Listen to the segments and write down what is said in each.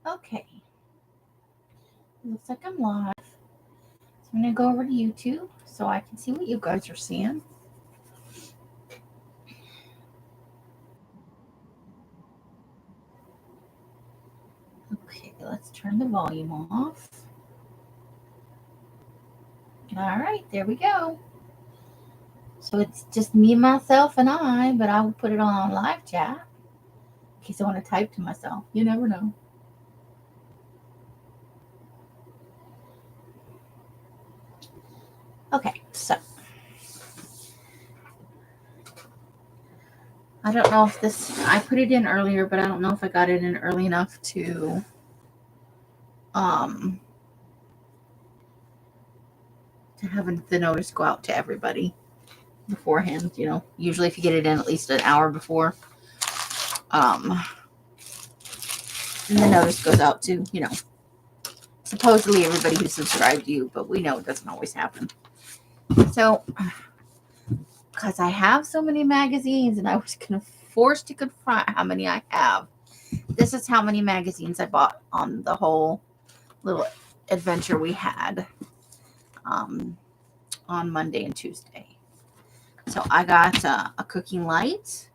Okay, looks like I'm live. So I'm going to go over to YouTube so I can see what you guys are seeing. Okay, let's turn the volume off. All right, there we go. So it's just me, myself, and I, but I will put it on live chat in case I want to type to myself. You never know. Okay, so I don't know if I put it in earlier, but I don't know if I got it in early enough um, to have the notice go out to everybody beforehand. Usually if you get it in at least an hour before, and the notice goes out to, supposedly everybody who subscribed to you, but we know it doesn't always happen. So, because I have so many magazines and I was forced to confront how many I have, this is how many magazines I bought on the whole little adventure we had on Monday and Tuesday. So I got a cooking light.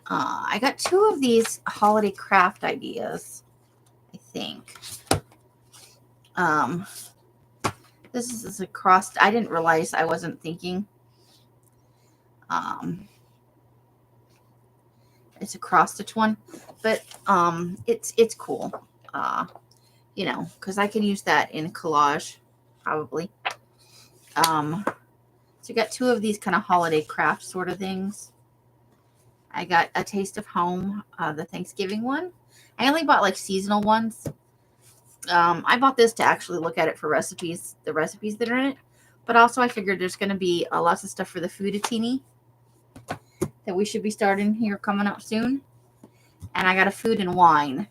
I got 2 of these holiday craft ideas, I think. This is a cross. I didn't realize I wasn't thinking. It's a cross stitch one, but it's cool. Because I can use that in collage, probably. So I got 2 of these kind of holiday craft sort of things. I got a Taste of Home, the Thanksgiving one. I only bought like seasonal ones. I bought this to actually look at it for recipes, the recipes that are in it. But also I figured there's going to be lots of stuff for the Fooditini that we should be starting here coming up soon. And I got a food and wine.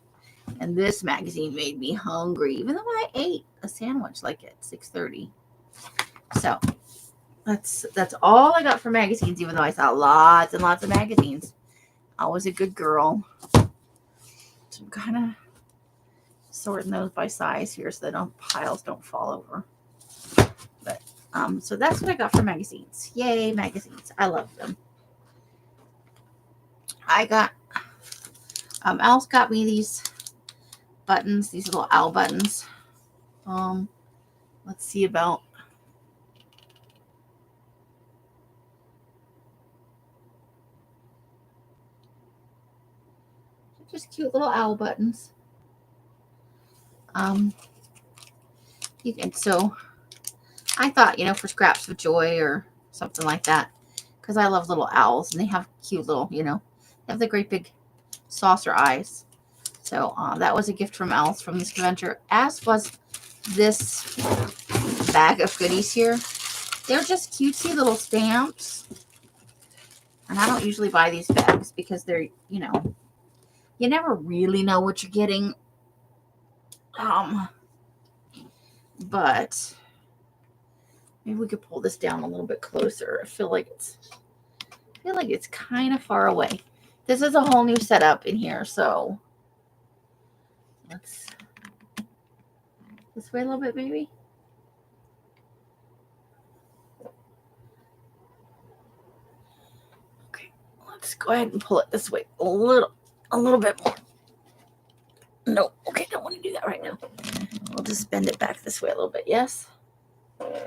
And this magazine made me hungry, even though I ate a sandwich like at 6:30. So that's all I got for magazines, even though I saw lots and lots of magazines. I was a good girl. So I'm kind of sorting those by size here so that piles don't fall over. But so that's what I got for magazines. Yay, magazines. I love them. I got Alice got me these buttons, these little owl buttons. Let's see about just cute little owl buttons. So I thought, for scraps of joy or something like that, because I love little owls and they have cute little, they have the great big saucer eyes. So that was a gift from Alice from this adventure, as was this bag of goodies here. They're just cutesy little stamps. And I don't usually buy these bags because they're, you never really know what you're getting. But maybe we could pull this down a little bit closer. I feel like it's kind of far away. This is a whole new setup in here, so let's this way a little bit, maybe. Okay, let's go ahead and pull it this way a little bit more. No, okay, don't want to do that right now. We'll just bend it back this way a little bit. Yes. Okay.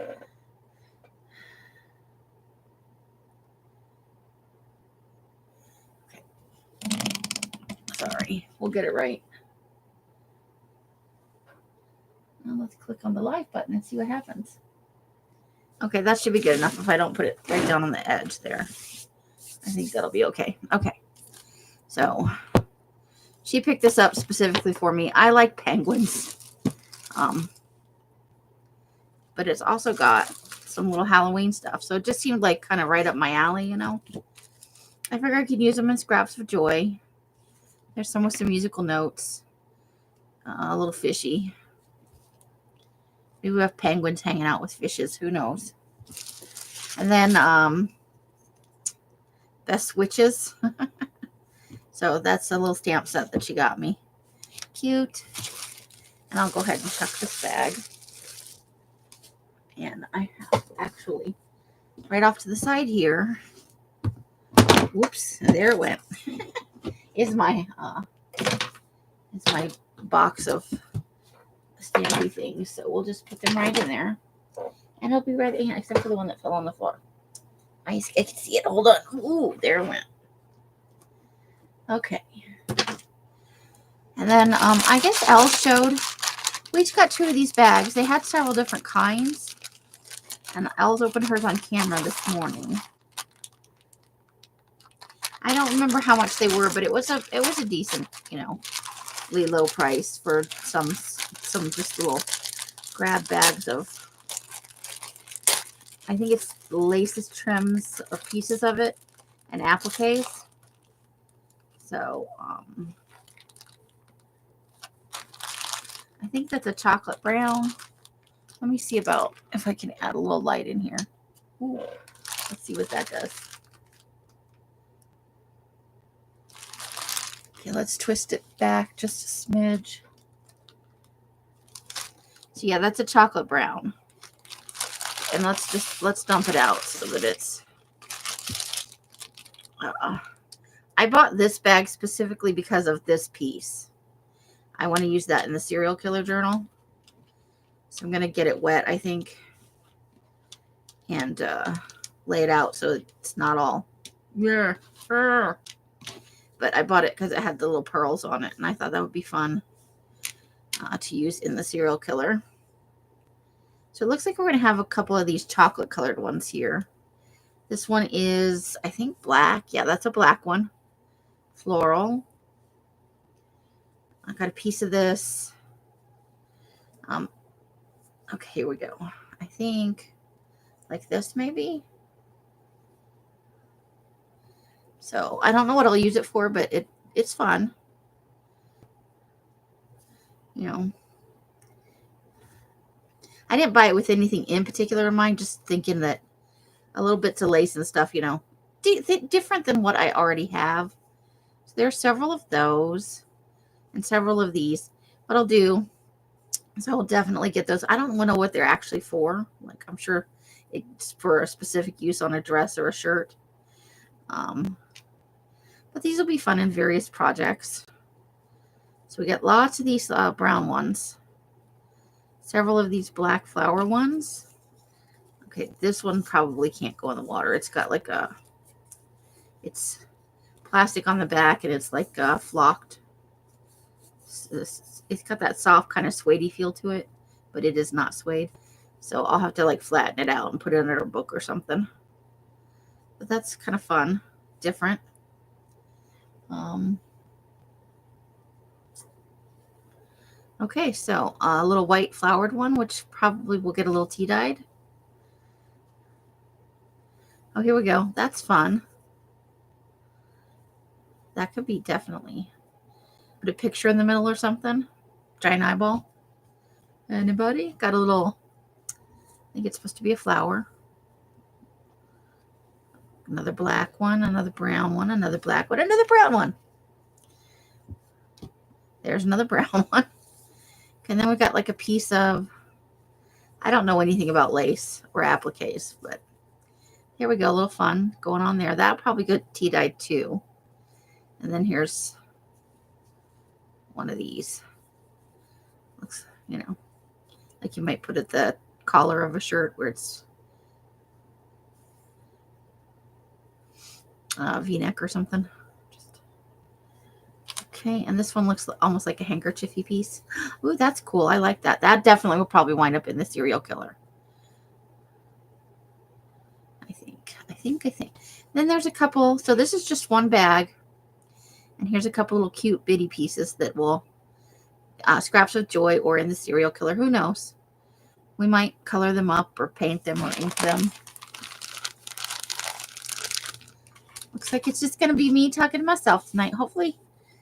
Sorry, we'll get it right. Now let's click on the live button and see what happens. Okay, that should be good enough if I don't put it right down on the edge there. I think that'll be okay. Okay. So she picked this up specifically for me. I like penguins. But it's also got some little Halloween stuff. So it just seemed like kind of right up my alley, I figured I could use them in scraps of joy. There's some with some musical notes. A little fishy. Maybe we have penguins hanging out with fishes. Who knows? And then Best Witches. So that's a little stamp set that she got me. cute. And I'll go ahead and chuck this bag. And I have actually right off to the side here. Whoops, there it went. is my box of stampy things. So we'll just put them right in there. And it'll be ready, except for the one that fell on the floor. I can see it. Hold on. Ooh, there it went. Okay. And then I guess Elle showed, we each got 2 of these bags. They had several different kinds. And Elle's opened hers on camera this morning. I don't remember how much they were, but it was a decent, low price for some just little grab bags of, I think it's laces, trims, or pieces of it, and appliques. So, I think that's a chocolate brown. Let me see about if I can add a little light in here. Ooh, let's see what that does. Okay, let's twist it back just a smidge. So yeah, that's a chocolate brown. And let's dump it out so that it's, I bought this bag specifically because of this piece. I want to use that in the serial killer journal. So I'm going to get it wet, I think, and lay it out so it's not all, yeah. But I bought it because it had the little pearls on it, and I thought that would be fun to use in the serial killer. So it looks like we're going to have a couple of these chocolate colored ones here. This one is, I think, black. Yeah, that's a black one. Floral. I got a piece of this. Okay, here we go. I think like this maybe. So I don't know what I'll use it for, but it's fun. I didn't buy it with anything in particular in mind, just thinking that a little bits of lace and stuff, different than what I already have. So there are several of those and several of these. What I'll do is I will definitely get those. I don't know what they're actually for. Like, I'm sure it's for a specific use on a dress or a shirt. But these will be fun in various projects. So we got lots of these brown ones. Several of these black flower ones. Okay, this one probably can't go in the water. It's got like it's plastic on the back, and it's like flocked. It's got that soft kind of suede feel to it, but it is not suede. So I'll have to like flatten it out and put it in a book or something. But that's kind of fun, different. Okay, so a little white flowered one, which probably will get a little tea dyed. Oh, here we go. That's fun. That could be definitely. Put a picture in the middle or something. Giant eyeball. Anybody? Got a little, I think it's supposed to be a flower. Another black one, another brown one, another black one, another brown one. There's another brown one. And then we got like a piece of, I don't know anything about lace or appliques, but here we go. A little fun going on there. That'll probably get tea dyed too. And then here's one of these. Looks, like you might put at the collar of a shirt where it's V-neck or something. Okay, and this one looks almost like a handkerchiefy piece. Ooh, that's cool. I like that. That definitely will probably wind up in the serial killer. I think. Then there's a couple. So this is just one bag. And here's a couple little cute bitty pieces that will Scraps of Joy or in the serial killer. Who knows? We might color them up or paint them or ink them. Looks like it's just going to be me talking to myself tonight. Hopefully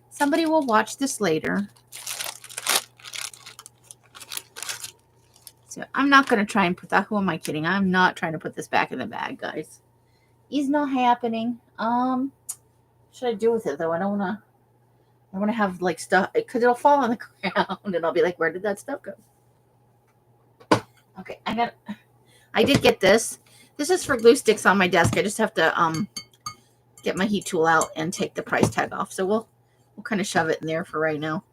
somebody will watch this later. So I'm not going to try and put that. Who am I kidding? I'm not trying to put this back in the bag, guys. It's not happening. What should I do with it though? I don't want I want to have like stuff because it'll fall on the ground and I'll be like, where did that stuff go? Okay, I did get this. This is for glue sticks on my desk. I just have to get my heat tool out and take the price tag off. So we'll kind of shove it in there for right now.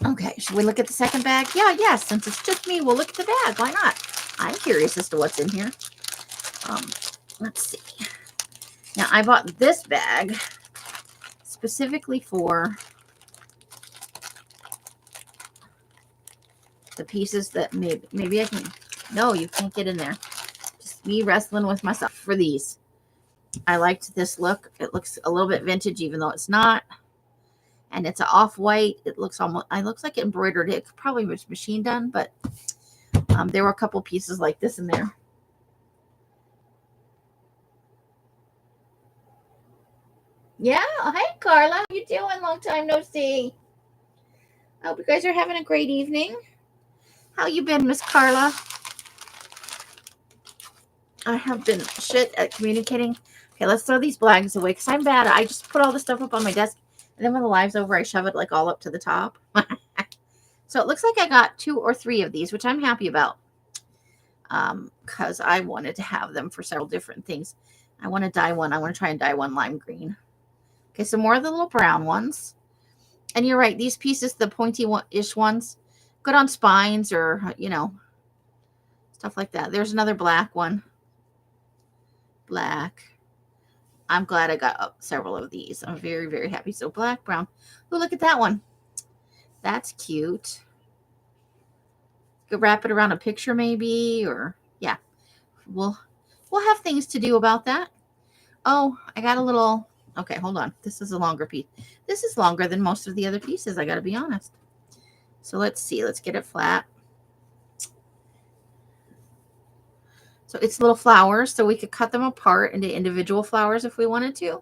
Okay, should we look at the second bag? Yeah, yes. Since it's just me, we'll look at the bag. Why not? I'm curious as to what's in here. Let's see. Now, I bought this bag specifically for the pieces that maybe I can. No, you can't get in there. Just me wrestling with myself for these. I liked this look. It looks a little bit vintage, even though it's not. And it's an off-white. It looks like it embroidered. It probably was machine done, but there were a couple pieces like this in there. Yeah. Hey, Carla. How you doing? Long time no see. I hope you guys are having a great evening. How you been, Miss Carla? I have been shit at communicating. Okay, let's throw these bags away because I'm bad. I just put all the stuff up on my desk, and then when the live's over, I shove it like all up to the top. So it looks like I got 2 or 3 of these, which I'm happy about because I wanted to have them for several different things. I want to dye one. I want to try and dye one lime green. Okay, some more of the little brown ones. And you're right, these pieces, the pointy-ish ones, good on spines or, stuff like that. There's another black one. Black. I'm glad I got several of these. I'm very, very happy. So black, brown. Oh, look at that one. That's cute. Could wrap it around a picture maybe, or yeah. We'll have things to do about that. Oh, I got a little. Okay, hold on. This is a longer piece. This is longer than most of the other pieces, I got to be honest. So let's see. Let's get it flat. So it's little flowers, so we could cut them apart into individual flowers if we wanted to.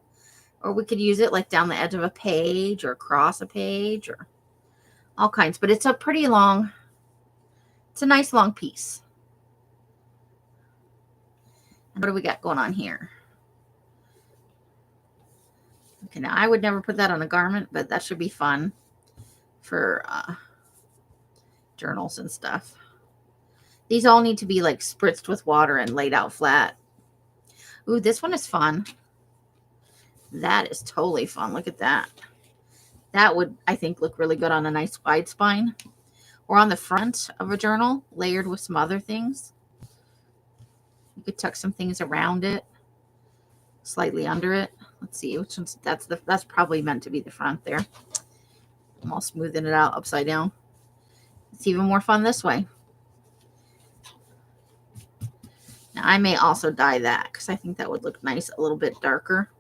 Or we could use it like down the edge of a page or across a page or all kinds. But it's a pretty long, it's a nice long piece. And what do we got going on here? Okay, now I would never put that on a garment, but that should be fun for journals and stuff. These all need to be like spritzed with water and laid out flat. Ooh, this one is fun. That is totally fun. Look at that. That would, I think, look really good on a nice wide spine or on the front of a journal, layered with some other things. You could tuck some things around it, slightly under it. Let's see which one's that's probably meant to be the front there. I'm all smoothing it out upside down. It's even more fun this way. Now, I may also dye that because I think that would look nice, a little bit darker.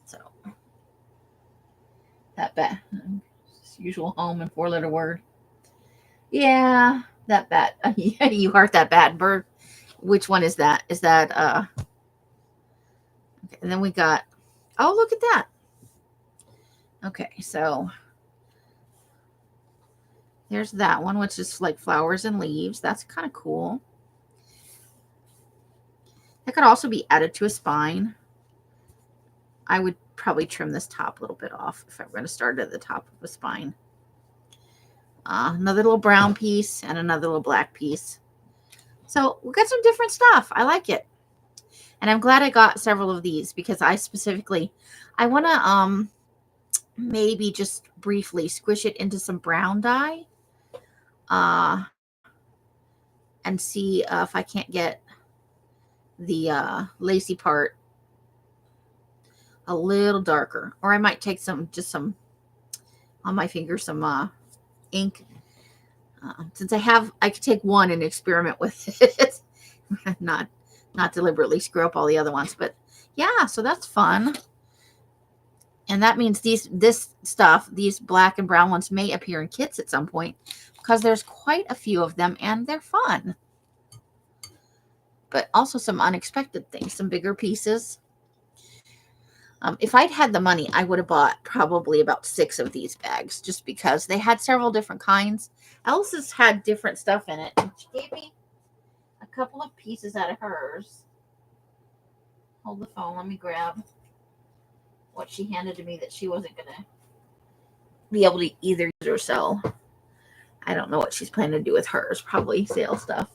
So that bat, usual home and 4-letter word. Yeah, that bat. Yeah, you heart that bat bird. Which one is that? Is that okay, and then we got, oh, look at that. Okay, so there's that one, which is like flowers and leaves. That's kind of cool. That could also be added to a spine. I would probably trim this top a little bit off if I'm going to start at the top of a spine. Another little brown piece and another little black piece. So we got some different stuff. I like it. And I'm glad I got several of these because I want to maybe just briefly squish it into some brown dye and see if I can't get the lacy part a little darker. Or I might take some on my finger, some ink. Since I could take one and experiment with it. not deliberately screw up all the other ones, but yeah, so that's fun. And that means these black and brown ones may appear in kits at some point because there's quite a few of them and they're fun. But also some unexpected things, some bigger pieces. If I'd had the money, I would have bought probably about 6 of these bags just because they had several different kinds. Elsa's had different stuff in it. She gave me a couple of pieces out of hers. Hold the phone. Let me grab. what she handed to me that she wasn't going to be able to either use or sell. I don't know what she's planning to do with hers. Probably sale stuff.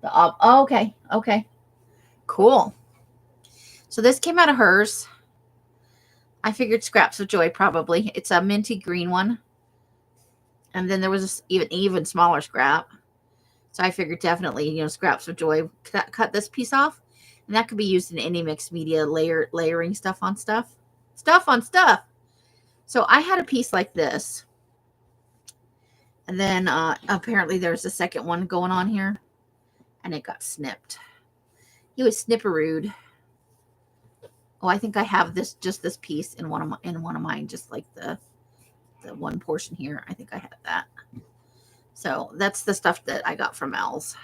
Oh, okay. Okay. Cool. So this came out of hers. I figured Scraps of Joy probably. It's a minty green one. And then there was an even smaller scrap. So I figured definitely, Scraps of Joy, cut this piece off. And that could be used in any mixed media, layering stuff on stuff. Stuff on stuff. So I had a piece like this. And then apparently there's a second one going on here. And it got snipped. He was snipperooed. Oh, I think I have just this piece in one of mine, just like the one portion here. I think I have that. So that's the stuff that I got from Al's.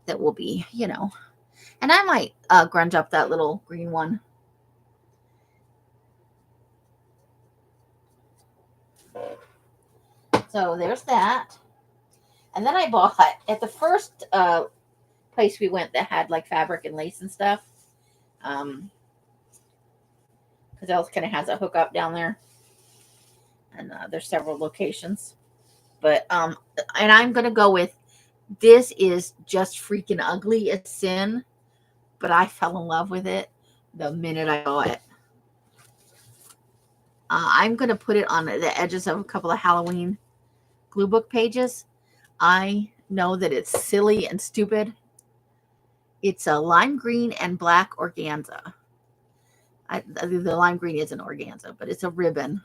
That will be, and I might grunge up that little green one. So there's that. And then I bought at the first place we went that had like fabric and lace and stuff. Because Al's kind of has a hookup down there. And there's several locations. But, and I'm going to go with, this is just freaking ugly. It's sin. But I fell in love with it the minute I saw it. I'm going to put it on the edges of a couple of Halloween glue book pages. I know that it's silly and stupid. It's a lime green and black organza. The lime green isn't organza, but it's a ribbon.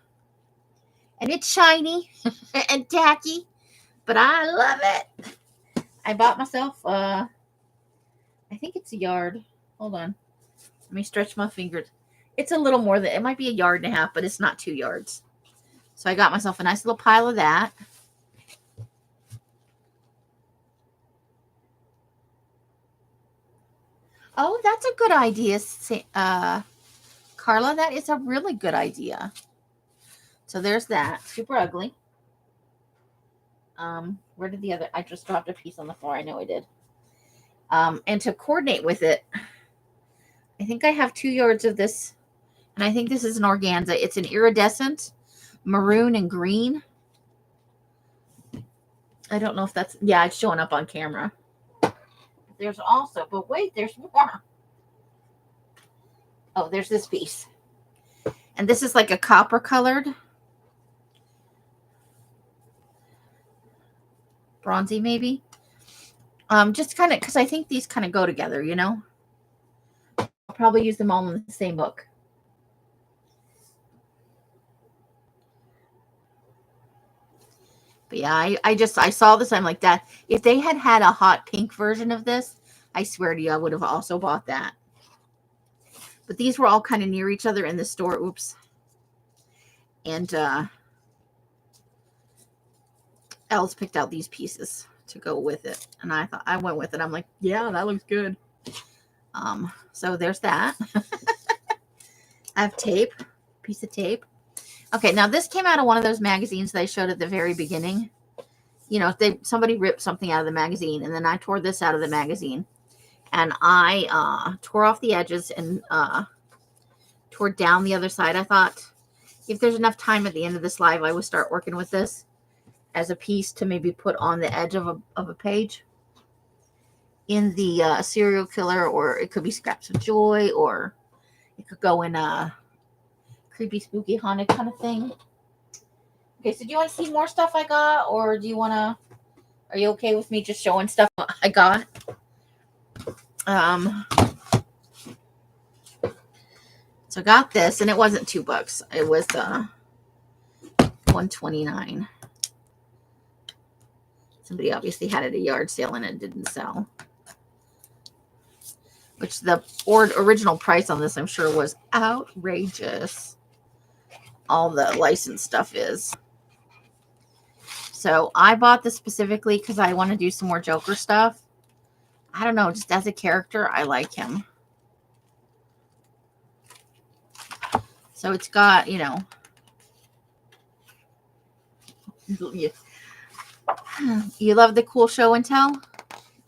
And it's shiny and tacky, but I love it. I bought myself, I think it's a yard. Hold on. Let me stretch my fingers. It's a little more than, it might be a yard and a half, but it's not 2 yards. So I got myself a nice little pile of that. Oh, that's a good idea, Carla. That is a really good idea. So there's that. Super ugly. Where did the other? I just dropped a piece on the floor. I know I did. And to coordinate with it, I think I have 2 yards of this. And I think this is an organza. It's an iridescent maroon and green. I don't know if that's, yeah, it's showing up on camera. There's also, but wait, there's more. Oh, there's this piece. And this is like a copper colored. Bronzy maybe. Just kind of, because I think these kind of go together, I'll probably use them all in the same book. But yeah, I saw this. I'm like, that. If they had a hot pink version of this, I swear to you, I would have also bought that. But these were all kind of near each other in the store. Oops. And Els picked out these pieces to go with it. And I went with it. I'm like, yeah, that looks good. So there's that. I have tape, piece of tape. Okay, now this came out of one of those magazines that I showed at the very beginning. Somebody ripped something out of the magazine, and then I tore this out of the magazine. And I tore off the edges and tore down the other side. I thought if there's enough time at the end of this live, I would start working with this as a piece to maybe put on the edge of a page in the serial killer, or it could be Scraps of Joy, or it could go in a creepy, spooky, haunted kind of thing. Okay, so do you want to see more stuff I got, or do you want to, are you okay with me just showing stuff I got? So I got this, and it wasn't $2. It was $1.29. Somebody obviously had it at a yard sale and it didn't sell. Which the original price on this, I'm sure, was outrageous. All the licensed stuff is. So I bought this specifically because I want to do some more Joker stuff. I don't know, just as a character, I like him. So it's got, you love the cool show and tell?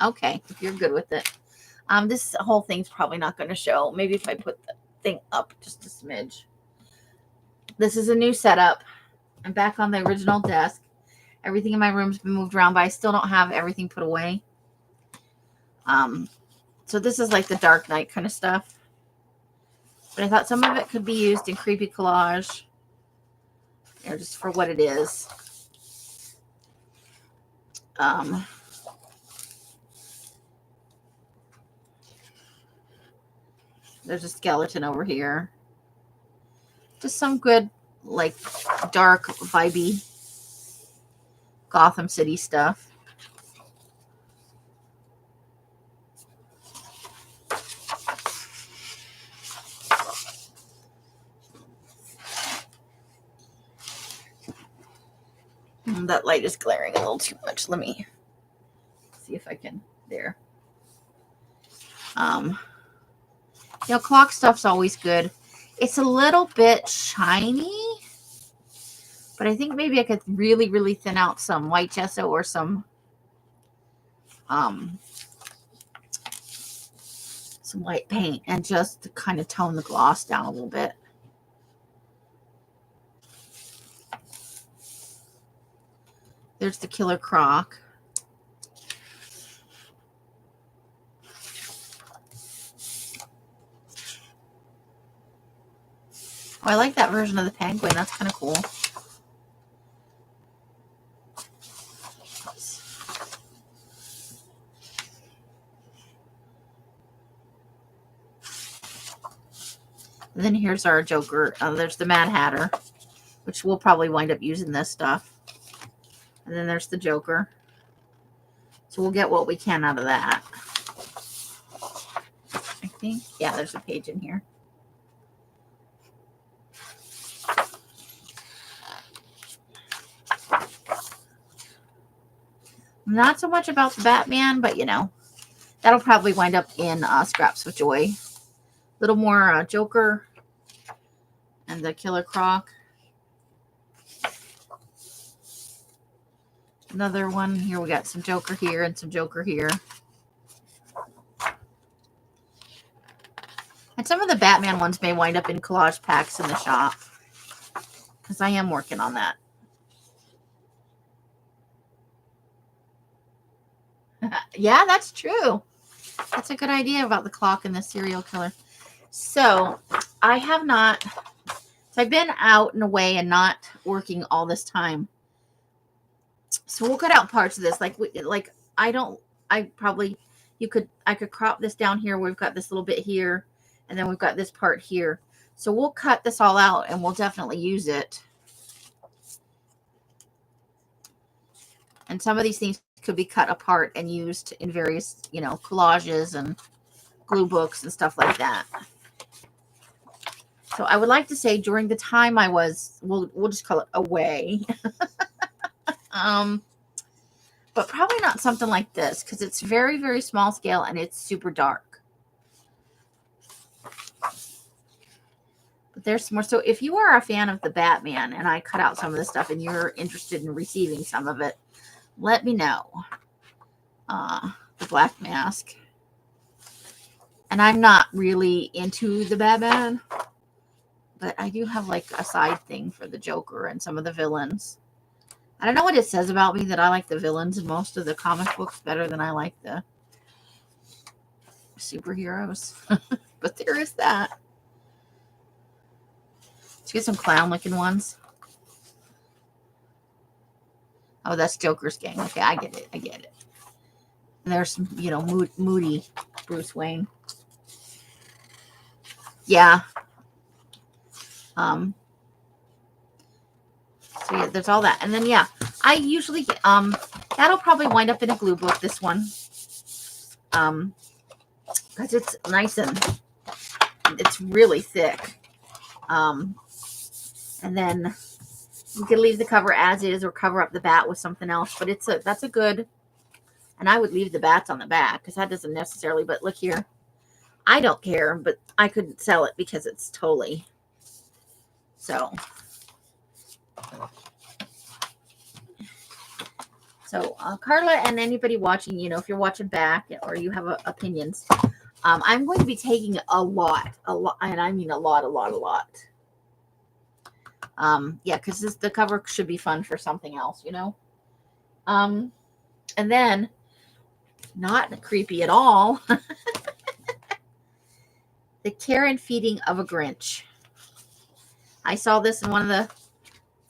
Okay, if you're good with it. This whole thing's probably not going to show. Maybe if I put thing up just a smidge. This is a new setup. I'm back on the original desk. Everything in my room's been moved around, but I still don't have everything put away. So this is like the Dark Knight kind of stuff. But I thought some of it could be used in creepy collage. You know, just for what it is. There's a skeleton over here. Just some good, like, dark, vibey Gotham City stuff. That light is glaring a little too much. Let me see if I can. There. You know, clock stuff's always good. It's a little bit shiny, but I think maybe I could really, really thin out some white gesso or some white paint and just to kind of tone the gloss down a little bit. There's the Killer Croc. Oh, I like that version of the penguin. That's kind of cool. And then here's our Joker. There's the Mad Hatter, which we'll probably wind up using this stuff. And then there's the Joker. So we'll get what we can out of that. I think. Yeah, there's a page in here. Not so much about the Batman, but you know, that'll probably wind up in Scraps of Joy. A little more Joker and the Killer Croc. Another one here. We got some Joker here and some Joker here. And some of the Batman ones may wind up in collage packs in the shop, because I am working on that. Yeah, that's true. That's a good idea about the clock and the serial killer. So I have not, so I've been out and away and not working all this time. So we'll cut out parts of this. I could crop this down here. We've got this little bit here, and then we've got this part here. So we'll cut this all out and we'll definitely use it. And some of these things could be cut apart and used in various, you know, collages and glue books and stuff like that. So I would like to say during the time I was, we'll just call it away. But probably not something like this, because it's very, very small scale and it's super dark. But there's some more. So if you are a fan of the Batman and I cut out some of this stuff and you're interested in receiving some of it, let me know. The Black Mask. And I'm not really into the Batman, but I do have like a side thing for the Joker and some of the villains. I don't know what it says about me that I like the villains in most of the comic books better than I like the superheroes. But there is that. Let's get some clown looking ones. Oh, that's Joker's gang. Okay, I get it. And there's some, you know, moody Bruce Wayne. Yeah. So yeah, there's all that. And then yeah, I usually that'll probably wind up in a glue book, this one. Because it's nice and it's really thick. And then you can leave the cover as is or cover up the bat with something else. But that's a good, and I would leave the bats on the back because that doesn't necessarily, but look here. I don't care, but I couldn't sell it because it's totally, so Carla and anybody watching, you know, if you're watching back or you have opinions, I'm going to be taking a lot, and I mean a lot. Yeah, because the cover should be fun for something else, you know. And then, not creepy at all, The Care and Feeding of a Grinch. I saw this in one of the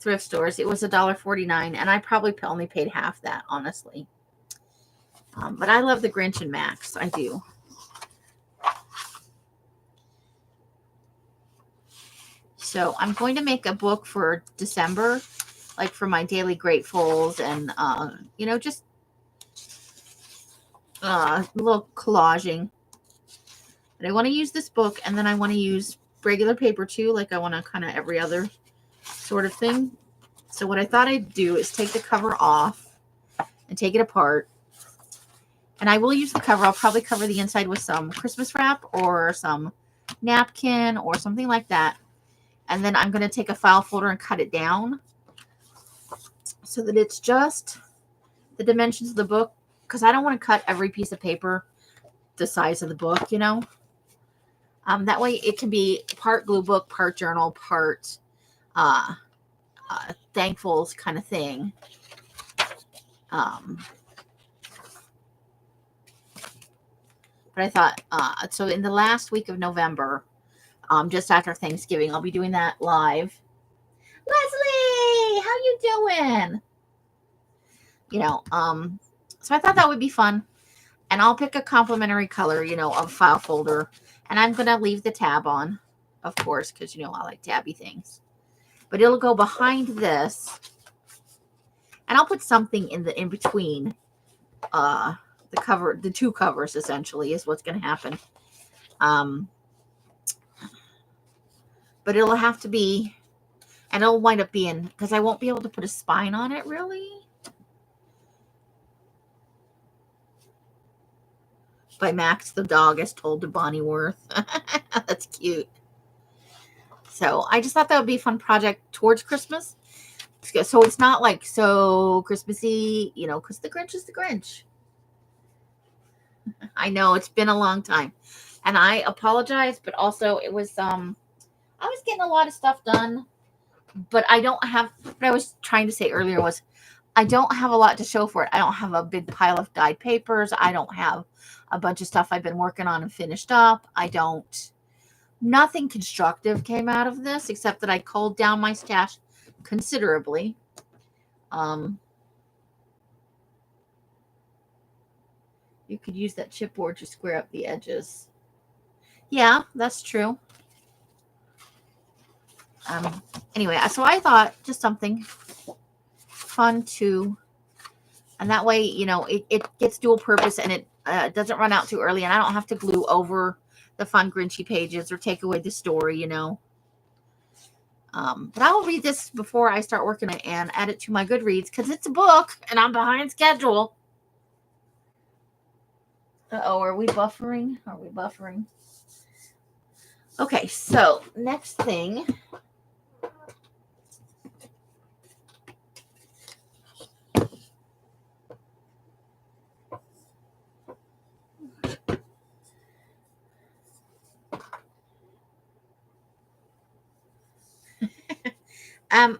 thrift stores. It was $1.49, and I probably only paid half that, honestly. But I love the Grinch and Max. I do. So I'm going to make a book for December, like for my daily gratefuls and, you know, just a little collaging. But I want to use this book, and then I want to use regular paper too, like I want to kind of every other sort of thing. So what I thought I'd do is take the cover off and take it apart. And I will use the cover. I'll probably cover the inside with some Christmas wrap or some napkin or something like that. And then I'm going to take a file folder and cut it down so that it's just the dimensions of the book, because I don't want to cut every piece of paper the size of the book, you know. That way it can be part glue book, part journal, part thankfuls kind of thing. But I thought, so in the last week of November, just after Thanksgiving, I'll be doing that live. Leslie, how you doing? You know, so I thought that would be fun. And I'll pick a complimentary color, you know, of file folder. And I'm going to leave the tab on, of course, because, you know, I like tabby things. But it'll go behind this. And I'll put something in between the cover, the two covers, essentially, is what's going to happen. But it'll have to be, and it'll wind up being, because I won't be able to put a spine on it, really. By Max the dog, as told to Bonnie Worth. That's cute. So I just thought that would be a fun project towards Christmas. So it's not like so Christmassy, you know, because the Grinch is the Grinch. I know it's been a long time, and I apologize, but also it was I was getting a lot of stuff done, but I don't have. What I was trying to say earlier was I don't have a lot to show for it. I don't have a big pile of dyed papers. I don't have a bunch of stuff I've been working on and finished up. Nothing constructive came out of this except that I culled down my stash considerably. You could use that chipboard to square up the edges. Yeah, that's true. Anyway, so I thought just something fun to, and that way, you know, it gets dual purpose, and it doesn't run out too early, and I don't have to glue over the fun Grinchy pages or take away the story, you know. But I will read this before I start working it and add it to my Goodreads, because it's a book and I'm behind schedule. Uh-oh, are we buffering? Okay, so next thing.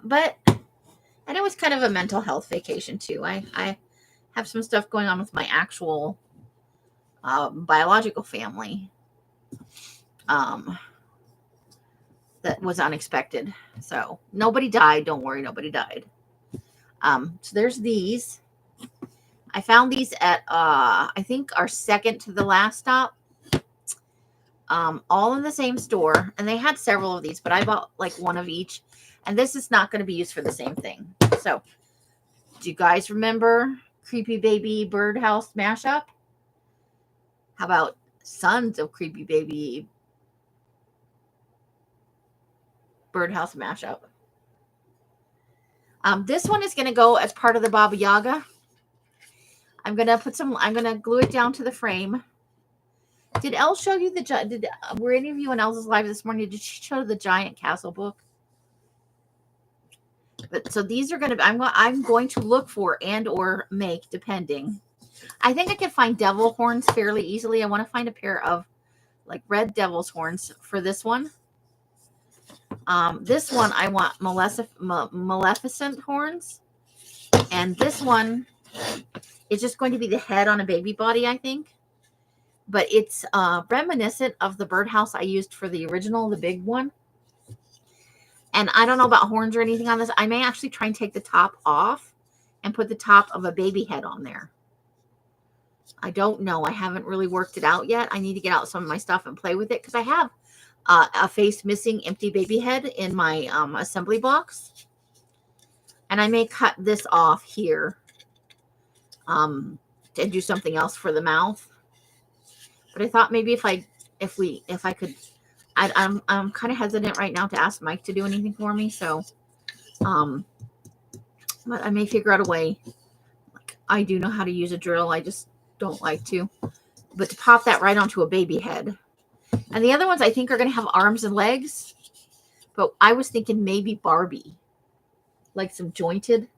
But and it was kind of a mental health vacation too. I have some stuff going on with my actual biological family that was unexpected. So nobody died. Don't worry, nobody died. So there's these. I found these at I think our second to the last stop. All in the same store, and they had several of these, but I bought like one of each. And this is not going to be used for the same thing. So, do you guys remember Creepy Baby Birdhouse Mashup? How about Sons of Creepy Baby Birdhouse Mashup? This one is going to go as part of the Baba Yaga. I'm going to glue it down to the frame. Did Elle show you were any of you in Elle's live this morning? Did she show the Giant Castle book? But so these are going to be, I'm going to look for and or make, depending. I think I can find devil horns fairly easily. I want to find a pair of like red devil's horns for this one. This one I want Maleficent horns. And this one is just going to be the head on a baby body, I think. But it's reminiscent of the birdhouse I used for the original, the big one. And I don't know about horns or anything on this. I may actually try and take the top off and put the top of a baby head on there. I don't know. I haven't really worked it out yet. I need to get out some of my stuff and play with it because I have a face missing empty baby head in my assembly box. And I may cut this off here and do something else for the mouth. But I thought maybe if I could, I'm kind of hesitant right now to ask Mike to do anything for me. So, but I may figure out a way. Like, I do know how to use a drill. I just don't like to. But to pop that right onto a baby head. And the other ones I think are going to have arms and legs. But I was thinking maybe Barbie. Like some jointed.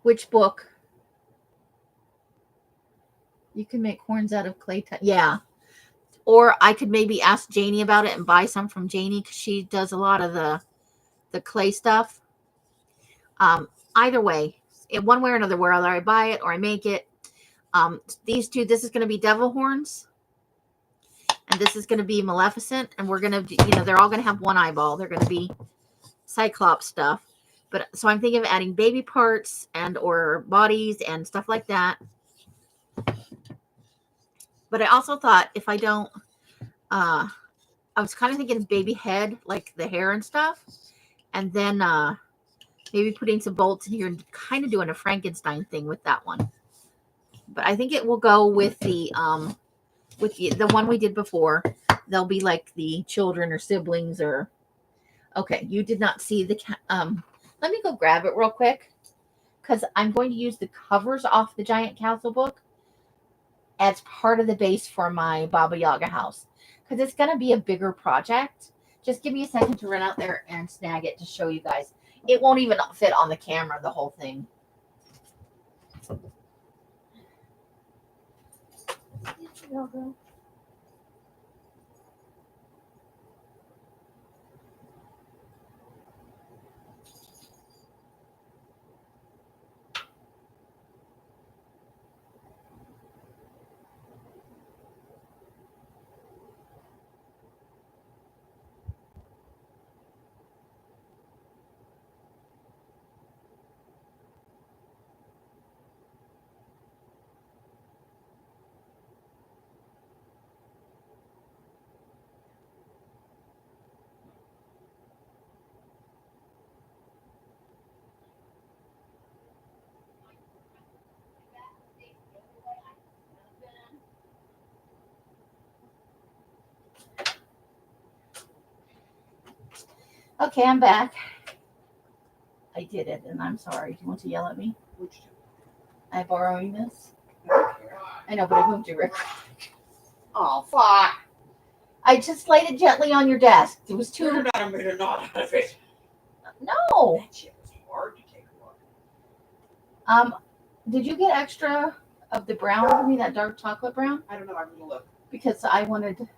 Which book? You can make horns out of clay. Yeah. Or I could maybe ask Janie about it and buy some from Janie because she does a lot of the clay stuff. Either way, in one way or another, whether I buy it or I make it. These two, this is going to be devil horns. And this is going to be Maleficent. And we're going to, they're all going to have one eyeball. They're going to be Cyclops stuff. But so I'm thinking of adding baby parts and or bodies and stuff like that. But I also thought if I don't, I was kind of thinking of baby head, like the hair and stuff. And then maybe putting some bolts in here and kind of doing a Frankenstein thing with that one. But I think it will go with the one we did before. They'll be like the children or siblings or. Okay, you did not see the. Let me go grab it real quick because I'm going to use the covers off the Giant Castle book as part of the base for my Baba Yaga house because it's going to be a bigger project. Just give me a second to run out there and snag it to show you guys. It won't even fit on the camera, the whole thing. Okay, I'm back. I did it, and I'm sorry. Do you want to yell at me? I'm borrowing this. I know, but I moved it, Rick. Oh, fuck. I just laid it gently on your desk. It was too. You're not made a knot out of it. No. That shit was hard to take apart. Did you get extra of the brown for me, that dark chocolate brown? I don't know. I'm gonna look. Because I wanted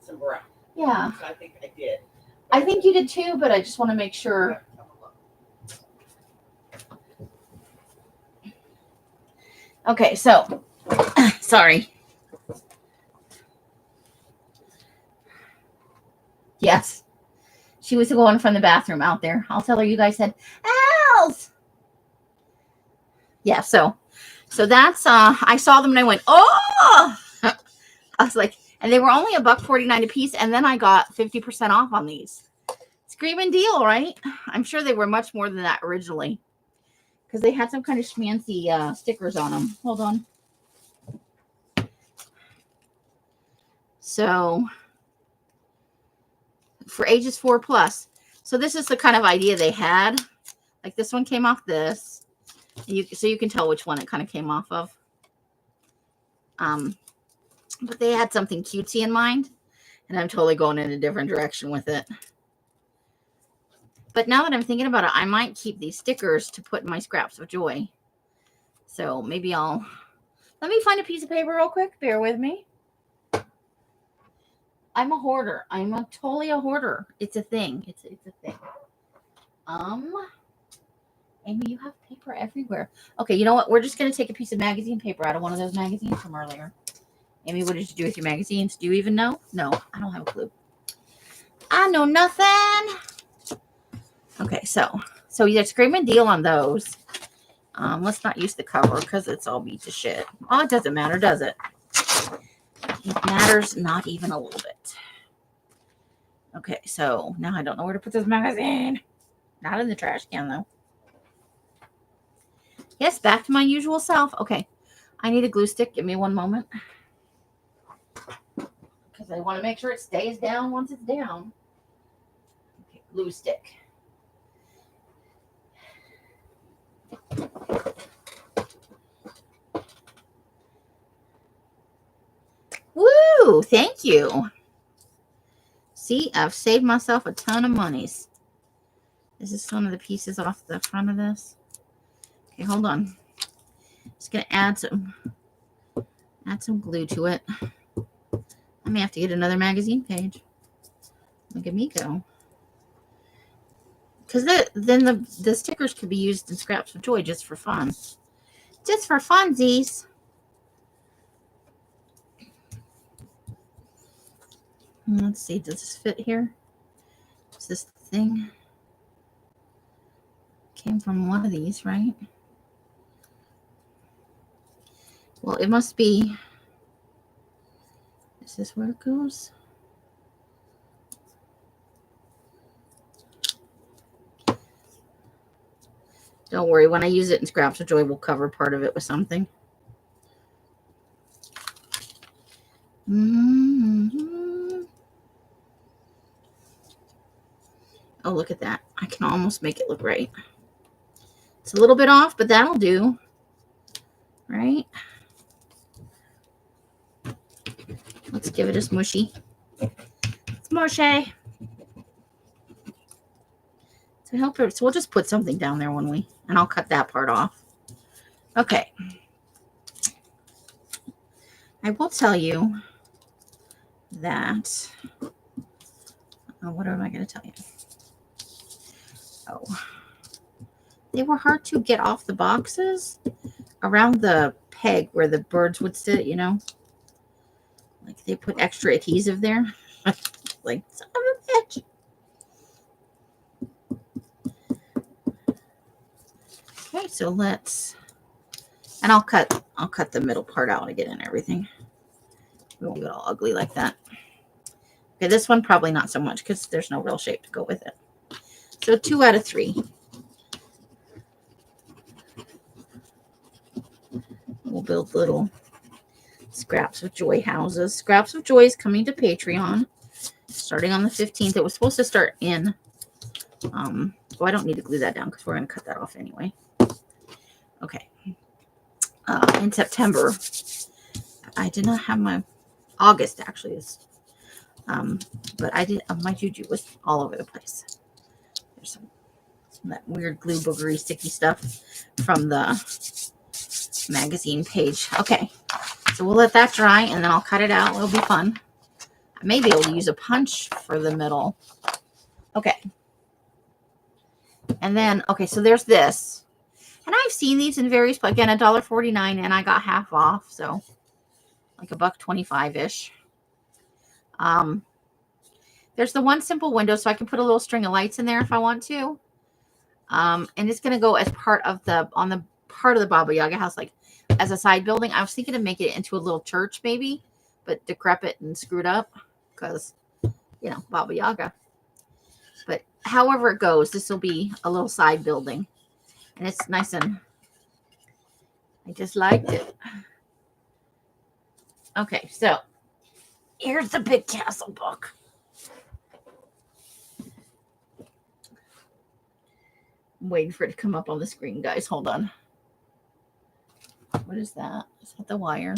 Some brown. Yeah. So I think I did. I think you did too, but I just want to make sure. Okay, so sorry. Yes. She was going from the bathroom out there. I'll tell her you guys said, "Owls." Yeah, so that's I saw them and I went, "Oh!" I was like, and they were only $1.49 a piece, and then I got 50% off on these. Screaming deal, right? I'm sure they were much more than that originally. Because they had some kind of schmancy stickers on them. Hold on. So, for ages 4+. So this is the kind of idea they had. Like this one came off this. So you can tell which one it kind of came off of. But they had something cutesy in mind. And I'm totally going in a different direction with it. But now that I'm thinking about it, I might keep these stickers to put in my scraps of joy. So maybe that's Let me find a piece of paper real quick. Bear with me. I'm a hoarder. I'm totally a hoarder. It's a thing. It's a thing. Amy, you have paper everywhere. Okay, you know what? We're just going to take a piece of magazine paper out of one of those magazines from earlier. Amy, what did you do with your magazines? Do you even know? No, I don't have a clue. I know nothing. Okay, so that's a great deal on those. Let's not use the cover because it's all beat to shit. Oh, it doesn't matter, does it? It matters not even a little bit. Okay, so now I don't know where to put this magazine. Not in the trash can, though. Yes, back to my usual self. Okay, I need a glue stick. Give me one moment. Because I want to make sure it stays down once it's down. Okay, glue stick. Woo! Thank you. See, I've saved myself a ton of monies. This is one of the pieces off the front of this. Okay, hold on. Just gonna add some glue to it. I may have to get another magazine page. Look at me go. Because then the stickers could be used in Scraps of Joy just for fun. Just for funsies. Let's see, does this fit here? Is this the thing? Came from one of these, right? Well, it must be. Is this where it goes? Don't worry, when I use it in Scraps of Joy, we'll cover part of it with something. Mm-hmm. Oh, look at that. I can almost make it look right. It's a little bit off, but that'll do. Right? Let's give it a smushy. Smushy. So we'll just put something down there and I'll cut that part off. Okay. I will tell you that, what am I going to tell you? Oh, they were hard to get off the boxes around the peg where the birds would sit, you know, like they put extra adhesive there. Like, son of a bitch. Okay, so and I'll cut the middle part out again and everything. We won't do it all ugly like that. Okay, this one probably not so much because there's no real shape to go with it. So 2 out of 3. We'll build little Scraps of Joy houses. Scraps of Joy is coming to Patreon starting on the 15th. It was supposed to start in, well, I don't need to glue that down because we're going to cut that off anyway. Okay. In September, I did not have my, August actually is, but I did, my juju was all over the place. There's some that weird glue boogery sticky stuff from the magazine page. Okay, so we'll let that dry and then I'll cut it out. It'll be fun. I may be able to use a punch for the middle. Okay. And then, okay, so there's this. And I've seen these in various, again, $1.49 and I got half off. So like $1.25-ish. There's the one simple window, so I can put a little string of lights in there if I want to. And it's going to go as part of on the part of the Baba Yaga house, like as a side building. I was thinking of making it into a little church maybe, but decrepit and screwed up because, you know, Baba Yaga. But however it goes, this will be a little side building. And it's nice and I just liked it. Okay, so here's the big castle book. I'm waiting for it to come up on the screen, guys. Hold on. What is that? Is that the wire?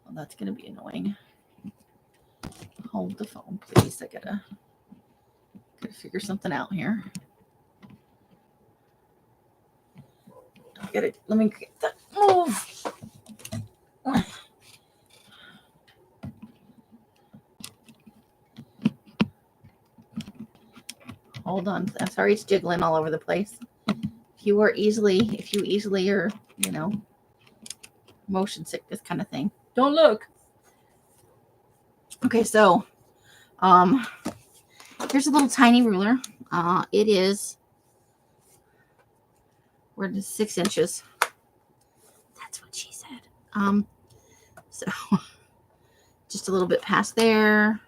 Well, that's going to be annoying. Hold the phone, please. I gotta figure something out here. Let me get that. Move. hold on. I'm sorry it's jiggling all over the place. If you easily are, you know, motion sickness kind of thing, don't look. Okay, so here's a little tiny ruler. It is, where it is 6 inches. That's what she said. So just a little bit past there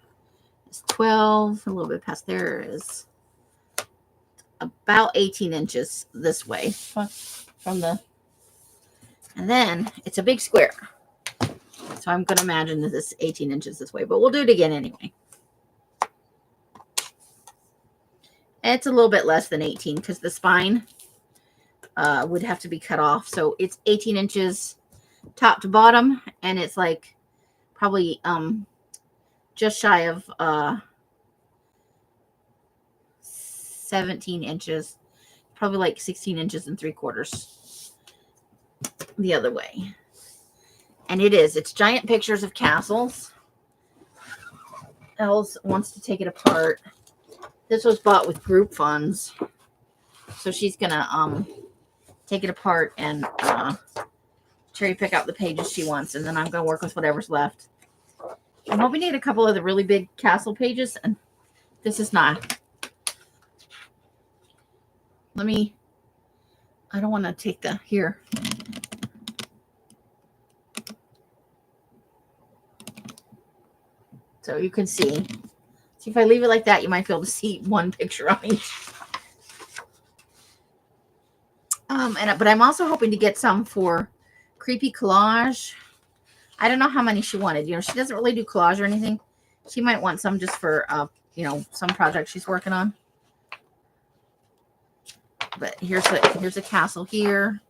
is 12. A little bit past there is about 18 inches this way from the, and then it's a big square. So I'm going to imagine that this is 18 inches this way, but we'll do it again anyway. It's a little bit less than 18 because the spine would have to be cut off. So it's 18 inches top to bottom, and it's like probably just shy of 17 inches, probably like 16 inches and 3/4 the other way. And it's giant pictures of castles. Els wants to take it apart. This was bought with group funds, so she's gonna take it apart and cherry pick out the pages she wants, and then I'm gonna work with whatever's left. I'm hoping to get a couple of the really big castle pages, and this is not. I don't want to take the here. So you can see. See, if I leave it like that, you might be able to see one picture on each. But I'm also hoping to get some for Creepy Collage. I don't know how many she wanted. You know, she doesn't really do collage or anything. She might want some just for, you know, some project she's working on. But here's a castle here.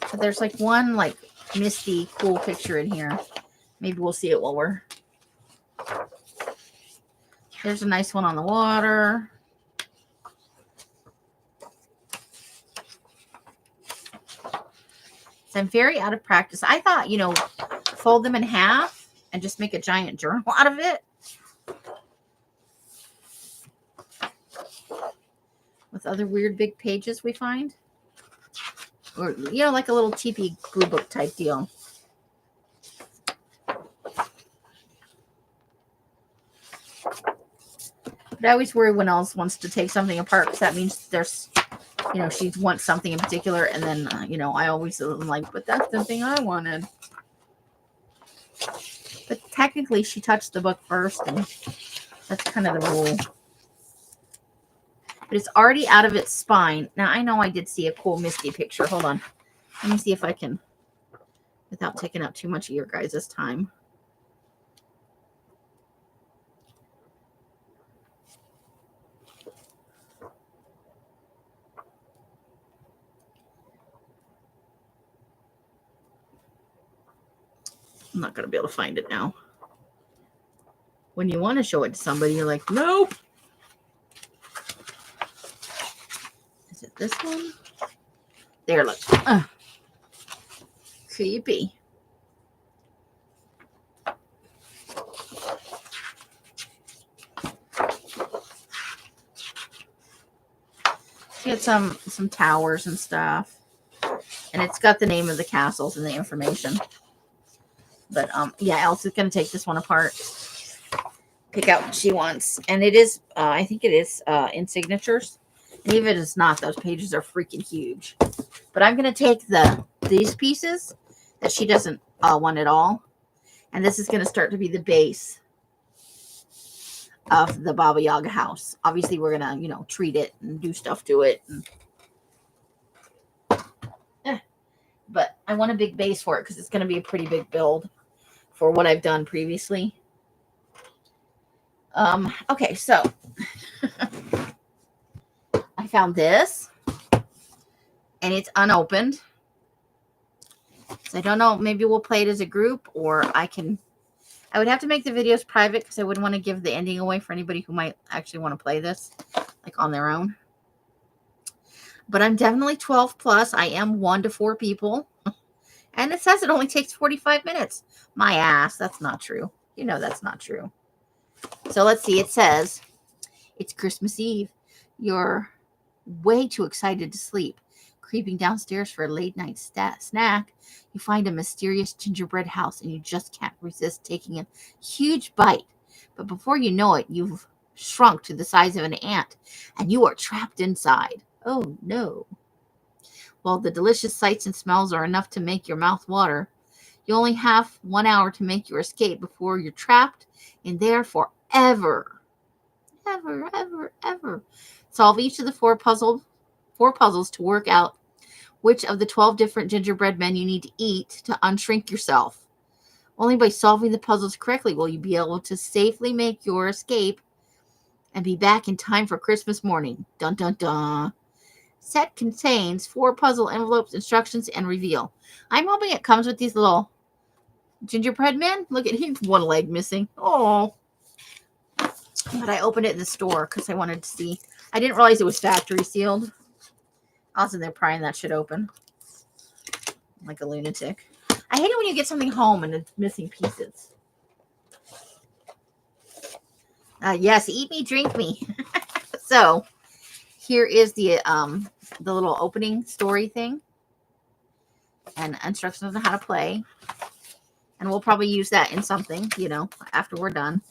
So there's like one like misty cool picture in here. Maybe we'll see it while we're. There's a nice one on the water. So I'm very out of practice. I thought, you know, fold them in half and just make a giant journal out of it. With other weird big pages we find. Or, you know, like a little teepee glue book type deal. But I always worry when Els wants to take something apart, because that means there's, you know, she wants something in particular, and then, you know, I always am like, but that's the thing I wanted. But technically, she touched the book first, and that's kind of the rule. But it's already out of its spine. Now, I know I did see a cool misty picture. Hold on. Let me see if I can, without taking up too much of your guys' time. I'm not going to be able to find it now. When you want to show it to somebody, you're like, nope. Is it this one? There, look. Creepy. She had some towers and stuff. And it's got the name of the castles and the information. But yeah, Elsie's gonna take this one apart, pick out what she wants, and it is I think it is in signatures. And even if it's not, those pages are freaking huge. But I'm gonna take these pieces that she doesn't want at all, and this is gonna start to be the base of the Baba Yaga house. Obviously, we're gonna, you know, treat it and do stuff to it. But I want a big base for it because it's gonna be a pretty big build for what I've done previously. Okay, so I found this, and it's unopened. So I don't know, maybe we'll play it as a group, or I would have to make the videos private because I wouldn't want to give the ending away for anybody who might actually want to play this, like on their own. But I'm definitely 12 plus. I am 1 to 4 people. And it says it only takes 45 minutes. My ass, that's not true. You know that's not true. So let's see. It says it's Christmas Eve. You're way too excited to sleep. Creeping downstairs for a late night snack, you find a mysterious gingerbread house and you just can't resist taking a huge bite. But before you know it, you've shrunk to the size of an ant and you are trapped inside. Oh no. While the delicious sights and smells are enough to make your mouth water, you only have 1 hour to make your escape before you're trapped in there forever. Ever, ever, ever. Solve each of the four puzzles to work out which of the 12 different gingerbread men you need to eat to unshrink yourself. Only by solving the puzzles correctly will you be able to safely make your escape and be back in time for Christmas morning. Dun dun dun. Set contains 4 puzzle envelopes, instructions, and reveal. I'm hoping it comes with these little gingerbread men. Look at he's one leg missing. Oh. But I opened it in the store because I wanted to see. I didn't realize it was factory sealed. I was in there prying that shit open. Like a lunatic. I hate it when you get something home and it's missing pieces. Yes, eat me, drink me. So, here is the little opening story thing. And instructions on how to play. And we'll probably use that in something, after we're done.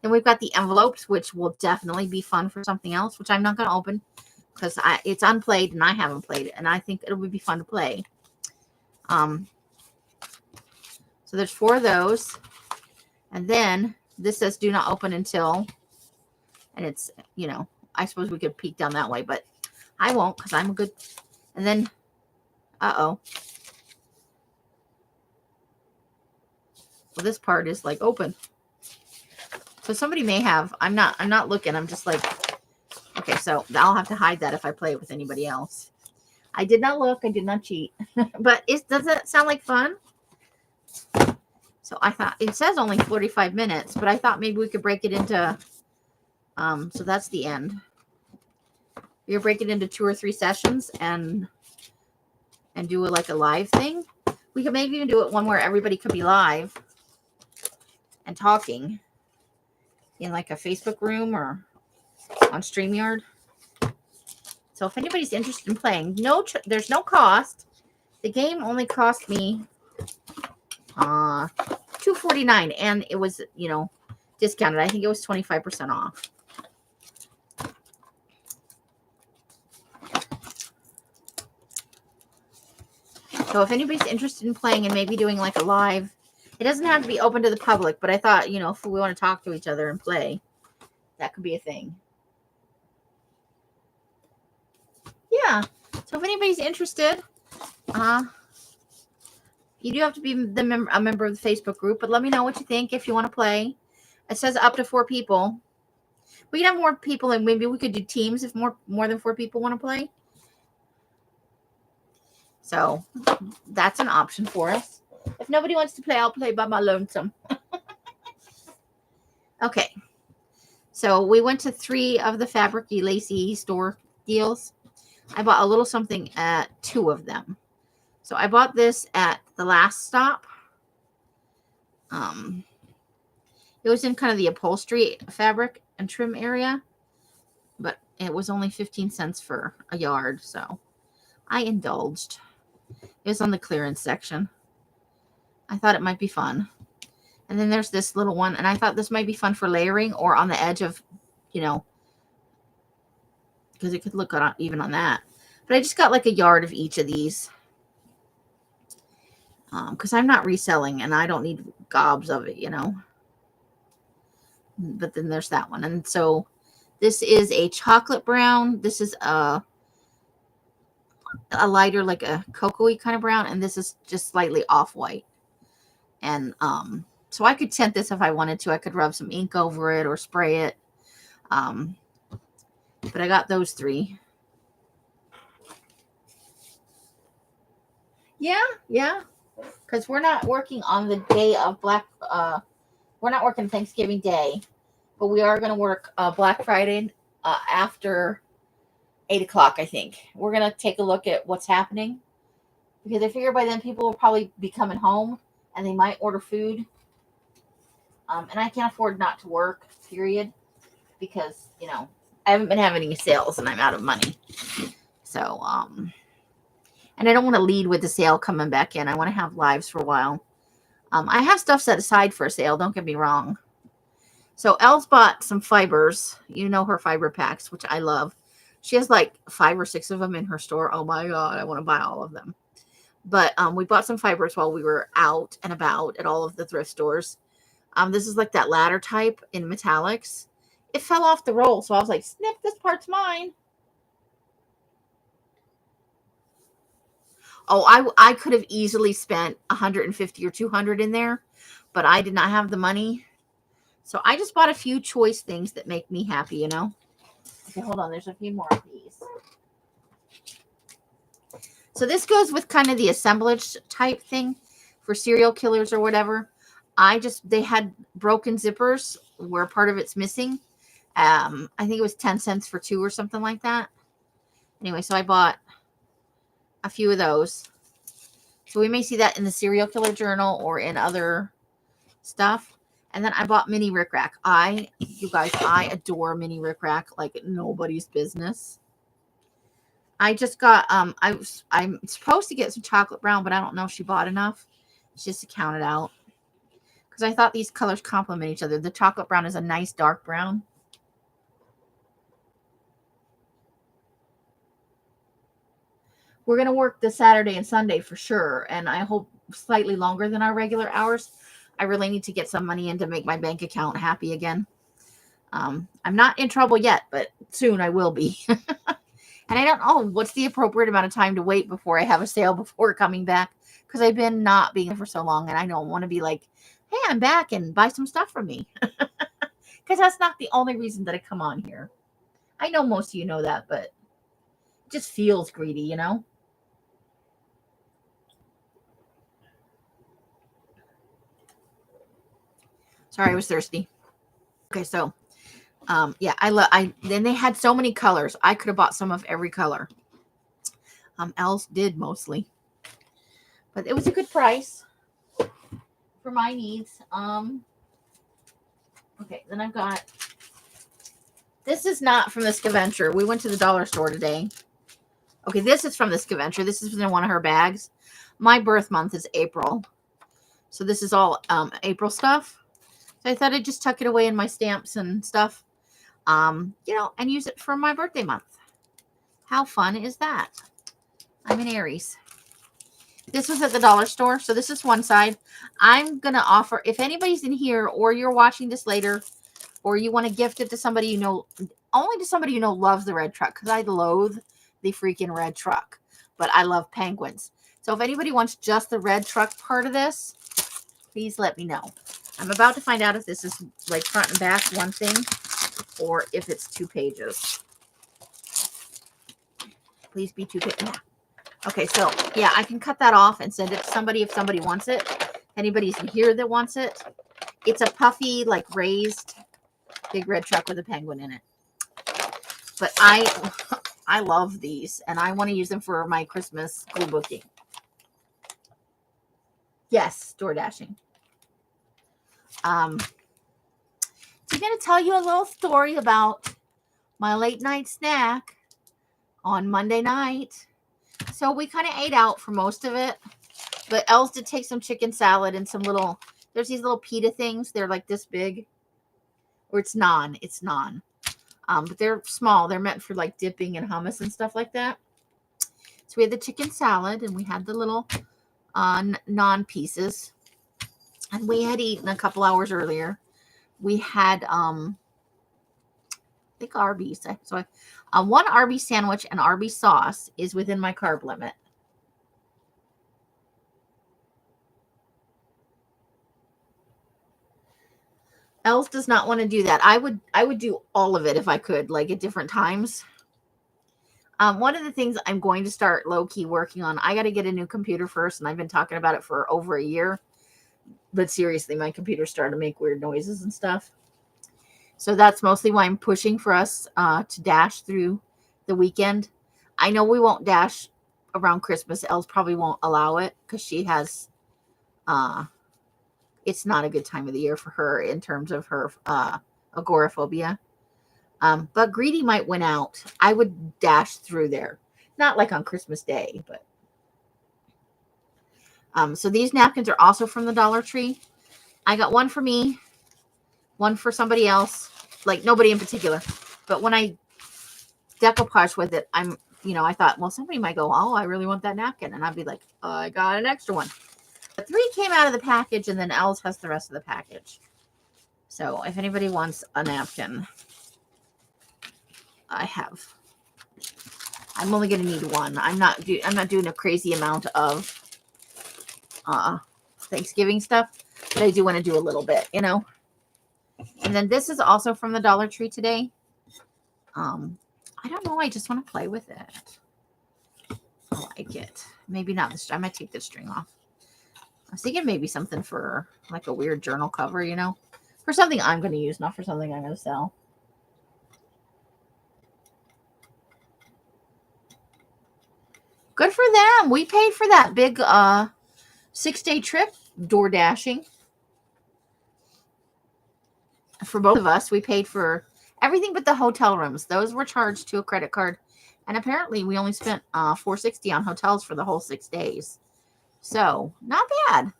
Then we've got the envelopes, which will definitely be fun for something else, which I'm not going to open because it's unplayed and I haven't played it. And I think it'll be fun to play. So there's 4 of those. And then this says do not open until, and it's, I suppose we could peek down that way, but I won't because I'm a good, and then, well, this part is like open. So somebody may have, I'm not looking. I'm just like, okay, so I'll have to hide that if I play it with anybody else. I did not look. I did not cheat. But does that sound like fun? So I thought, it says only 45 minutes, but I thought maybe we could break it into, so that's the end. You're breaking it into 2 or 3 sessions and do it like a live thing. We could maybe even do it one where everybody could be live and talking in like a Facebook room or on StreamYard. So if anybody's interested in playing, there's no cost. The game only cost me $2.49, and it was, discounted. I think it was 25% off. So if anybody's interested in playing and maybe doing like a live, it doesn't have to be open to the public, but I thought, if we want to talk to each other and play, that could be a thing. Yeah. So if anybody's interested, you do have to be a member of the Facebook group, but let me know what you think if you want to play. It says up to 4 people. We can have more people, and maybe we could do teams if more than 4 people want to play. So that's an option for us. If nobody wants to play, I'll play by my lonesome. Okay. So we went to 3 of the Fabric-y Lacy store deals. I bought a little something at 2 of them. So I bought this at the last stop. It was in kind of the upholstery fabric and trim area, but it was only 15 cents for a yard, so I indulged. It was on the clearance section. I thought it might be fun. And then there's this little one, and I thought this might be fun for layering or on the edge of, because it could look even on that. But I just got like a yard of each of these. Because I'm not reselling and I don't need gobs of it, But then there's that one. And so this is a chocolate brown. This is a lighter, like a cocoa-y kind of brown. And this is just slightly off-white. And so I could tint this if I wanted to. I could rub some ink over it or spray it. But I got those 3. Yeah. Because we're not working on the day of we're not working Thanksgiving Day, but we are going to work Black Friday after 8 o'clock, I think. We're going to take a look at what's happening because I figure by then people will probably be coming home and they might order food. And I can't afford not to work, period, because, I haven't been having any sales and I'm out of money. So, and I don't want to lead with the sale coming back in. I want to have lives for a while. I have stuff set aside for a sale, don't get me wrong. So Elle's bought some fibers. You know her fiber packs, which I love. She has like 5 or 6 of them in her store. Oh my God, I want to buy all of them. But we bought some fibers while we were out and about at all of the thrift stores. This is like that ladder type in metallics. It fell off the roll, so I was like, snip, this part's mine. Oh, I could have easily spent 150 or 200 in there, but I did not have the money. So I just bought a few choice things that make me happy, Okay, hold on. There's a few more of these. So this goes with kind of the assemblage type thing for serial killers or whatever. They had broken zippers where part of it's missing. I think it was 10 cents for 2 or something like that. Anyway, so I bought a few of those. So we may see that in the serial killer journal or in other stuff. And then I bought mini rickrack. You guys, I adore mini rickrack like nobody's business. I just got, I'm supposed to get some chocolate brown, but I don't know if she bought enough. It's just to count it out. Because I thought these colors complement each other. The chocolate brown is a nice dark brown. We're going to work this Saturday and Sunday for sure. And I hope slightly longer than our regular hours. I really need to get some money in to make my bank account happy again. I'm not in trouble yet, but soon I will be. And I don't know what's the appropriate amount of time to wait before I have a sale before coming back. Because I've been not being there for so long. And I don't want to be like, hey, I'm back and buy some stuff from me. Because that's not the only reason that I come on here. I know most of you know that, but it just feels greedy, Sorry, I was thirsty. Okay, so, yeah, then they had so many colors. I could have bought some of every color. Else did mostly. But it was a good price for my needs. Okay, then I've got, this is not from the Scaventure. We went to the dollar store today. Okay, this is from the Scaventure. This is in one of her bags. My birth month is April. So this is all April stuff. So I thought I'd just tuck it away in my stamps and stuff, and use it for my birthday month. How fun is that? I'm in Aries. This was at the dollar store. So this is one side. I'm going to offer, if anybody's in here or you're watching this later or you want to gift it to somebody only to somebody loves the red truck, because I loathe the freaking red truck, but I love penguins. So if anybody wants just the red truck part of this, please let me know. I'm about to find out if this is like front and back one thing or if it's 2 pages. Please be 2 pages. Yeah. Okay, so yeah, I can cut that off and send it to somebody if somebody wants it. Anybody's in here that wants it. It's a puffy, like raised big red truck with a penguin in it. But I love these and I want to use them for my Christmas glue booking. Yes, door dashing. So I'm going to tell you a little story about my late night snack on Monday night. So we kind of ate out for most of it, but Els did take some chicken salad and there's these little pita things. They're like this big, or it's naan. But they're small. They're meant for like dipping and hummus and stuff like that. So we had the chicken salad and we had the little naan pieces, and we had eaten a couple hours earlier. We had, I think Arby's. So one Arby's sandwich and Arby's sauce is within my carb limit. Els does not want to do that. I would do all of it if I could, like at different times. One of the things I'm going to start low-key working on, I got to get a new computer first, and I've been talking about it for over a year. But seriously, my computer started to make weird noises and stuff. So that's mostly why I'm pushing for us to dash through the weekend. I know we won't dash around Christmas, Els probably won't allow it because she has, it's not a good time of the year for her in terms of her agoraphobia. But Greedy might win out. I would dash through there. Not like on Christmas Day, but. So these napkins are also from the Dollar Tree. I got one for me, one for somebody else, like nobody in particular. But when I decoupage with it, I thought, well, somebody might go, oh, I really want that napkin. And I'd be like, I got an extra one. But 3 came out of the package, and then Els has the rest of the package. So if anybody wants a napkin, I have. I'm only going to need one. I'm not doing a crazy amount of Thanksgiving stuff, but I do want to do a little bit, And then this is also from the Dollar Tree today. I don't know. I just want to play with it. I like it. Maybe not this. I might take this string off. I was thinking maybe something for like a weird journal cover, for something I'm going to use, not for something I'm going to sell. Good for them. We paid for that big 6-day trip door dashing. For both of us, we paid for everything but the hotel rooms. Those were charged to a credit card. And apparently we only spent $460 on hotels for the whole 6 days. So not bad.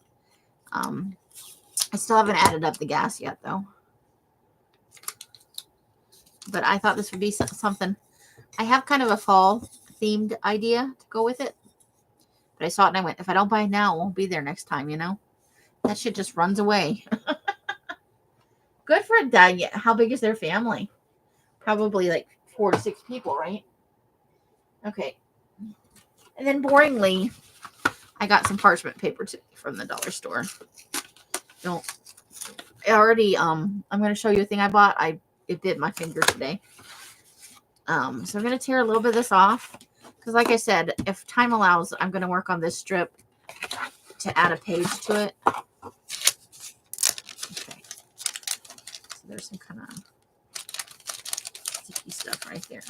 I still haven't added up the gas yet, though. But I thought this would be something. I have kind of a fall themed idea to go with it. But I saw it and I went, if I don't buy it now, it won't be there next time, That shit just runs away. Good for Dad. How big is their family? Probably like 4 to 6 people, right? Okay. And then boringly, I got some parchment paper today from the dollar store. I'm going to show you a thing I bought. It bit my finger today. So I'm going to tear a little bit of this off. Because like I said, if time allows, I'm going to work on this strip to add a page to it. Okay. So there's some kind of sticky stuff right there.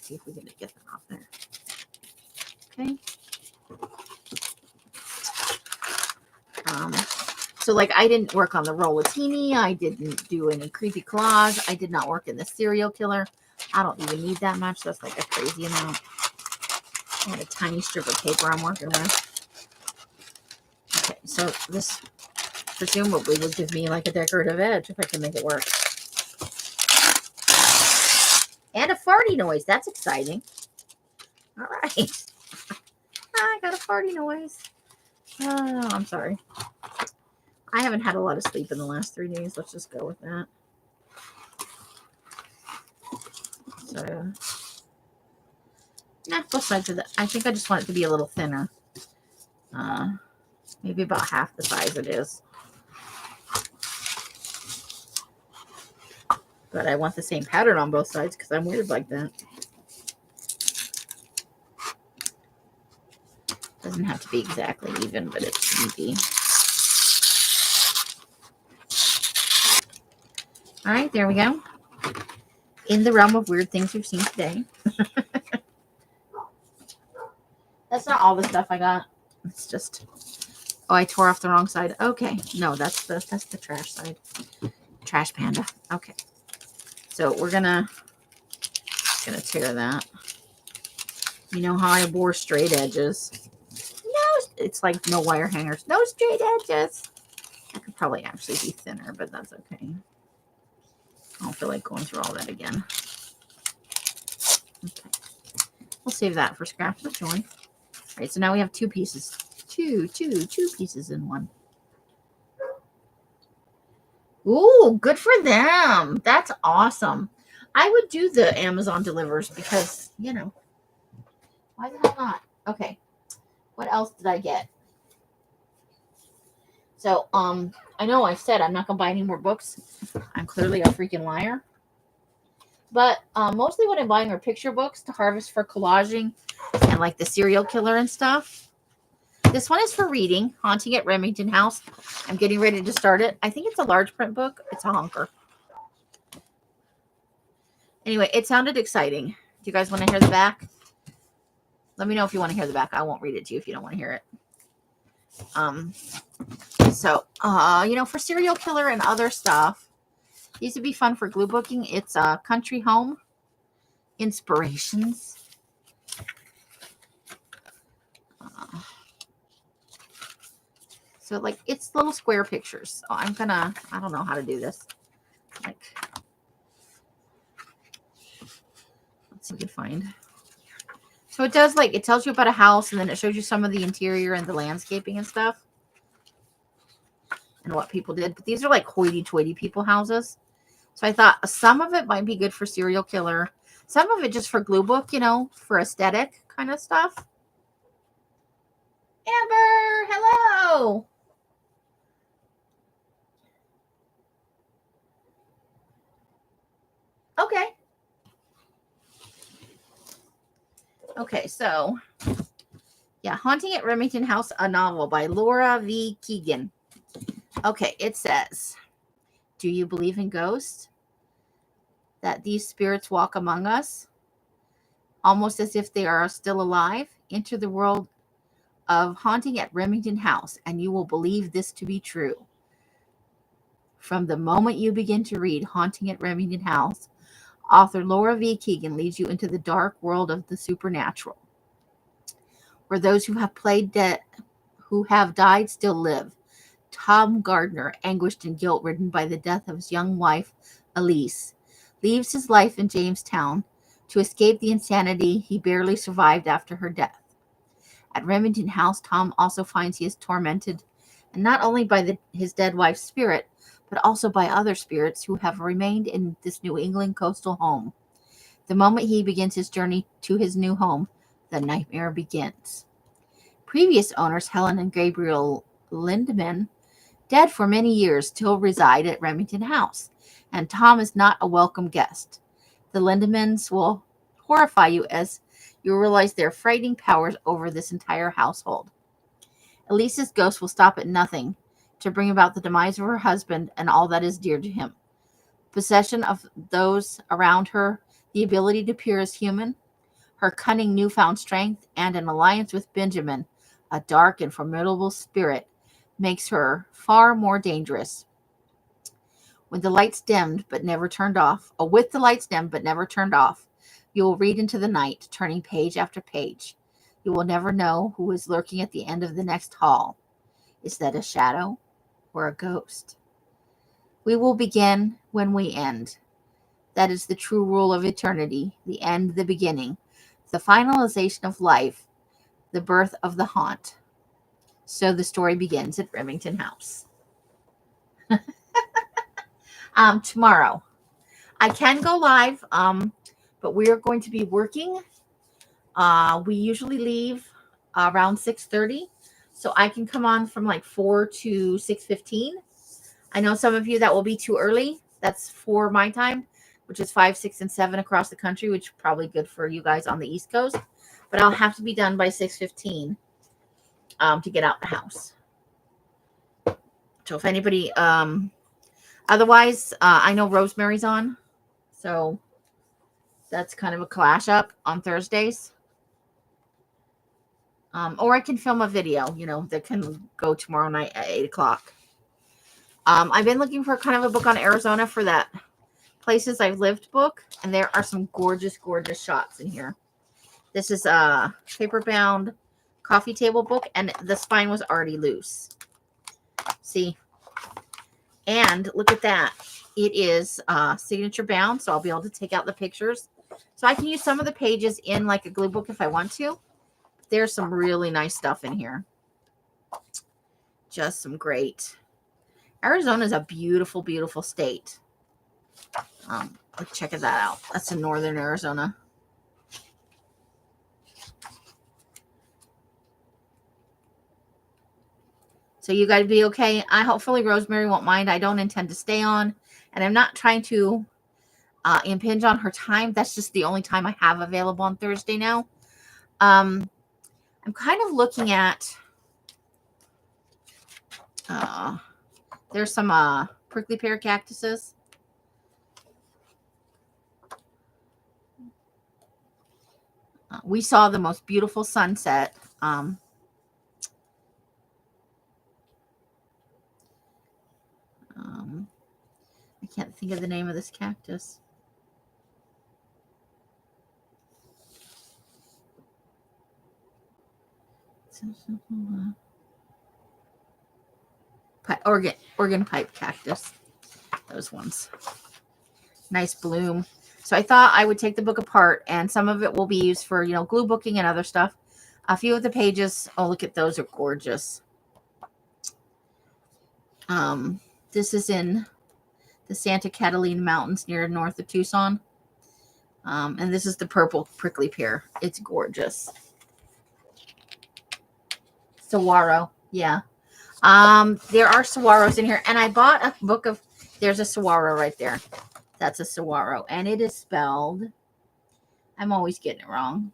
See if we can get that off there. Okay. So like I didn't work on the Rollatini. I didn't do any creepy collage. I did not work in the serial killer. I don't even need that much. That's like a crazy amount. I had a tiny strip of paper I'm working with. Okay, so this presumably will give me like a decorative edge if I can make it work. And a farty noise. That's exciting. All right. I got a farty noise. Oh, I'm sorry. I haven't had a lot of sleep in the last 3 days. Let's just go with that. So, both sides of that. I think I just want it to be a little thinner. Maybe about half the size it is. But I want the same pattern on both sides because I'm weird like that. Doesn't have to be exactly even, but it can be. All right, there we go. In the realm of weird things we've seen today. That's not all the stuff I got. It's just, I tore off the wrong side. Okay, no, that's the trash side. Trash panda. Okay, so we're gonna tear that. You know how I wore straight edges. No, it's like no wire hangers. No straight edges. I could probably actually be thinner, but that's okay. I don't feel like going through all that again. Okay. We'll save that for scraps of joy. All right, so now we have 2 pieces. Two pieces in one. Ooh, good for them. That's awesome. I would do the Amazon delivers because, why the hell not? Okay. What else did I get? So, I know I said I'm not going to buy any more books. I'm clearly a freaking liar. But mostly what I'm buying are picture books to harvest for collaging and like the serial killer and stuff. This one is for reading, Haunting at Remington House. I'm getting ready to start it. I think it's a large print book. It's a honker. Anyway, it sounded exciting. Do you guys want to hear the back? Let me know if you want to hear the back. I won't read it to you if you don't want to hear it. For serial killer and other stuff, these would be fun for glue booking. It's Country Home Inspirations. So like it's little square pictures. So I don't know how to do this. Like, let's see if we can find. So it does it tells you about a house and then it shows you some of the interior and the landscaping and stuff. And what people did. But these are like hoity-toity people houses. So I thought some of it might be good for serial killer. Some of it just for glue book, for aesthetic kind of stuff. Amber, hello. Okay. Okay, so yeah, Haunting at Remington House, a novel by Laura V. Keegan. Okay, it says, do you believe in ghosts? That these spirits walk among us, almost as if they are still alive? Enter the world of Haunting at Remington House, and you will believe this to be true. From the moment you begin to read Haunting at Remington House, author Laura V. Keegan leads you into the dark world of the supernatural, where those who have died still live. Tom Gardner, anguished and guilt-ridden by the death of his young wife, Elise, leaves his life in Jamestown to escape the insanity he barely survived after her death. At Remington House, Tom also finds he is tormented, and not only by his dead wife's spirit, but also by other spirits who have remained in this New England coastal home. The moment he begins his journey to his new home, the nightmare begins. Previous owners, Helen and Gabriel Lindemann, dead for many years, still reside at Remington House, and Tom is not a welcome guest. The Lindemans will horrify you as you realize their frightening powers over this entire household. Elise's ghost will stop at nothing to bring about the demise of her husband and all that is dear to him. Possession of those around her, the ability to appear as human, her cunning newfound strength, and an alliance with Benjamin, a dark and formidable spirit, makes her far more dangerous. With the lights dimmed but never turned off, you will read into the night, turning page after page. You will never know who is lurking at the end of the next hall. Is that a shadow or a ghost? We will begin when we end. That is the true rule of eternity, the end, the beginning, the finalization of life, the birth of the haunt. So the story begins at Remington House. Tomorrow. I can go live, but we are going to be working. We usually leave around 6:30, so I can come on from like 4 to 6:15. I know some of you that will be too early. That's 4 my time, which is 5, 6, and 7 across the country, which is probably good for you guys on the East Coast. But I'll have to be done by 6:15 to get out the house. So if anybody, otherwise, I know Rosemary's on, so that's kind of a clash up on Thursdays. Or I can film a video, that can go tomorrow night at 8 o'clock. I've been looking for kind of a book on Arizona for that Places I've Lived book, and there are some gorgeous, gorgeous shots in here. This is a paper-bound coffee table book, and the spine was already loose. See? And look at that. It is signature bound, so I'll be able to take out the pictures. So I can use some of the pages in like a glue book if I want to. There's some really nice stuff in here. Just some great. Arizona is a beautiful, beautiful state. Let's check that out. That's in northern Arizona. So you guys be okay. Hopefully Rosemary won't mind. I don't intend to stay on, and I'm not trying to impinge on her time. That's just the only time I have available on Thursday now. I'm kind of looking at. There's some prickly pear cactuses. we saw the most beautiful sunset. I can't think of the name of this cactus. Organ pipe cactus. Those ones. Nice bloom. So I thought I would take the book apart, and some of it will be used for, glue booking and other stuff. A few of the pages, oh, look at those, are gorgeous. This is in the Santa Catalina Mountains near north of Tucson. And this is the purple prickly pear. It's gorgeous. Saguaro, yeah. There are saguaros in here, and I bought a book of, there's a saguaro right there. That's a saguaro, and it is spelled, I'm always getting it wrong.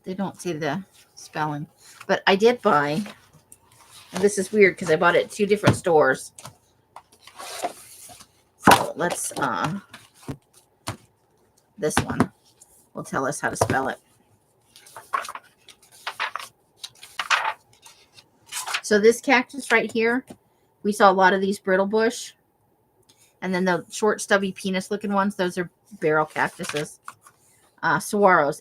They don't say the spelling, but I did buy, and this is weird because I bought it at 2 different stores. So let's, this one will tell us how to spell it. So this cactus right here, we saw a lot of these brittle bush. And then the short, stubby, penis-looking ones, those are barrel cactuses. Saguaros,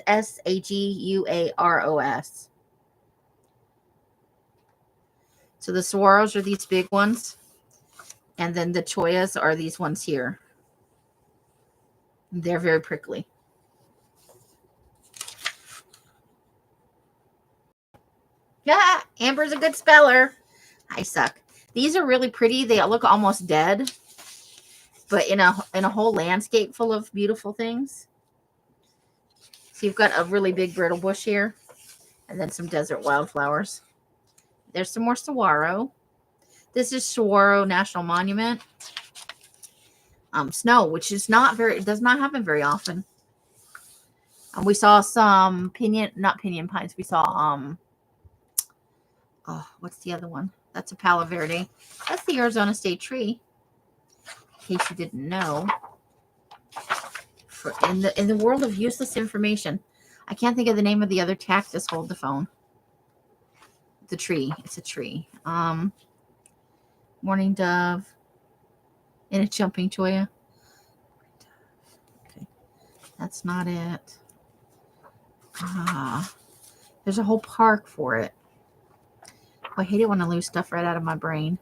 Saguaros. So the saguaros are these big ones. And then the choyas are these ones here. They're very prickly. Yeah, Amber's a good speller. I suck. These are really pretty. They look almost dead, but in a whole landscape full of beautiful things. So you've got a really big brittle bush here, and then some desert wildflowers. There's some more saguaro. This is Saguaro National Monument. Snow, which is it does not happen very often. We saw some not pinyon pines. We saw what's the other one? That's a Palo Verde. That's the Arizona State tree. In case you didn't know. In the world of useless information, I can't think of the name of the other cactus. Hold the phone. The tree. It's a tree. Morning dove. And a jumping choya. Okay, that's not it. There's a whole park for it. I hate it when I lose stuff right out of my brain.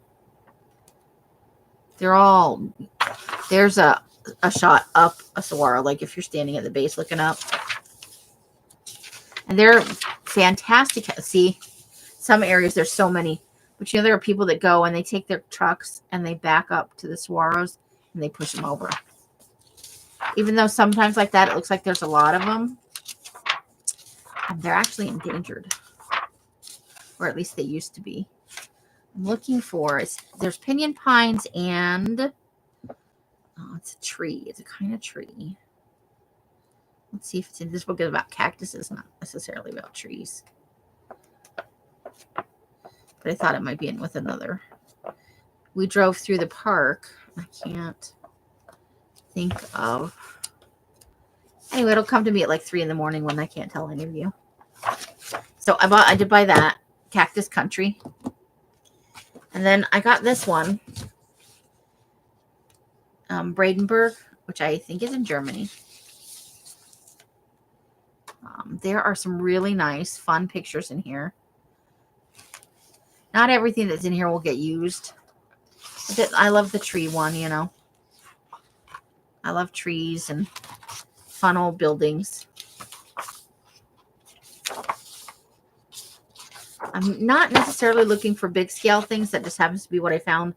There's a shot up a saguaro, like if you're standing at the base looking up. And they're fantastic. See, some areas there's so many. But there are people that go and they take their trucks and they back up to the saguaros and they push them over. Even though sometimes like that, it looks like there's a lot of them. They're actually endangered. Or at least they used to be. I'm looking for, there's pinyon pines and, it's a tree. It's a kind of tree. Let's see if it's in this book. Is about cactuses, not necessarily about trees. But I thought it might be in with another. We drove through the park. I can't think of. Anyway, it'll come to me at like 3 in the morning when I can't tell any of you. So I did buy that. Cactus Country. And then I got this one. Brandenburg, which I think is in Germany. There are some really nice, fun pictures in here. Not everything that's in here will get used. I love the tree one, I love trees and fun old buildings. I'm not necessarily looking for big scale things. That just happens to be what I found.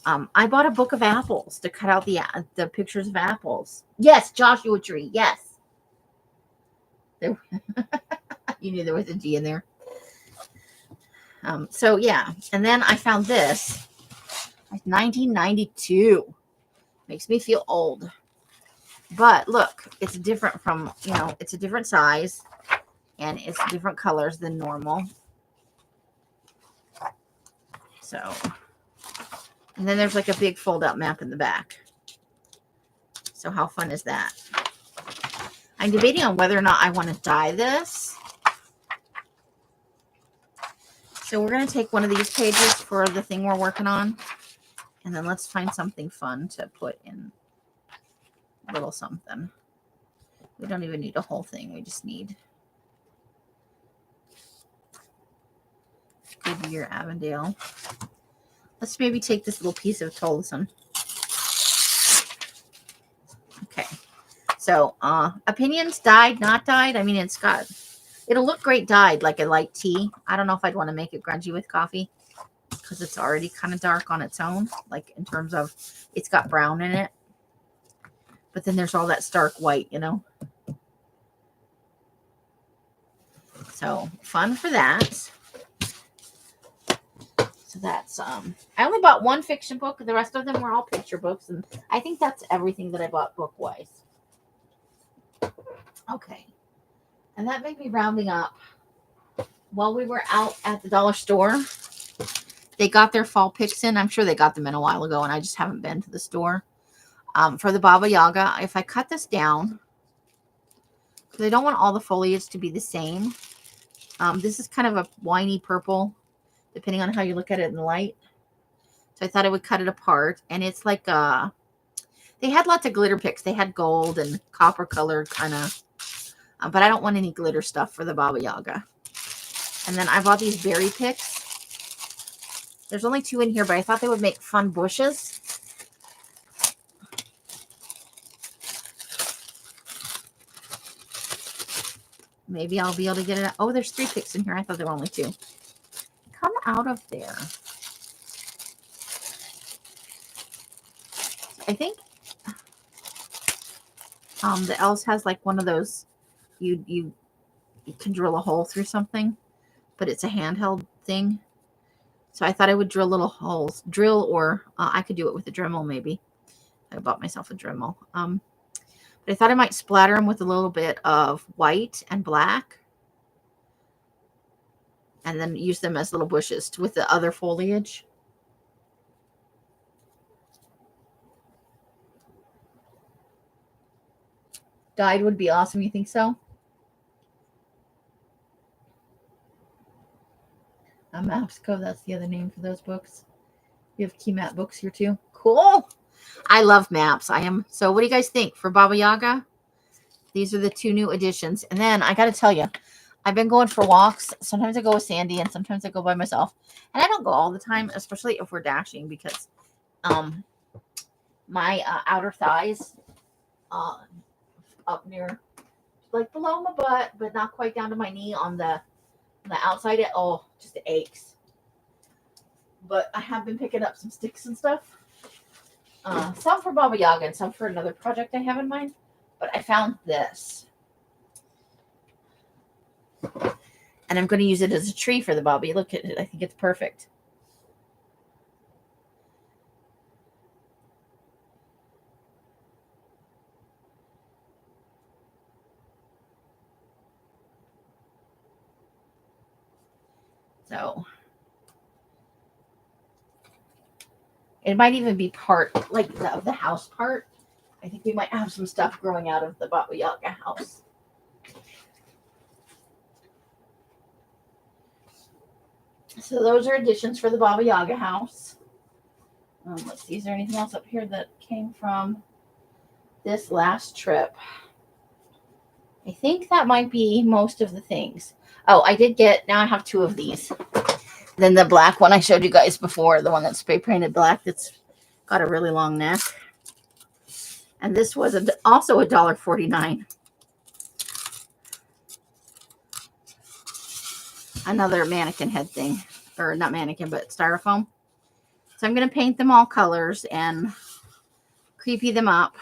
I bought a book of apples to cut out the pictures of apples. Yes, Joshua Tree. Yes. You knew there was a G in there. So yeah, and then I found this. 1992. Makes me feel old. But look, it's different from, it's a different size and it's different colors than normal. So, and then there's like a big fold-out map in the back. So how fun is that? I'm debating on whether or not I want to dye this. So we're going to take one of these pages for the thing we're working on. And then let's find something fun to put in a little something. We don't even need a whole thing. We just need Goodyear Avondale. Let's maybe take this little piece of Tolson. Okay. So, opinions, dyed, not dyed. I mean, it'll look great dyed, like a light tea. I don't know if I'd want to make it grungy with coffee because it's already kind of dark on its own, like in terms of it's got brown in it. But then there's all that stark white, you know. So, fun for that. So that's, I only bought one fiction book. The rest of them were all picture books. And I think that's everything that I bought book-wise. Okay. And that made me rounding up. While we were out at the dollar store, they got their fall picks in. I'm sure they got them in a while ago, and I just haven't been to the store. For the Baba Yaga, if I cut this down, because I don't want all the foliage to be the same. This is kind of a winey purple, depending on how you look at it in the light. So I thought I would cut it apart. And it's like, they had lots of glitter picks. They had gold and copper colored kind of. But I don't want any glitter stuff for the Baba Yaga. And then I bought these berry picks. There's only 2 in here, but I thought they would make fun bushes. Maybe I'll be able to get it. Oh, there's 3 picks in here. I thought there were only 2. Come out of there. I think the Else has like one of those you can drill a hole through something, but it's a handheld thing. So I thought I would drill little holes, or I could do it with a Dremel maybe. I bought myself a Dremel. But I thought I might splatter them with a little bit of white and black, and then use them as little bushes with the other foliage. Dyed would be awesome. You think so? Mapsco, that's the other name for those books. You have key map books here too. Cool. I love maps. So what do you guys think for Baba Yaga? These are the 2 new additions. And then I got to tell you, I've been going for walks. Sometimes I go with Sandy and sometimes I go by myself. And I don't go all the time, especially if we're dashing, because my outer thighs up near, like below my butt, but not quite down to my knee on the outside, just aches. But I have been picking up some sticks and stuff. Some for Baba Yaga and some for another project I have in mind. But I found this. And I'm going to use it as a tree for the Bobby. Look at it. I think it's perfect. So it might even be part like of the house part. I think we might have some stuff growing out of the Baba Yaga house. So those are additions for the Baba Yaga house. Let's see, is there anything else up here that came from this last trip? I think that might be most of the things. Oh, I did get, now I have 2 of these. Then the black one I showed you guys before, the one that's spray painted black, that's got a really long neck. And this was also $1.49. Another mannequin head thing. Or not mannequin, but styrofoam. So I'm going to paint them all colors and creepy them up.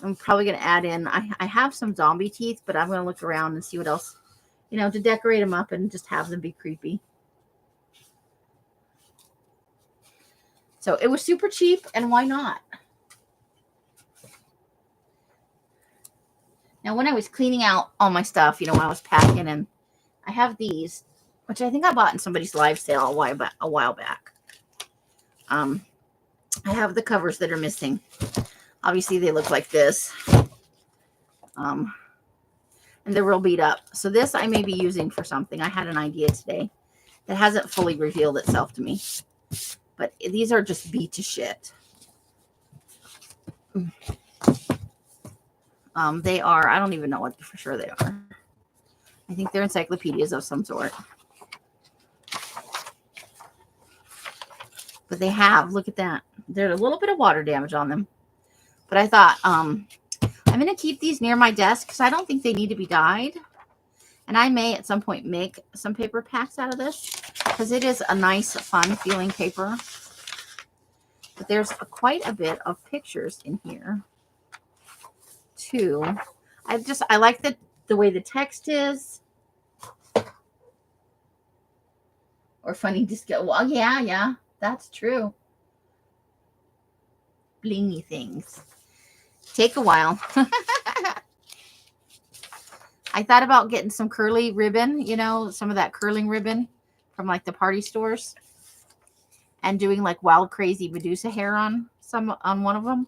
I'm probably going to add in, I have some zombie teeth, but I'm going to look around and see what else, to decorate them up and just have them be creepy. So it was super cheap, and why not? Now, when I was cleaning out all my stuff, while I was packing, and I have these which I think I bought in somebody's live sale a while back. I have the covers that are missing. Obviously, they look like this. And they're real beat up. So this I may be using for something. I had an idea today that hasn't fully revealed itself to me. But these are just beat to shit. They are, I don't even know what for sure they are. I think they're encyclopedias of some sort. But they have, look at that. There's a little bit of water damage on them. But I thought, I'm going to keep these near my desk because I don't think they need to be dyed. And I may at some point make some paper packs out of this because it is a nice, fun feeling paper. But there's quite a bit of pictures in here too. I like the way the text is. Or funny disco. Well, yeah, that's true. Blingy things. Take a while. I thought about getting some curly ribbon, you know, some of that curling ribbon from like the party stores. And doing like wild crazy Medusa hair on one of them.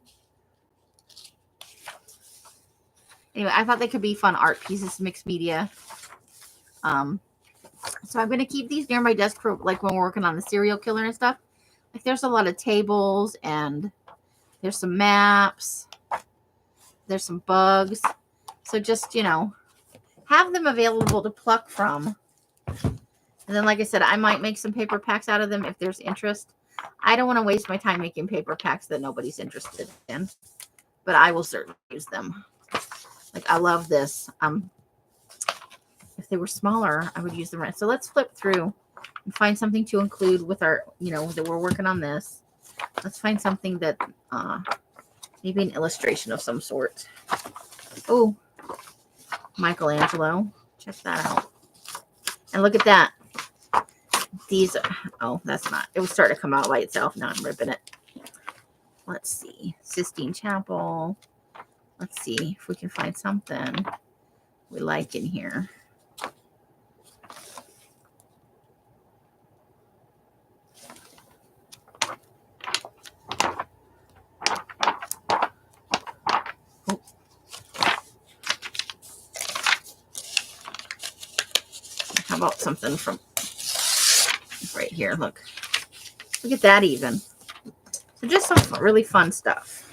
Anyway, I thought they could be fun art pieces, mixed media. So I'm going to keep these near my desk for like when we're working on the serial killer and stuff. Like there's a lot of tables and there's some maps. There's some bugs. So just, you know, have them available to pluck from. And then, like I said, I might make some paper packs out of them if there's interest. I don't want to waste my time making paper packs that nobody's interested in. But I will certainly use them. Like, I love this. If they were smaller, I would use them. So let's flip through and find something to include with our, you know, that we're working on this. Let's find something that, maybe an illustration of some sort. Oh, Michelangelo. Check that out. And look at that. These, oh, that's not, it was starting to come out by itself. Now I'm ripping it. Let's see. Sistine Chapel. Let's see if we can find something we like in here. Oh. How about something from right here? Look at that even. So just some really fun stuff.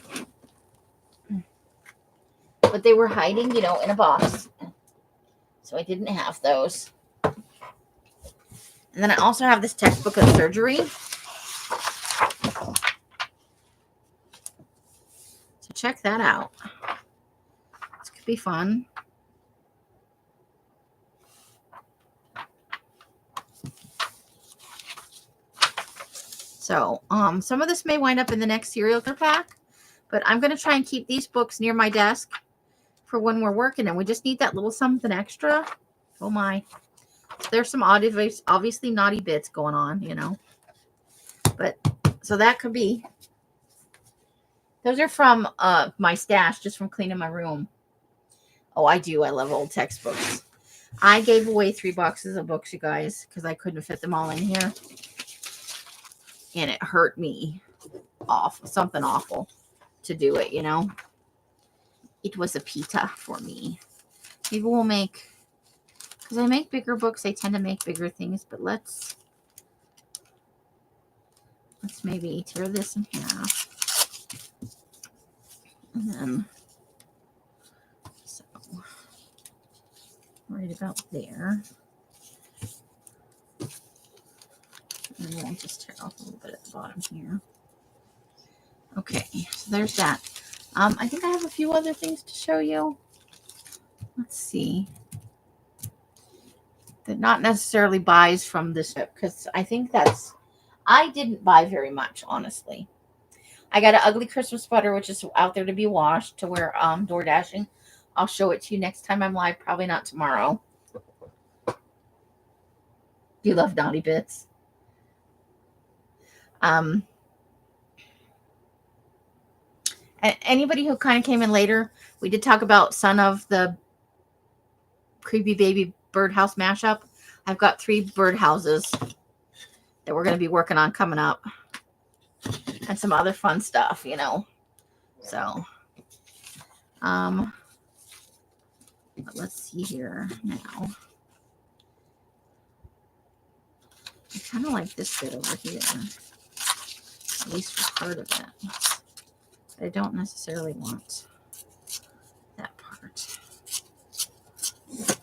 But they were hiding, you know, in a box. So I didn't have those. And then I also have this textbook of surgery. So check that out. This could be fun. So, some of this may wind up in the next serial killer pack, but I'm going to try and keep these books near my desk for when we're working, and we just need that little something extra. Oh my. There's some obviously naughty bits going on, you know. But, so that could be. Those are from my stash, just from cleaning my room. Oh, I do. I love old textbooks. I gave away 3 boxes of books, you guys, because I couldn't fit them all in here. And it hurt me something awful to do it, you know. It was a pita for me. Maybe we'll make, because I make bigger books, I tend to make bigger things, but let's maybe tear this in half. And then, so, right about there. And then we'll just tear off a little bit at the bottom here. Okay, so there's that. I think I have a few other things to show you. Let's see. That not necessarily buys from this ship, because I think I didn't buy very much, honestly. I got an ugly Christmas sweater, which is out there to be washed to wear door dashing. I'll show it to you next time I'm live, probably not tomorrow. Do you love naughty bits? And anybody who kind of came in later, we did talk about Son of the Creepy Baby Birdhouse mashup. I've got 3 birdhouses that we're going to be working on coming up, and some other fun stuff, you know. So, but let's see here now. I kind of like this bit over here, at least for part of it. I don't necessarily want that part. Okay.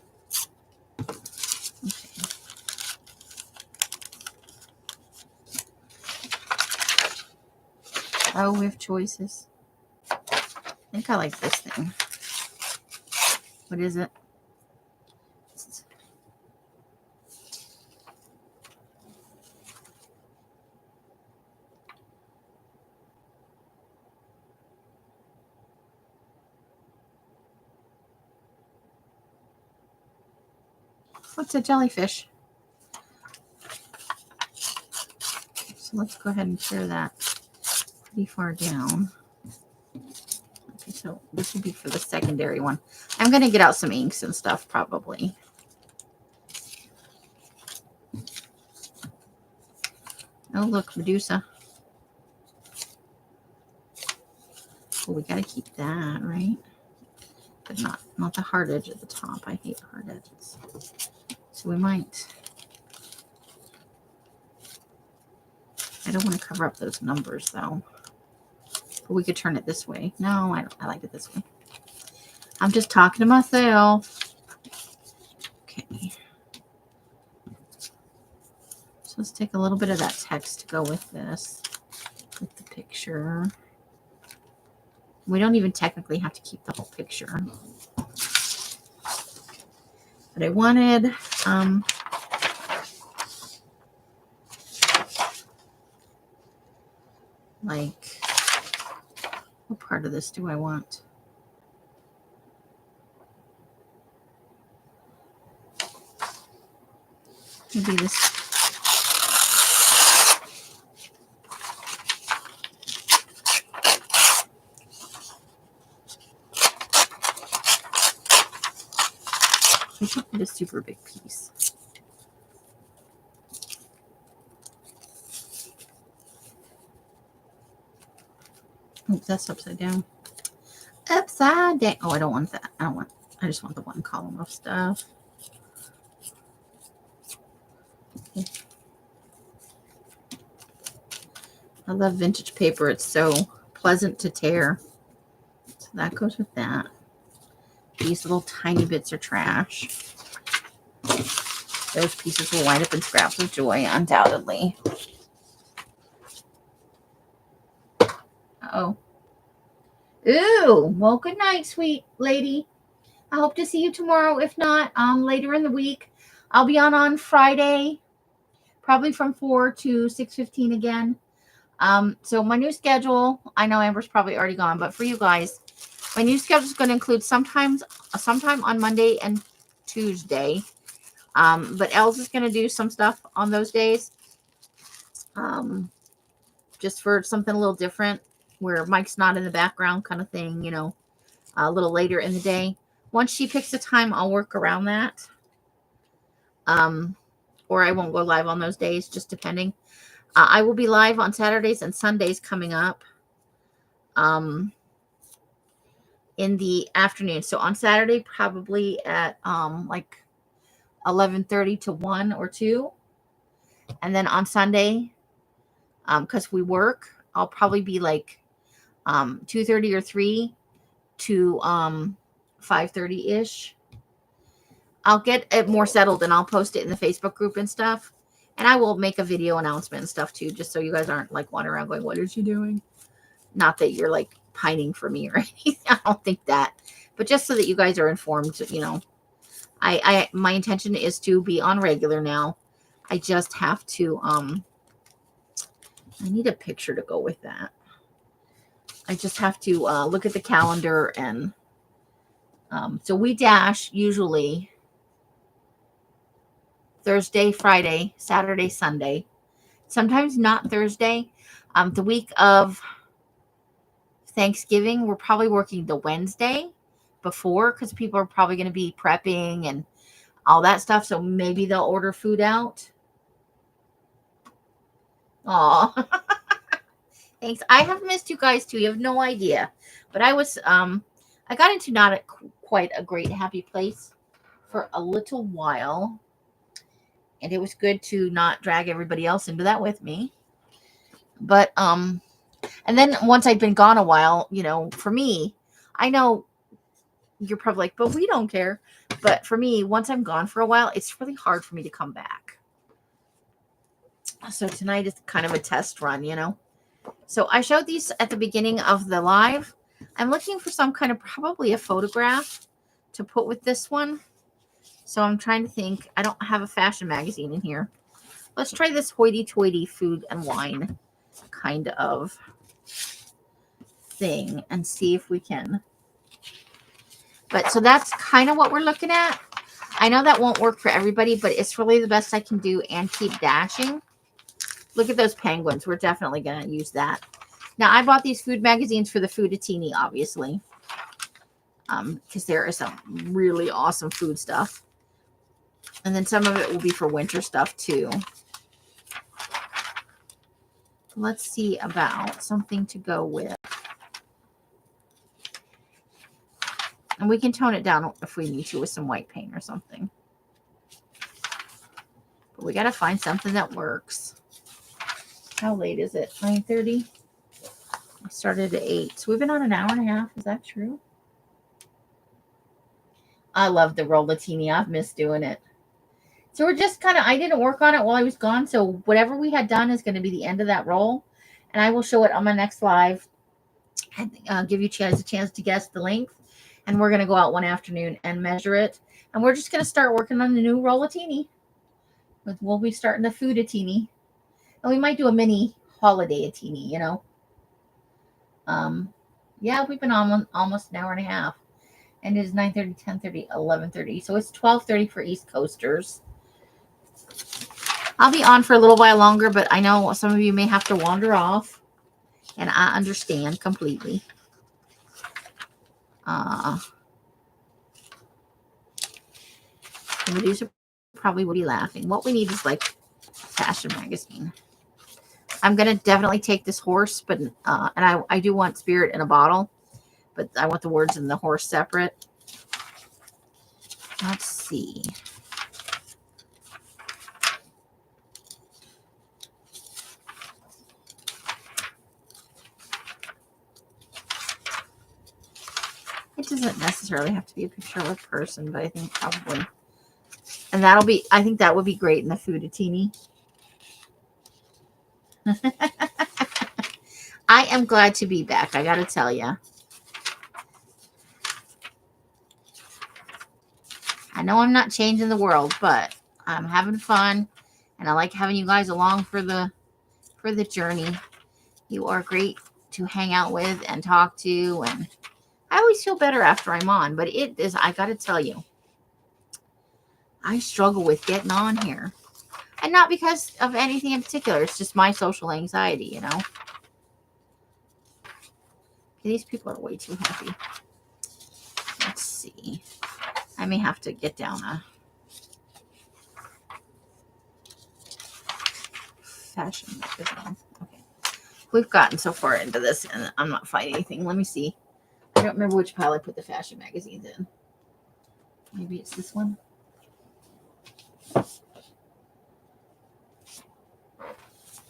Oh, we have choices. I think I like this thing. What is it? What's a jellyfish? So let's go ahead and clear that pretty far down. Okay, so this would be for the secondary one. I'm going to get out some inks and stuff probably. Oh, look, Medusa. Well, we got to keep that, right? But not the hard edge at the top. I hate hard edges. So we might. I don't want to cover up those numbers though. But we could turn it this way. No, I like it this way. I'm just talking to myself. Okay. So let's take a little bit of that text to go with this, with the picture. We don't even technically have to keep the whole picture. But I wanted, like, what part of this do I want? Maybe this. I don't need a super big piece. Oops, that's upside down. Upside down. Oh, I don't want that. I just want the one column of stuff. Okay. I love vintage paper. It's so pleasant to tear. So that goes with that. These little tiny bits are trash. Those pieces will wind up in scraps of joy, undoubtedly. Uh-oh. Ooh, well, good night, sweet lady. I hope to see you tomorrow. If not, later in the week. I'll be on Friday, probably from 4 to 6:15 again. So my new schedule, I know Amber's probably already gone, but for you guys, my new schedule is going to include sometime on Monday and Tuesday. But Els is going to do some stuff on those days. Just for something a little different, where Mike's not in the background kind of thing, you know, a little later in the day. Once she picks a time, I'll work around that. Or I won't go live on those days, just depending. I will be live on Saturdays and Sundays coming up in the afternoon. So on Saturday, probably at like 11:30 to 1 or 2. And then on Sunday, because we work, I'll probably be like 2:30 or 3 to 5:30-ish. I'll get it more settled and I'll post it in the Facebook group and stuff. And I will make a video announcement and stuff too, just so you guys aren't like wandering around going, what is she doing? Not that you're like pining for me or anything. I don't think that. But just so that you guys are informed, you know. My intention is to be on regular now. I just have to I need a picture to go with that. I just have to look at the calendar and so we dash usually Thursday, Friday, Saturday, Sunday. Sometimes not Thursday. The week of Thanksgiving, we're probably working the Wednesday before because people are probably going to be prepping and all that stuff. So maybe they'll order food out. Aw. Thanks. I have missed you guys too. You have no idea. But I got into not quite a great happy place for a little while. And it was good to not drag everybody else into that with me. But and then once I'd been gone a while, for me, I know you're probably like, but we don't care. But for me, once I'm gone for a while, it's really hard for me to come back. So tonight is kind of a test run, So I showed these at the beginning of the live. I'm looking for some kind of probably a photograph to put with this one. So I'm trying to think. I don't have a fashion magazine in here. Let's try this hoity-toity food and wine kind of thing and see if we can. But so that's kind of what we're looking at. I know that won't work for everybody, but it's really the best I can do and keep dashing. Look at those penguins. We're definitely going to use that. Now, I bought these food magazines for the Fooditini, obviously, because there is some really awesome food stuff. And then some of it will be for winter stuff, too. Let's see about something to go with. And we can tone it down if we need to with some white paint or something. But we got to find something that works. How late is it? 9:30? I started at 8. So we've been on an hour and a half. Is that true? I love the rollatini. I've missed doing it. So we're just I didn't work on it while I was gone. So whatever we had done is going to be the end of that roll. And I will show it on my next live and give you guys a chance to guess the length. And we're going to go out one afternoon and measure it. And we're just going to start working on the new rollatini. We'll be starting the fooditini. And we might do a mini holiday-atini, Yeah, we've been on almost an hour and a half. And it is 9:30, 10:30, 11:30. So it's 12:30 for East Coasters. I'll be on for a little while longer, but I know some of you may have to wander off. And I understand completely. Somebody probably would be laughing. What we need is fashion magazine. I'm gonna definitely take this horse, but and I do want spirit in a bottle, but I want the words in the horse separate. Let's see. It doesn't necessarily have to be a picture of a person, but I think probably. And I think that would be great in the fooditini. I am glad to be back. I got to tell you. I know I'm not changing the world, but I'm having fun. And I like having you guys along for the journey. You are great to hang out with and talk to. And I always feel better after I'm on. But I got to tell you, I struggle with getting on here. And not because of anything in particular. It's just my social anxiety, These people are way too happy. Let's see. I may have to get down a fashion magazine. Okay. We've gotten so far into this and I'm not finding anything. Let me see. I don't remember which pile I put the fashion magazines in. Maybe it's this one.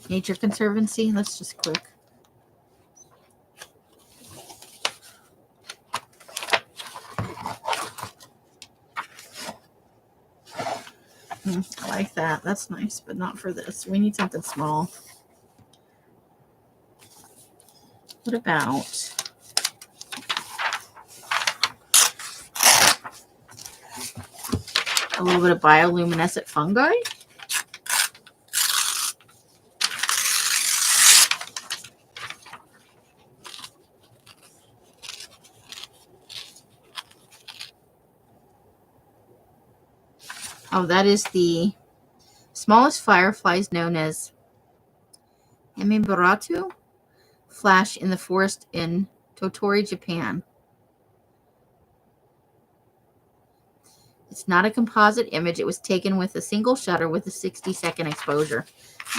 Nature Conservancy. Let's just click. I like that. That's nice, but not for this. We need something small. What about a little bit of bioluminescent fungi? Oh, that is the smallest fireflies known as Hemibaratu flash in the forest in Tottori, Japan. It's not a composite image. It was taken with a single shutter with a 60-second exposure.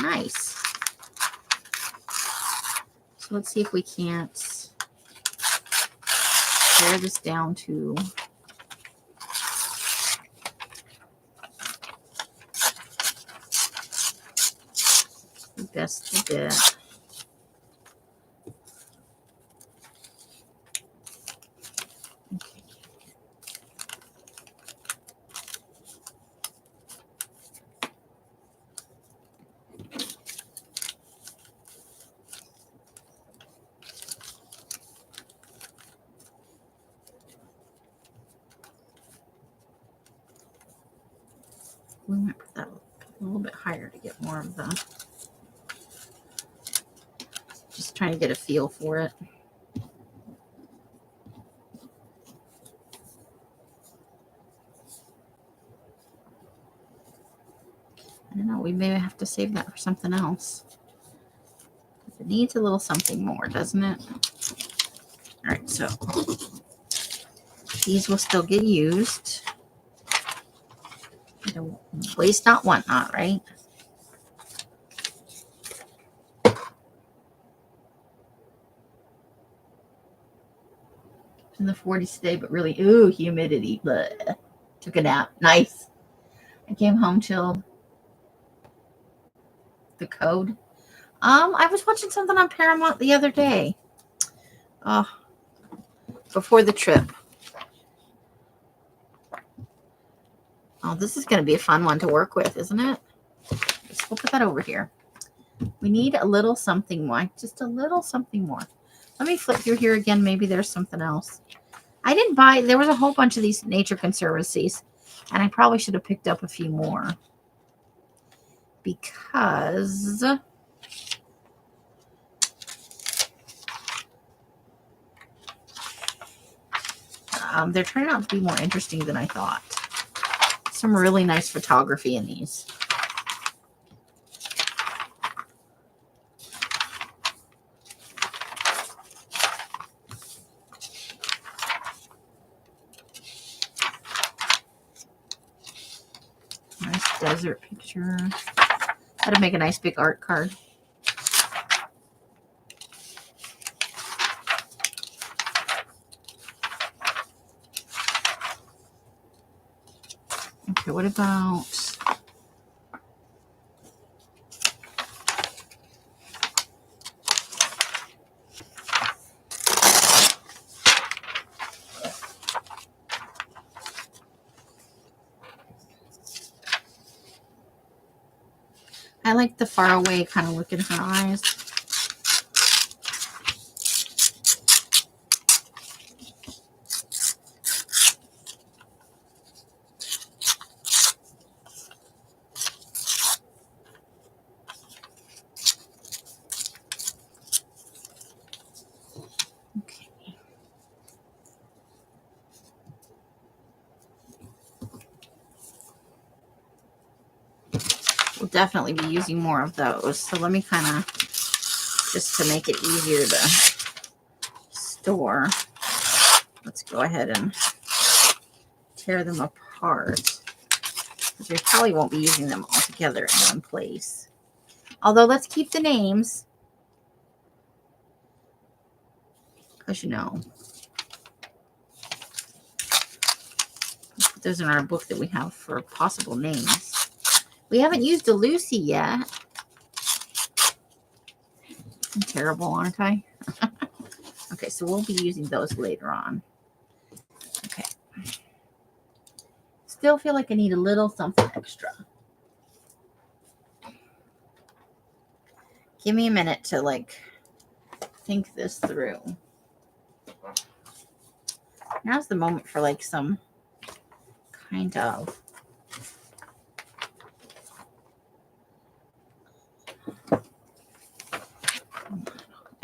Nice. So let's see if we can't pare this down to best a bit. Okay. We might put that a little bit higher to get more of the, just trying to get a feel for it. I don't know, we may have to save that for something else. It needs a little something more, doesn't it? All right, so these will still get used. Waste not, want not, right? In the 40s today, but really, ooh, humidity. Blah. Took a nap. Nice. I came home, chilled. The Code. I was watching something on Paramount the other day. Oh, before the trip. Oh, this is going to be a fun one to work with, isn't it? Just we'll put that over here. We need a little something more. Just a little something more. Let me flip through here again. Maybe there's something else. I didn't buy, there was a whole bunch of these Nature Conservancies, and I probably should have picked up a few more. Because they're turning out to be more interesting than I thought. Some really nice photography in these. Nice desert picture. That'd make a nice big art card. Okay, what about I like the far away kind of look in her eyes. Okay. We'll definitely be using more of those. So let me kind of, just to make it easier to store, let's go ahead and tear them apart. Because we probably won't be using them all together in one place. Although let's keep the names. Because you know, let's put those in our book that we have for possible names. We haven't used a Lucy yet. I'm terrible, aren't I? Okay, so we'll be using those later on. Okay. Still feel like I need a little something extra. Give me a minute to like think this through. Now's the moment for like some kind of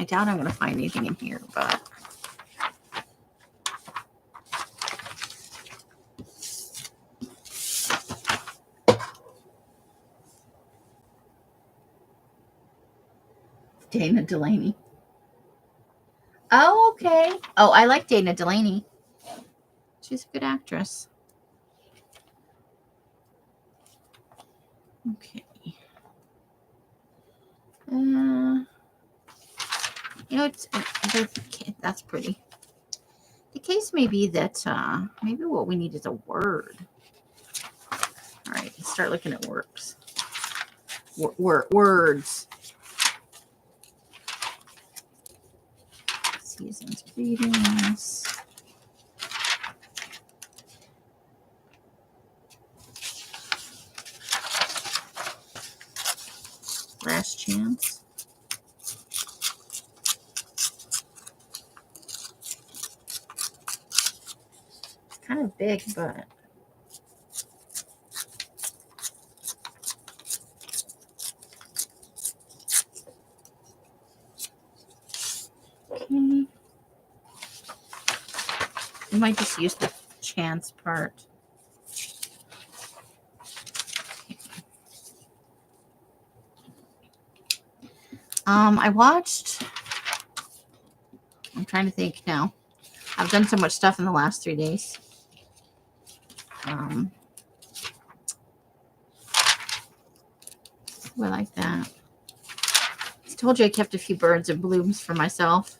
I doubt I'm going to find anything in here, but Dana Delaney. Oh, okay. Oh, I like Dana Delaney. She's a good actress. Okay. You know, that's pretty. The case may be that maybe what we need is a word. All right, let's start looking at words. Words. Seasons, greetings. Last chance. It's kind of big, but okay. We might just use the chance part. I watched. I'm trying to think now. I've done so much stuff in the last 3 days. I like that. I told you I kept a few birds and blooms for myself.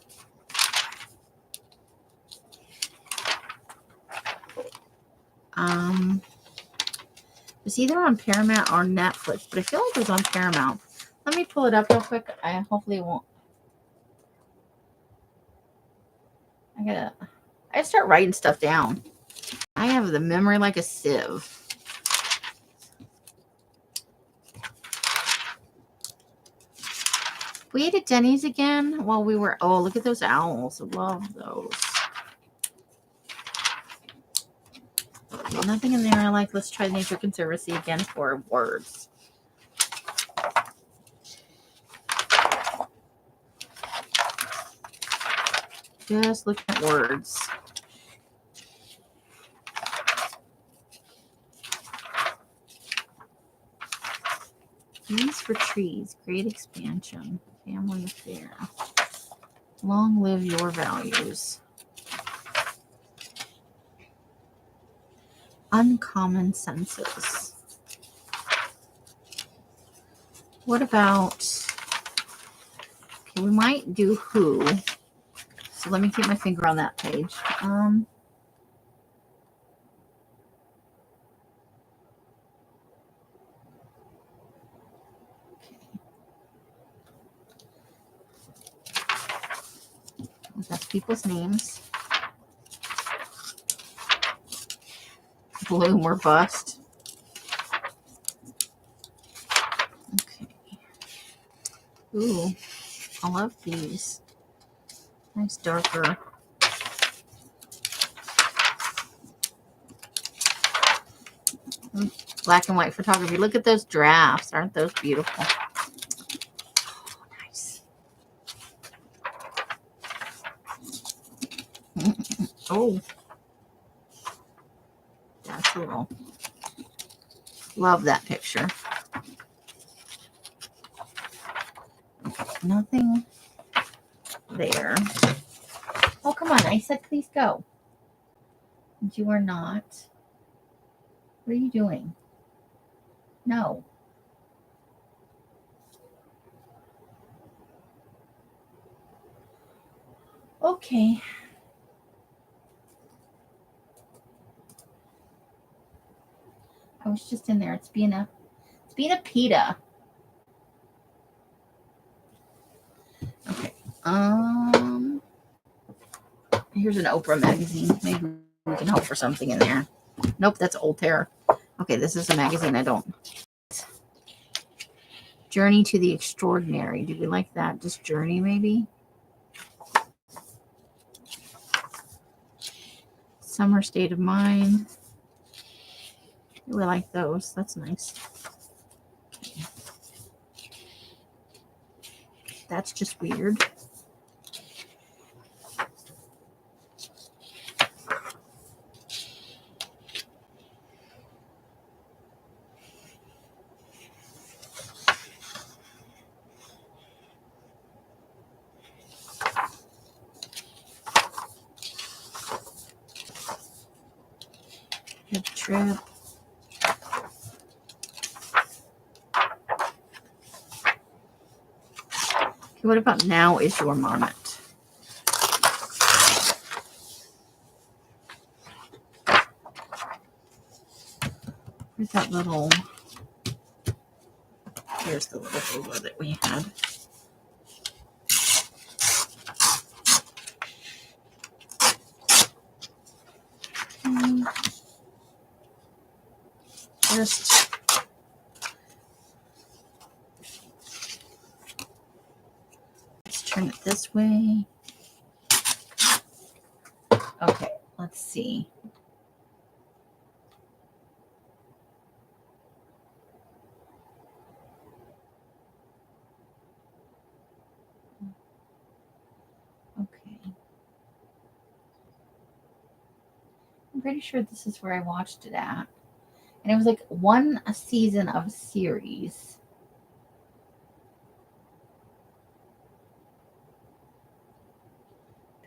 It's either on Paramount or Netflix, but I feel like it was on Paramount. Let me pull it up real quick. I hopefully it won't. I gotta start writing stuff down. I have the memory like a sieve. We ate at Denny's again while we were. Oh, look at those owls! I love those. Nothing in there. I like. Let's try Nature Conservancy again for words. Just looking at words. Trees for trees. Great expansion. Family affair. Long live your values. Uncommon senses. What about, okay, we might do who. So let me keep my finger on that page. That's people's names. Bloom or bust. Okay. Ooh, I love these. Nice darker. Black and white photography. Look at those drafts. Aren't those beautiful? Oh, nice. Oh. That's a little. Love that picture. Nothing there. Oh, come on. I said please go. And you are not. What are you doing? No. Okay. I was just in there. It's being a PETA. Okay. Here's an Oprah magazine. Maybe we can hope for something in there. Nope, that's Old Terror. Okay, this is a magazine I don't. Journey to the Extraordinary. Do we like that? Just Journey, maybe? Summer State of Mind. We like those. That's nice. Okay. That's just weird. Good trip. What about now is your moment? Where's that little... Here's the little Bula that we had. Just let's turn it this way. Okay, let's see. Okay. I'm pretty sure this is where I watched it at. And it was like a season of a series.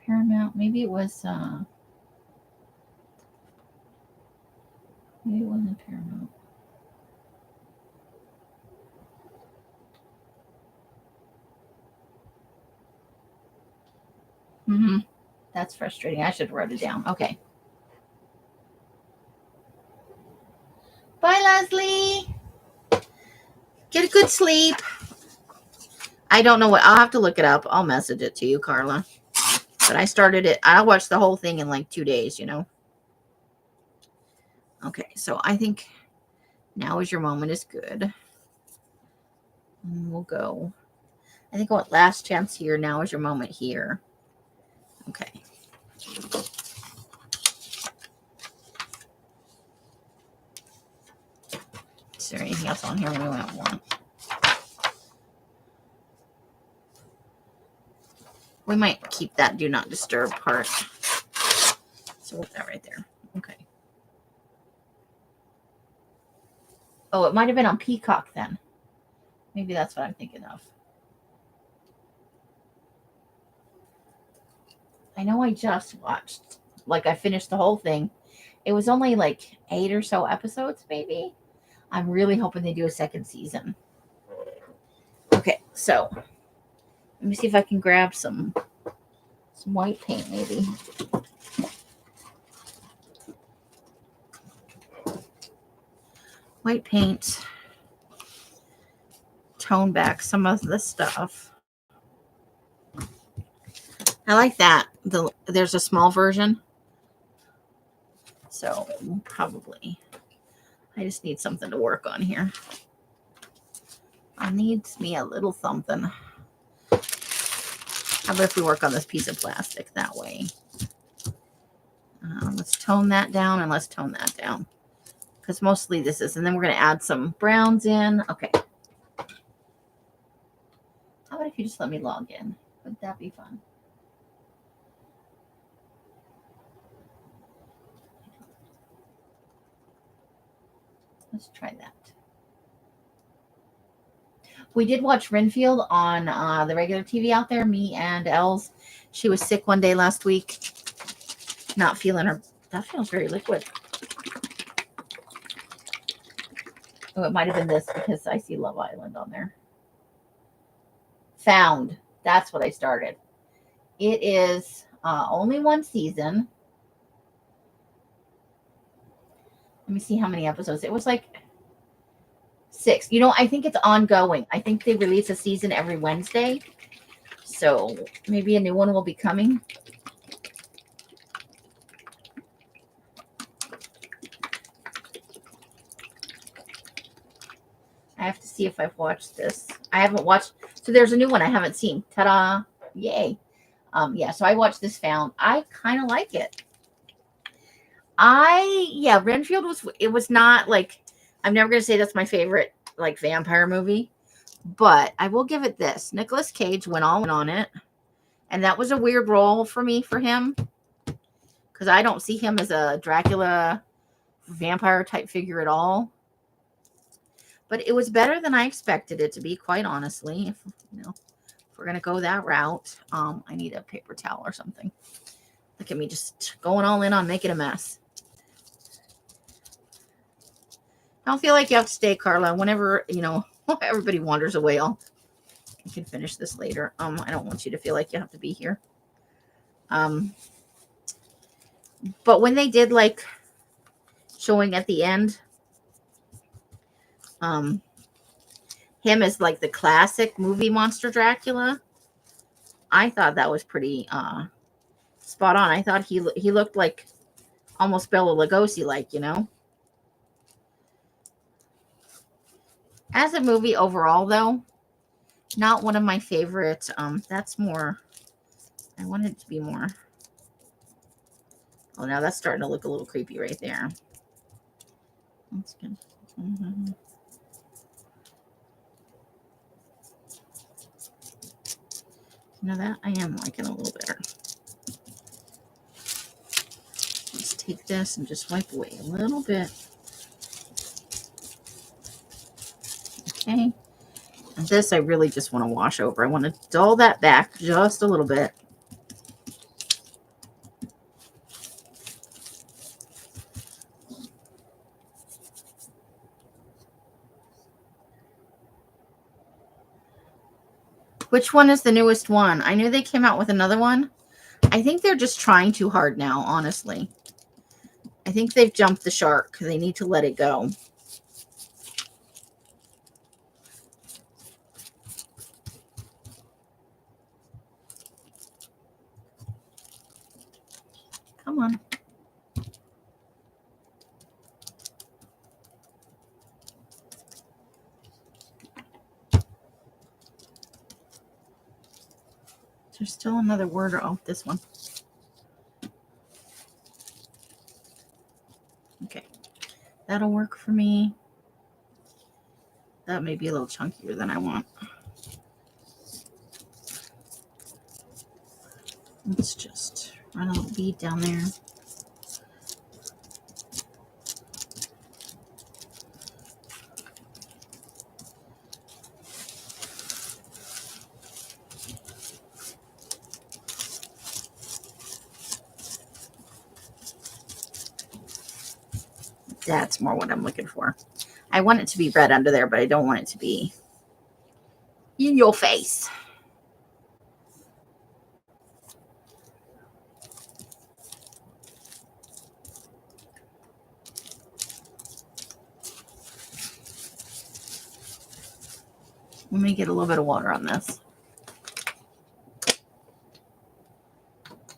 Paramount. Maybe it wasn't Paramount. That's frustrating. I should write it down. Okay. Bye, Leslie. Get a good sleep. I don't know what. I'll have to look it up. I'll message it to you, Carla. But I started it. I watched the whole thing in like 2 days, you know. Okay, so I think now is your moment is good. And we'll go. I think I want last chance here. Now is your moment here. Okay. Is there anything else on here we might want? We might keep that do not disturb part. So we'll put that right there. Okay. Oh, it might have been on Peacock then. Maybe that's what I'm thinking of. I know I just watched, like I finished the whole thing. It was only like 8 or so episodes, maybe. I'm really hoping they do a second season. Okay, so let me see if I can grab some white paint, maybe. White paint. Tone back some of the stuff. I like that. There's a small version. So probably I just need something to work on here. I needs me a little something. How about if we work on this piece of plastic that way? Let's tone that down and let's tone that down. Because mostly this is, and then we're going to add some browns in. Okay. How about if you just let me log in? Would that be fun? Let's try that. We did watch Renfield on the regular TV out there, me and Els. She was sick one day last week. Not feeling her. That feels very liquid. Oh, it might have been this because I see Love Island on there. Found. That's what I started. It is only one season. Let me see how many episodes. It was like 6. You know, I think it's ongoing. I think they release a season every Wednesday. So maybe a new one will be coming. I have to see if I've watched this. I haven't watched. So there's a new one I haven't seen. Ta-da. Yay. Yeah, so I watched this Found. I kind of like it. Renfield was not like, I'm never going to say that's my favorite like vampire movie, but I will give it this. Nicolas Cage went all in on it. And that was a weird role for him. Because I don't see him as a Dracula vampire type figure at all. But it was better than I expected it to be, quite honestly. If we're going to go that route, I need a paper towel or something. Look at me just going all in on making a mess. I don't feel like you have to stay, Carla. Whenever, everybody wanders away, I'll You can finish this later. I don't want you to feel like you have to be here. But when they did like showing at the end, him as like the classic movie monster Dracula, I thought that was pretty spot on. I thought he looked like almost Bela Lugosi, like, you know. As a movie overall, though, not one of my favorites. That's more. I want it to be more. Oh, now that's starting to look a little creepy right there. That's good. Mm-hmm. Now that I am liking a little better. Let's take this and just wipe away a little bit. Okay. And this I really just want to wash over. I want to dull that back just a little bit. Which one is the newest one? I knew they came out with another one. I think they're just trying too hard now, honestly. I think they've jumped the shark. They need to let it go. Come on. There's still another word. Oh, this one. Okay. That'll work for me. That may be a little chunkier than I want. Let's just run a little bead down there. That's more what I'm looking for. I want it to be red under there, but I don't want it to be in your face. Let me get a little bit of water on this.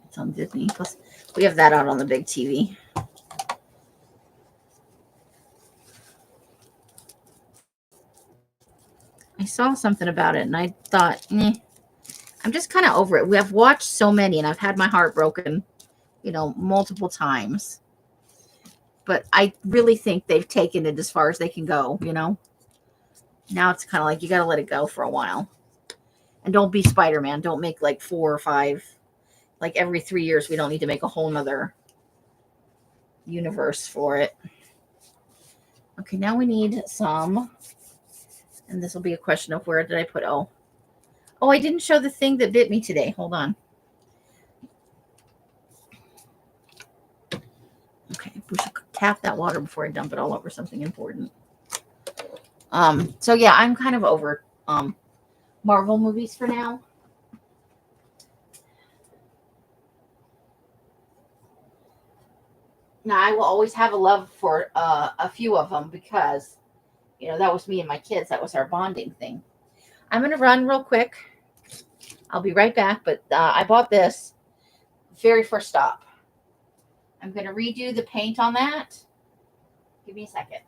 It's on Disney. Plus, we have that out on the big TV. I saw something about it, and I thought, I'm just kind of over it. We have watched so many, and I've had my heart broken, you know, multiple times. But I really think they've taken it as far as they can go, you know. Now it's kind of like you got to let it go for a while. And don't be Spider-Man. Don't make like 4 or 5. Like every 3 years, we don't need to make a whole nother universe for it. Okay, now we need some. And this will be a question of where did I put, oh, I didn't show the thing that bit me today. Hold on. Okay, we should tap that water before I dump it all over something important. So yeah, I'm kind of over Marvel movies for now. Now I will always have a love for a few of them because, you know, that was me and my kids. That was our bonding thing. I'm going to run real quick. I'll be right back, but I bought this very first stop. I'm going to redo the paint on that. Give me a second.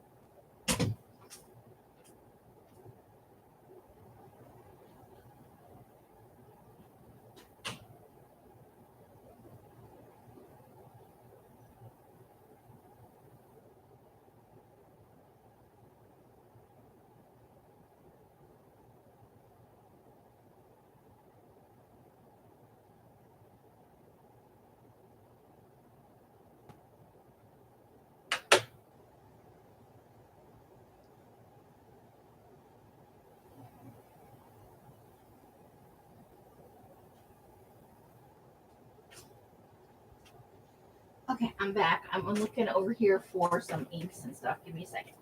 Okay, I'm back. I'm looking over here for some inks and stuff. Give me a second.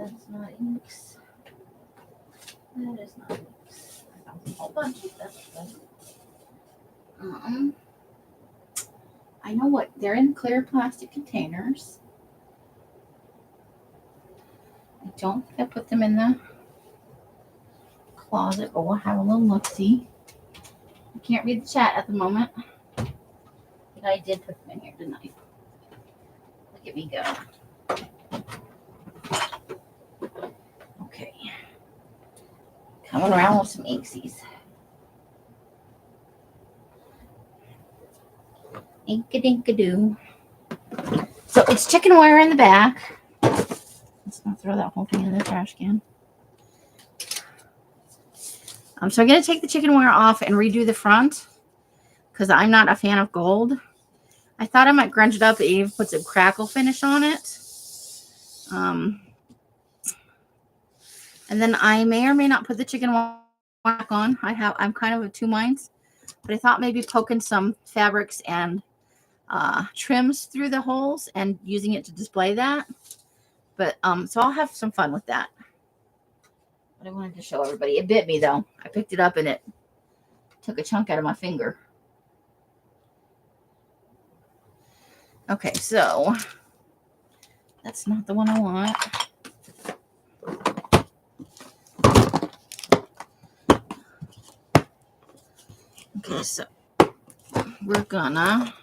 That's not inks. That is not inks. I found a whole bunch of stuff. I know what. They're in clear plastic containers. I don't think I put them in the closet, but we'll have a little look-see. I can't read the chat at the moment. But I did put them in here, didn't I? Look at me go. Okay. Coming around with some inksies. Ink-a-dink-a-doo. So it's chicken wire in the back. Let's not throw that whole thing in the trash can. So I'm going to take the chicken wire off and redo the front because I'm not a fan of gold. I thought I might grunge it up and even put some crackle finish on it. And then I may or may not put the chicken wire back on. I'm kind of of two minds, but I thought maybe poking some fabrics and trims through the holes and using it to display that. But so I'll have some fun with that. But I wanted to show everybody. It bit me though. I picked it up and it took a chunk out of my finger. Okay, so that's not the one I want. Okay, so we're gonna,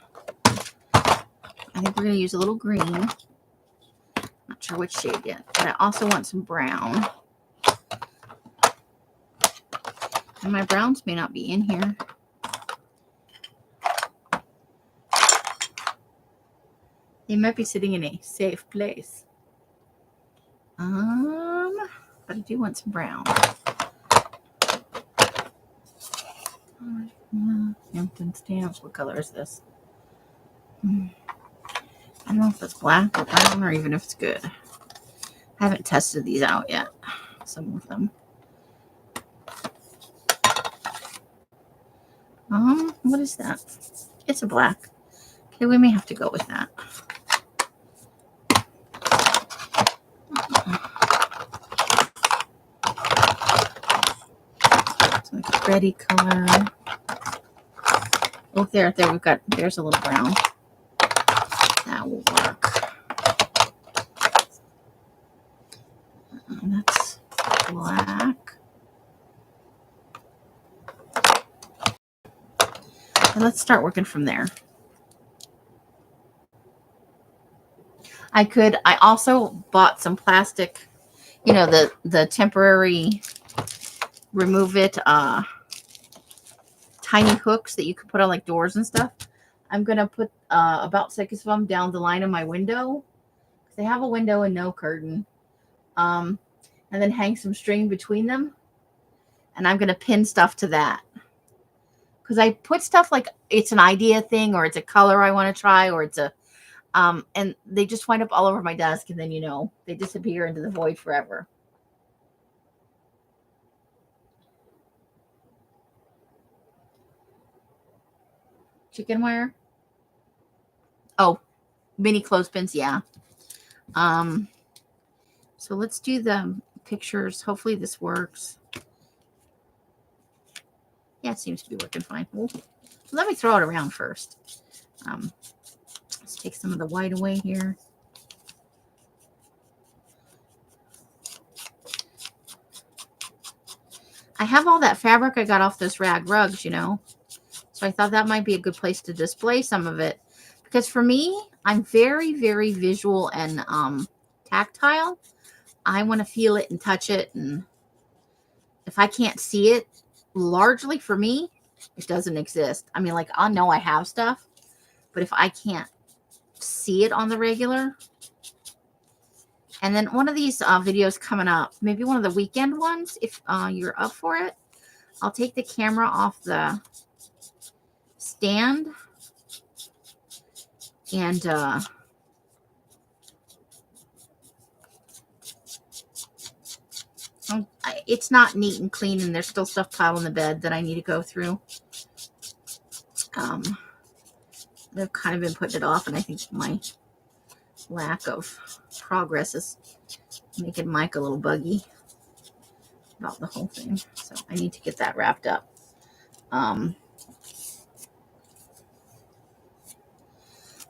I think we're gonna use a little green. Not sure which shade yet, but I also want some brown. And my browns may not be in here. They might be sitting in a safe place. But I do want some brown. Hampton Stamps. What color is this? I don't know if it's black or brown or even if it's good. I haven't tested these out yet. Some of them. What is that? It's a black. Okay, we may have to go with that. It's like a reddy color. Oh, there there's a little brown. That will work. That's black. And let's start working from there. I also bought some plastic, you know, the temporary remove it tiny hooks that you could put on like doors and stuff. I'm gonna put about 6 of them down the line of my window because they have a window and no curtain, and then hang some string between them, and I'm gonna pin stuff to that because I put stuff like it's an idea thing or it's a color I want to try or it's a and they just wind up all over my desk and then you know they disappear into the void forever. Chicken wire. Oh, mini clothespins, yeah. So let's do the pictures. Hopefully this works. Yeah, it seems to be working fine. Well, let me throw it around first. Let's take some of the white away here. I have all that fabric I got off those rag rugs, you know. So I thought that might be a good place to display some of it. Because for me, I'm very, very visual and tactile. I want to feel it and touch it. And if I can't see it, largely for me, it doesn't exist. I mean, like, I know I have stuff. But if I can't see it on the regular. And then one of these videos coming up, maybe one of the weekend ones, if you're up for it, I'll take the camera off the stand and it's not neat and clean and there's still stuff piled in the bed that I need to go through. I've kind of been putting it off and I think my lack of progress is making Mike a little buggy about the whole thing. So I need to get that wrapped up.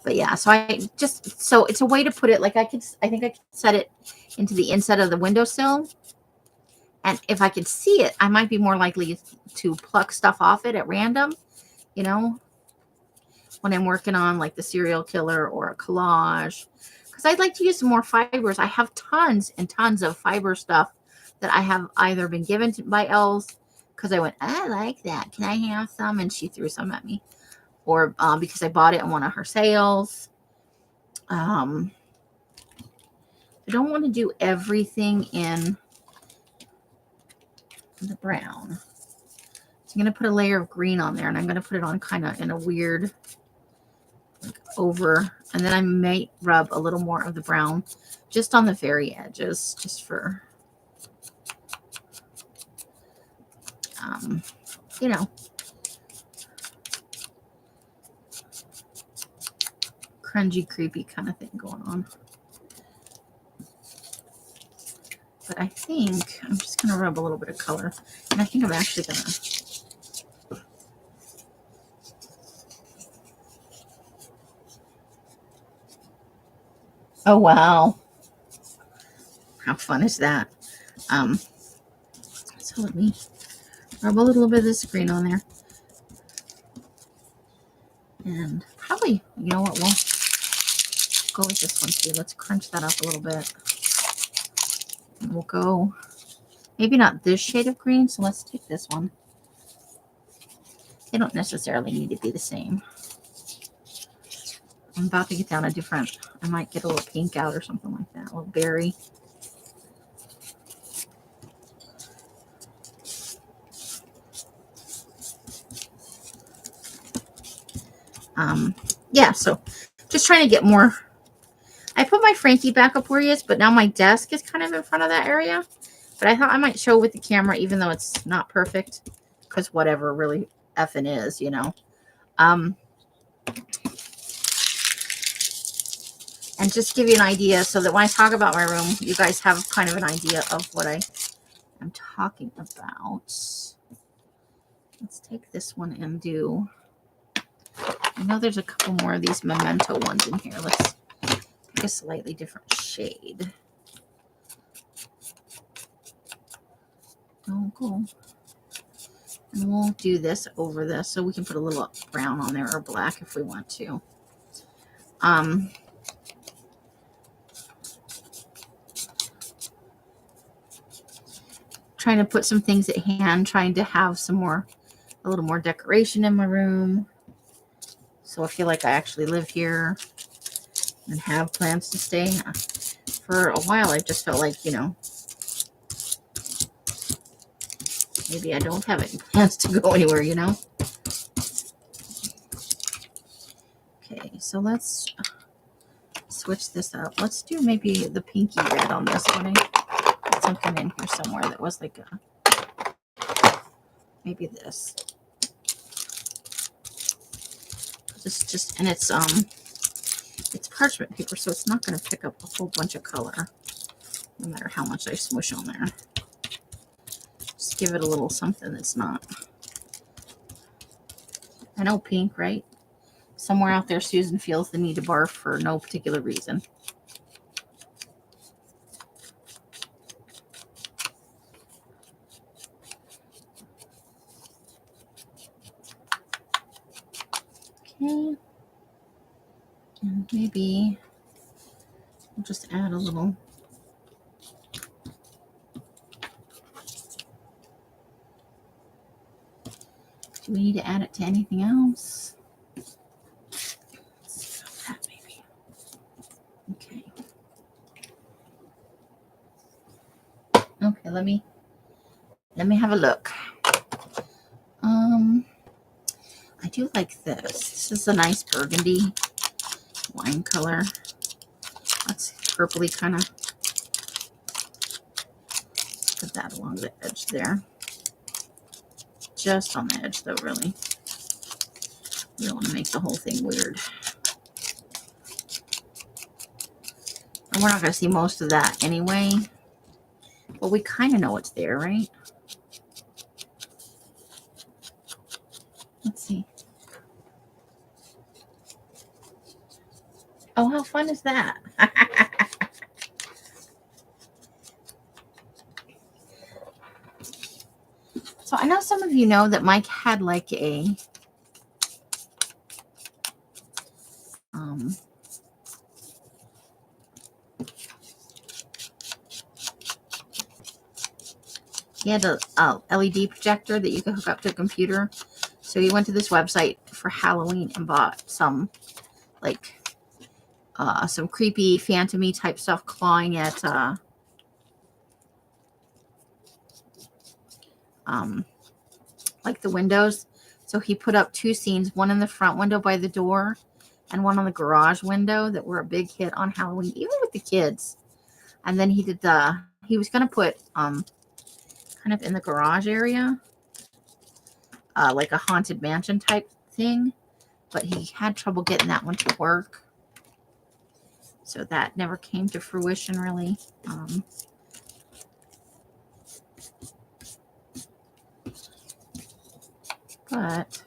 But yeah, so it's a way to put it. Like I think I could set it into the inside of the windowsill. And if I could see it, I might be more likely to pluck stuff off it at random, you know, when I'm working on like the serial killer or a collage. Because I'd like to use some more fibers. I have tons and tons of fiber stuff that I have either been given by Els because I went, I like that. Can I have some? And she threw some at me. Or because I bought it in one of her sales. I don't want to do everything in the brown. So I'm going to put a layer of green on there, and I'm going to put it on kind of in a weird, like over, and then I may rub a little more of the brown just on the very edges, just for, you know, cringy, creepy kind of thing going on. But I think I'm just going to rub a little bit of color. And I think I'm actually going to. Oh, wow. How fun is that? So let me rub a little bit of this green on there. And probably, you know what, we'll go with this one too. Let's crunch that up a little bit. And we'll go, maybe not this shade of green, so let's take this one. They don't necessarily need to be the same. I'm about to get down a different, I might get a little pink out or something like that, a little berry. Yeah, so just trying to get more. I put my Frankie back up where he is, but now my desk is kind of in front of that area. But I thought I might show with the camera, even though it's not perfect, because whatever really effing is, you know. And just give you an idea so that when I talk about my room, you guys have kind of an idea of what I am talking about. Let's take this one and do, I know there's a couple more of these memento ones in here. Let's pick a slightly different shade. Oh, cool. And we'll do this over this so we can put a little brown on there or black if we want to. Trying to put some things at hand, trying to have some more, a little more decoration in my room. So I feel like I actually live here and have plans to stay. For a while, I just felt like, you know, maybe I don't have any plans to go anywhere, you know? Okay, so let's switch this up. Let's do maybe the pinky red on this one. I put something in here somewhere that was like a, maybe this. This just, and it's parchment paper, so it's not going to pick up a whole bunch of color, no matter how much I smush on there. Just give it a little something that's not. I know pink, right? Somewhere out there, Susan feels the need to barf for no particular reason. Okay. And maybe we'll just add a little. Do we need to add it to anything else? Let's see about that maybe. Okay. Okay, let me have a look. I do like this. This is a nice burgundy wine color. That's purpley kind of. Put that along the edge there. Just on the edge though, really. You don't want to make the whole thing weird. And we're not going to see most of that anyway. But we kind of know it's there, right? Let's see. Oh, how fun is that? So I know some of you know that Mike had like a he had a LED projector that you could hook up to a computer. So he went to this website for Halloween and bought some like some creepy phantom-y type stuff clawing at like the windows. So he put up 2 scenes, one in the front window by the door and one on the garage window that were a big hit on Halloween, even with the kids. And then he was going to put kind of in the garage area like a haunted mansion type thing, but he had trouble getting that one to work. So that never came to fruition really. But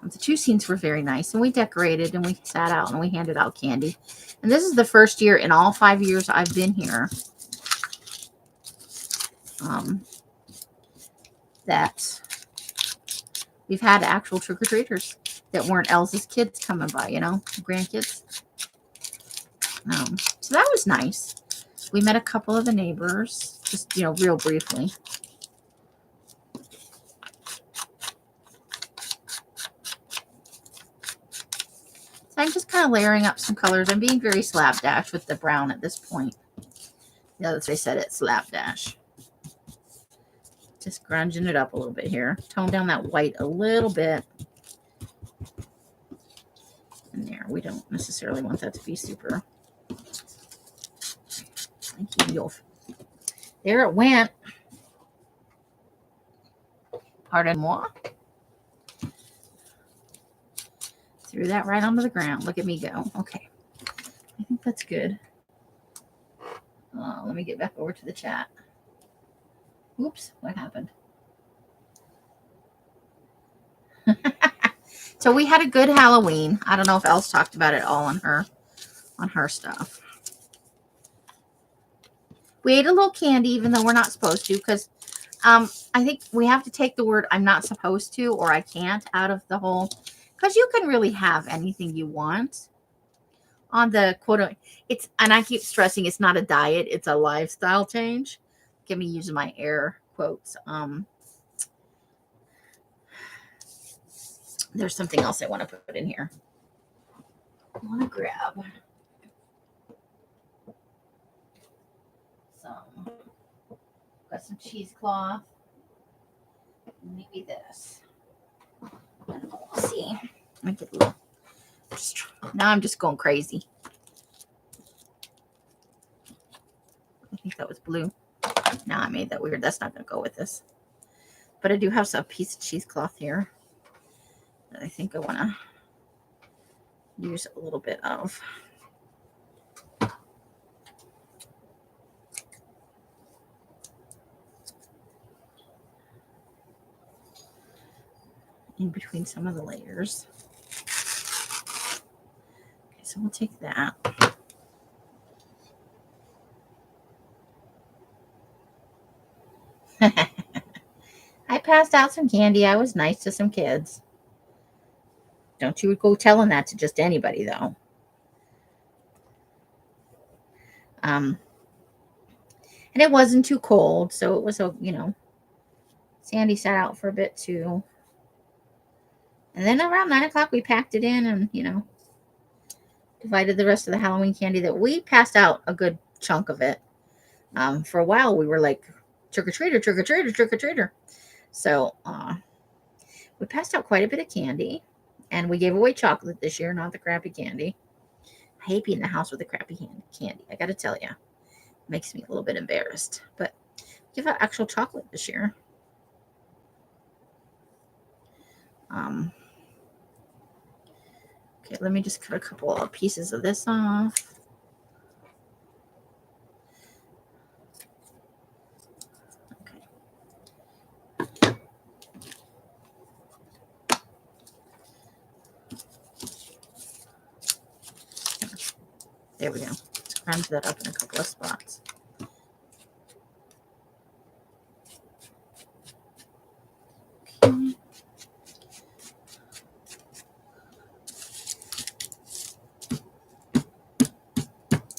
the 2 scenes were very nice, and we decorated and we sat out and we handed out candy. And this is the first year in all 5 years I've been here that we've had actual trick-or-treaters that weren't Elsa's kids coming by, grandkids. So that was nice. We met a couple of the neighbors, just, real briefly. So I'm just kind of layering up some colors. I'm being very slapdash with the brown at this point. As I said, it's slapdash. Just grunging it up a little bit here. Tone down that white a little bit. And there, we don't necessarily want that to be super. Thank you. There it went. Pardon-moi. Threw that right onto the ground. Look at me go. Okay. I think that's good. Let me get back over to the chat. Oops, what happened? So we had a good Halloween. I don't know if Els talked about it all on her stuff. We ate a little candy, even though we're not supposed to, because I think we have to take the word "I'm not supposed to" or "I can't" out of the whole, because you can really have anything you want on the quote. It's, and I keep stressing, it's not a diet, it's a lifestyle change. Give me using my air quotes. There's something else I want to put in here. I want to grab some. Got some cheesecloth. Maybe this. We'll see. Let me get a little. Now I'm just going crazy. I think that was blue. Now I made that weird. That's not going to go with this. But I do have some piece of cheesecloth here that I think I want to use a little bit of. In between some of the layers. Okay, so we'll take that. I passed out some candy. I was nice to some kids. Don't you go telling that to just anybody, though. And it wasn't too cold, so it was, Sandy sat out for a bit, too. And then around 9 o'clock, we packed it in and, divided the rest of the Halloween candy that we passed out a good chunk of it. For a while, we were like, trick-or-treater, trick-or-treater, trick-or-treater. So we passed out quite a bit of candy. And we gave away chocolate this year, not the crappy candy. I hate being in the house with the crappy candy. I got to tell you. It makes me a little bit embarrassed. But give out actual chocolate this year. Okay, let me just cut a couple of pieces of this off. There we go. Scrunch that up in a couple of spots. Okay.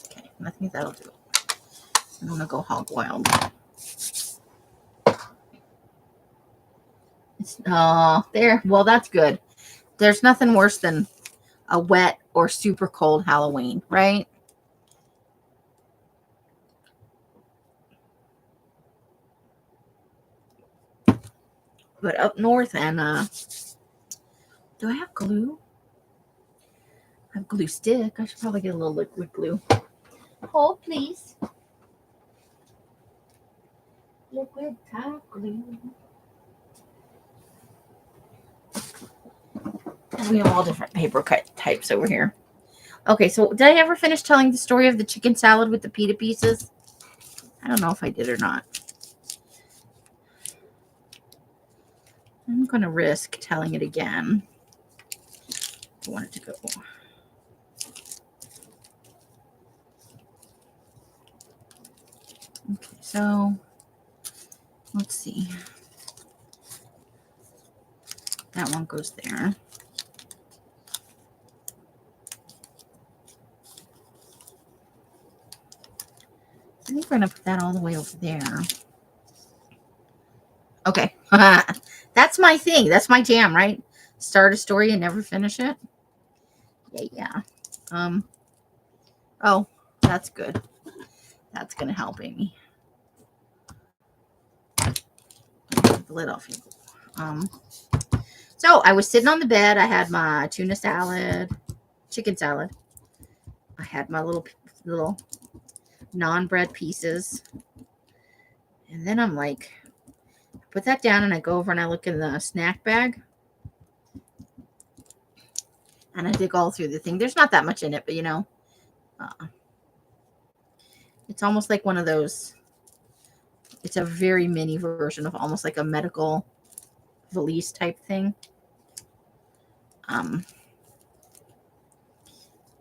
Okay, I think that'll do it. I don't want to go hog wild. There. Well, that's good. There's nothing worse than a wet or super cold Halloween, right? But up north and do I have glue? I have glue stick. I should probably get a little liquid glue. Hold, please. Liquid type glue. And we have all different paper cut types over here. Okay, so did I ever finish telling the story of the chicken salad with the pita pieces? I don't know if I did or not. I'm going to risk telling it again. I want it to go. Okay, so let's see. That one goes there. I think we're going to put that all the way over there. Okay. That's my thing. That's my jam, right? Start a story and never finish it. Yeah. Oh, that's good. That's going to help, Amy. Get the lid off here. So I was sitting on the bed. I had my tuna salad, chicken salad. I had my little non-bread pieces. And then I'm like, put that down and I go over and I look in the snack bag. And I dig all through the thing. There's not that much in it, but you know, it's almost like one of those. It's a very mini version of almost like a medical valise type thing.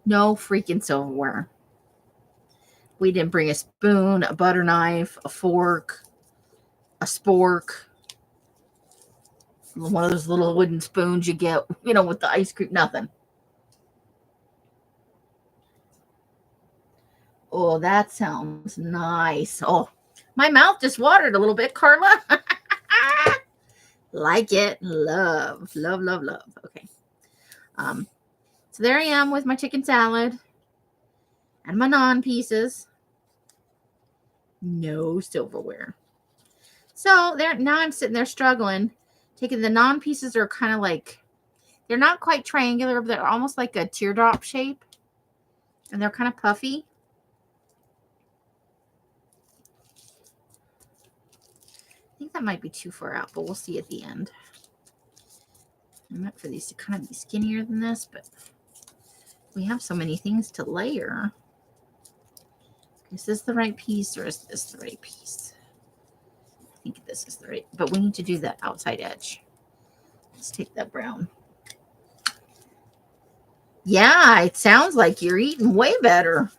No freaking silverware. We didn't bring a spoon, a butter knife, a fork, a spork. One of those little wooden spoons you get, you know, with the ice cream. Nothing. Oh, that sounds nice. Oh, my mouth just watered a little bit, Carla. Like it. Love, love, love, love. Okay. So there I am with my chicken salad and my naan pieces. No silverware. So there now I'm sitting there struggling. Taking the naan pieces are kind of like, they're not quite triangular, but they're almost like a teardrop shape. And they're kind of puffy. I think that might be too far out, but we'll see at the end. I meant for these to kind of be skinnier than this, but we have so many things to layer. Is this the right piece or is this the right piece? I think this is the right, but we need to do the outside edge. Let's take that brown. Yeah, it sounds like you're eating way better.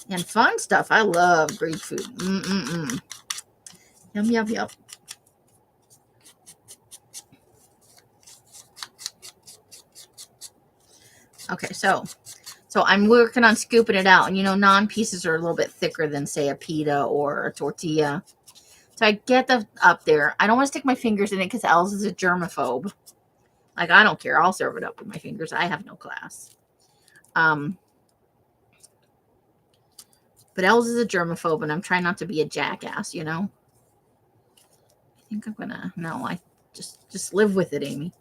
And fun stuff. I love Greek food. Yum, yum, yum. Okay, so I'm working on scooping it out. And, you know, naan pieces are a little bit thicker than, say, a pita or a tortilla. So I get the up there. I don't want to stick my fingers in it because Els is a germaphobe. Like, I don't care. I'll serve it up with my fingers. I have no class. But Els is a germaphobe, and I'm trying not to be a jackass, you know? I think I'm going to... No, I just live with it, Amy.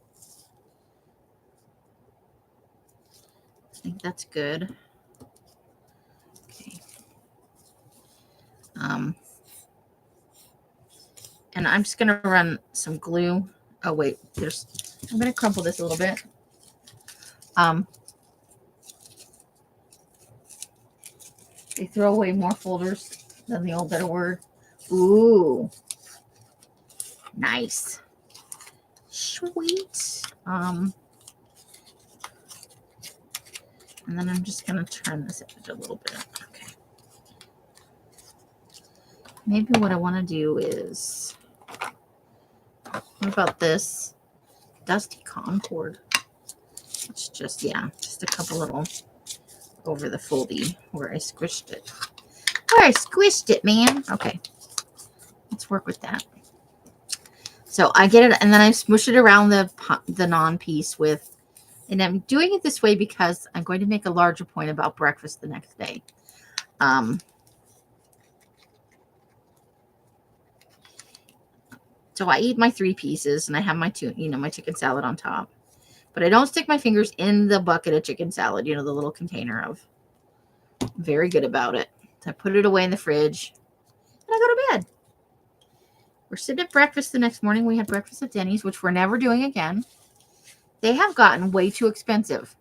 I think that's good. Okay. And I'm just going to run some glue. Oh, wait. I'm going to crumple this a little bit. They throw away more folders than the old better word. Ooh. Nice. Sweet. And then I'm just going to turn this edge a little bit. Okay. Maybe what I want to do is, what about this dusty concord? It's just, yeah, just a couple little over the foldy where I squished it. Where I squished it, man. Okay. Let's work with that. So I get it, and then I smush it around the non-piece with, and I'm doing it this way because I'm going to make a larger point about breakfast the next day. So I eat my 3 pieces, and I have my my chicken salad on top. But I don't stick my fingers in the bucket of chicken salad, the little container of. I'm very good about it. So I put it away in the fridge, and I go to bed. We're sitting at breakfast the next morning. We had breakfast at Denny's, which we're never doing again. They have gotten way too expensive.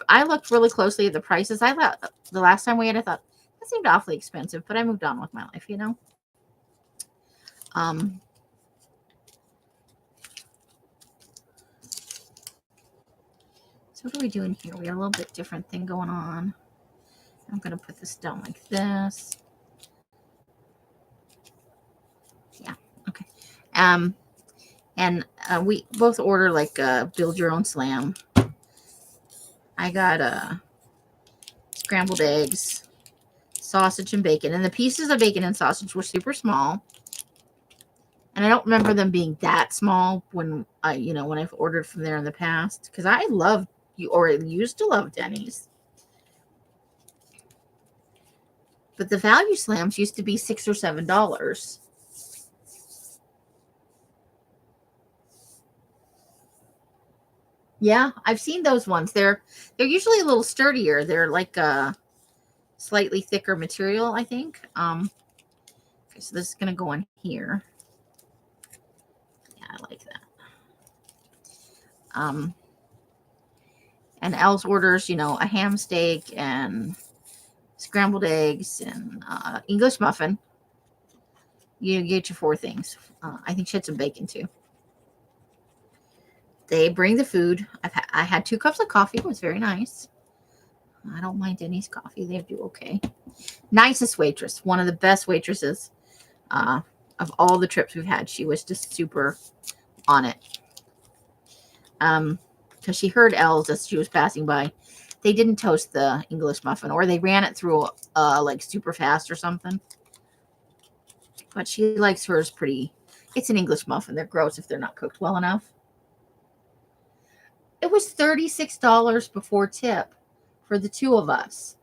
I looked really closely at the prices. The last time we had, I thought, that seemed awfully expensive, but I moved on with my life, So what are we doing here? We got a little bit different thing going on. I'm going to put this down like this. Yeah, okay. And we both order like build your own slam. I got scrambled eggs, sausage, and bacon. And the pieces of bacon and sausage were super small. And I don't remember them being that small when when I've ordered from there in the past. Because I used to love Denny's. But the value slams used to be $6 or $7. Yeah, I've seen those ones. They're usually a little sturdier. They're like a slightly thicker material, I think. Okay, so this is gonna go in here. Yeah, I like that. And Elle's orders, a ham steak and scrambled eggs and English muffin. You get your 4 things. I think she had some bacon too. They bring the food. I had 2 cups of coffee. It was very nice. I don't mind Denny's coffee. They do okay. Nicest waitress. One of the best waitresses of all the trips we've had. She was just super on it. Because she heard Elle's as she was passing by. They didn't toast the English muffin, or they ran it through like super fast or something. But she likes hers pretty. It's an English muffin. They're gross if they're not cooked well enough. It was $36 before tip for the 2 of us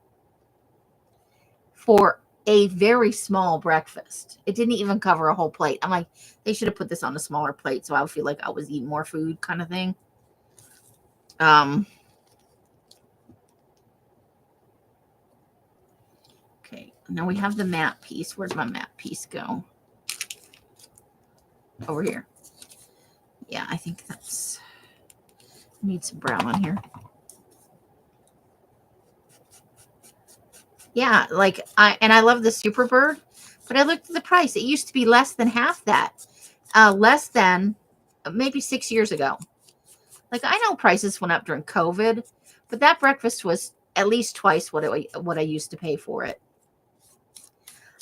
for a very small breakfast. It didn't even cover a whole plate. I'm like, they should have put this on a smaller plate so I would feel like I was eating more food kind of thing. Okay, now we have the matte piece. Where'd my matte piece go? Over here. Yeah, I think that's... Need some brown on here. Yeah, like I love the Super Bird, but I looked at the price. It used to be less than half that. Less than maybe 6 years ago. Like, I know prices went up during COVID, but that breakfast was at least twice what I used to pay for it.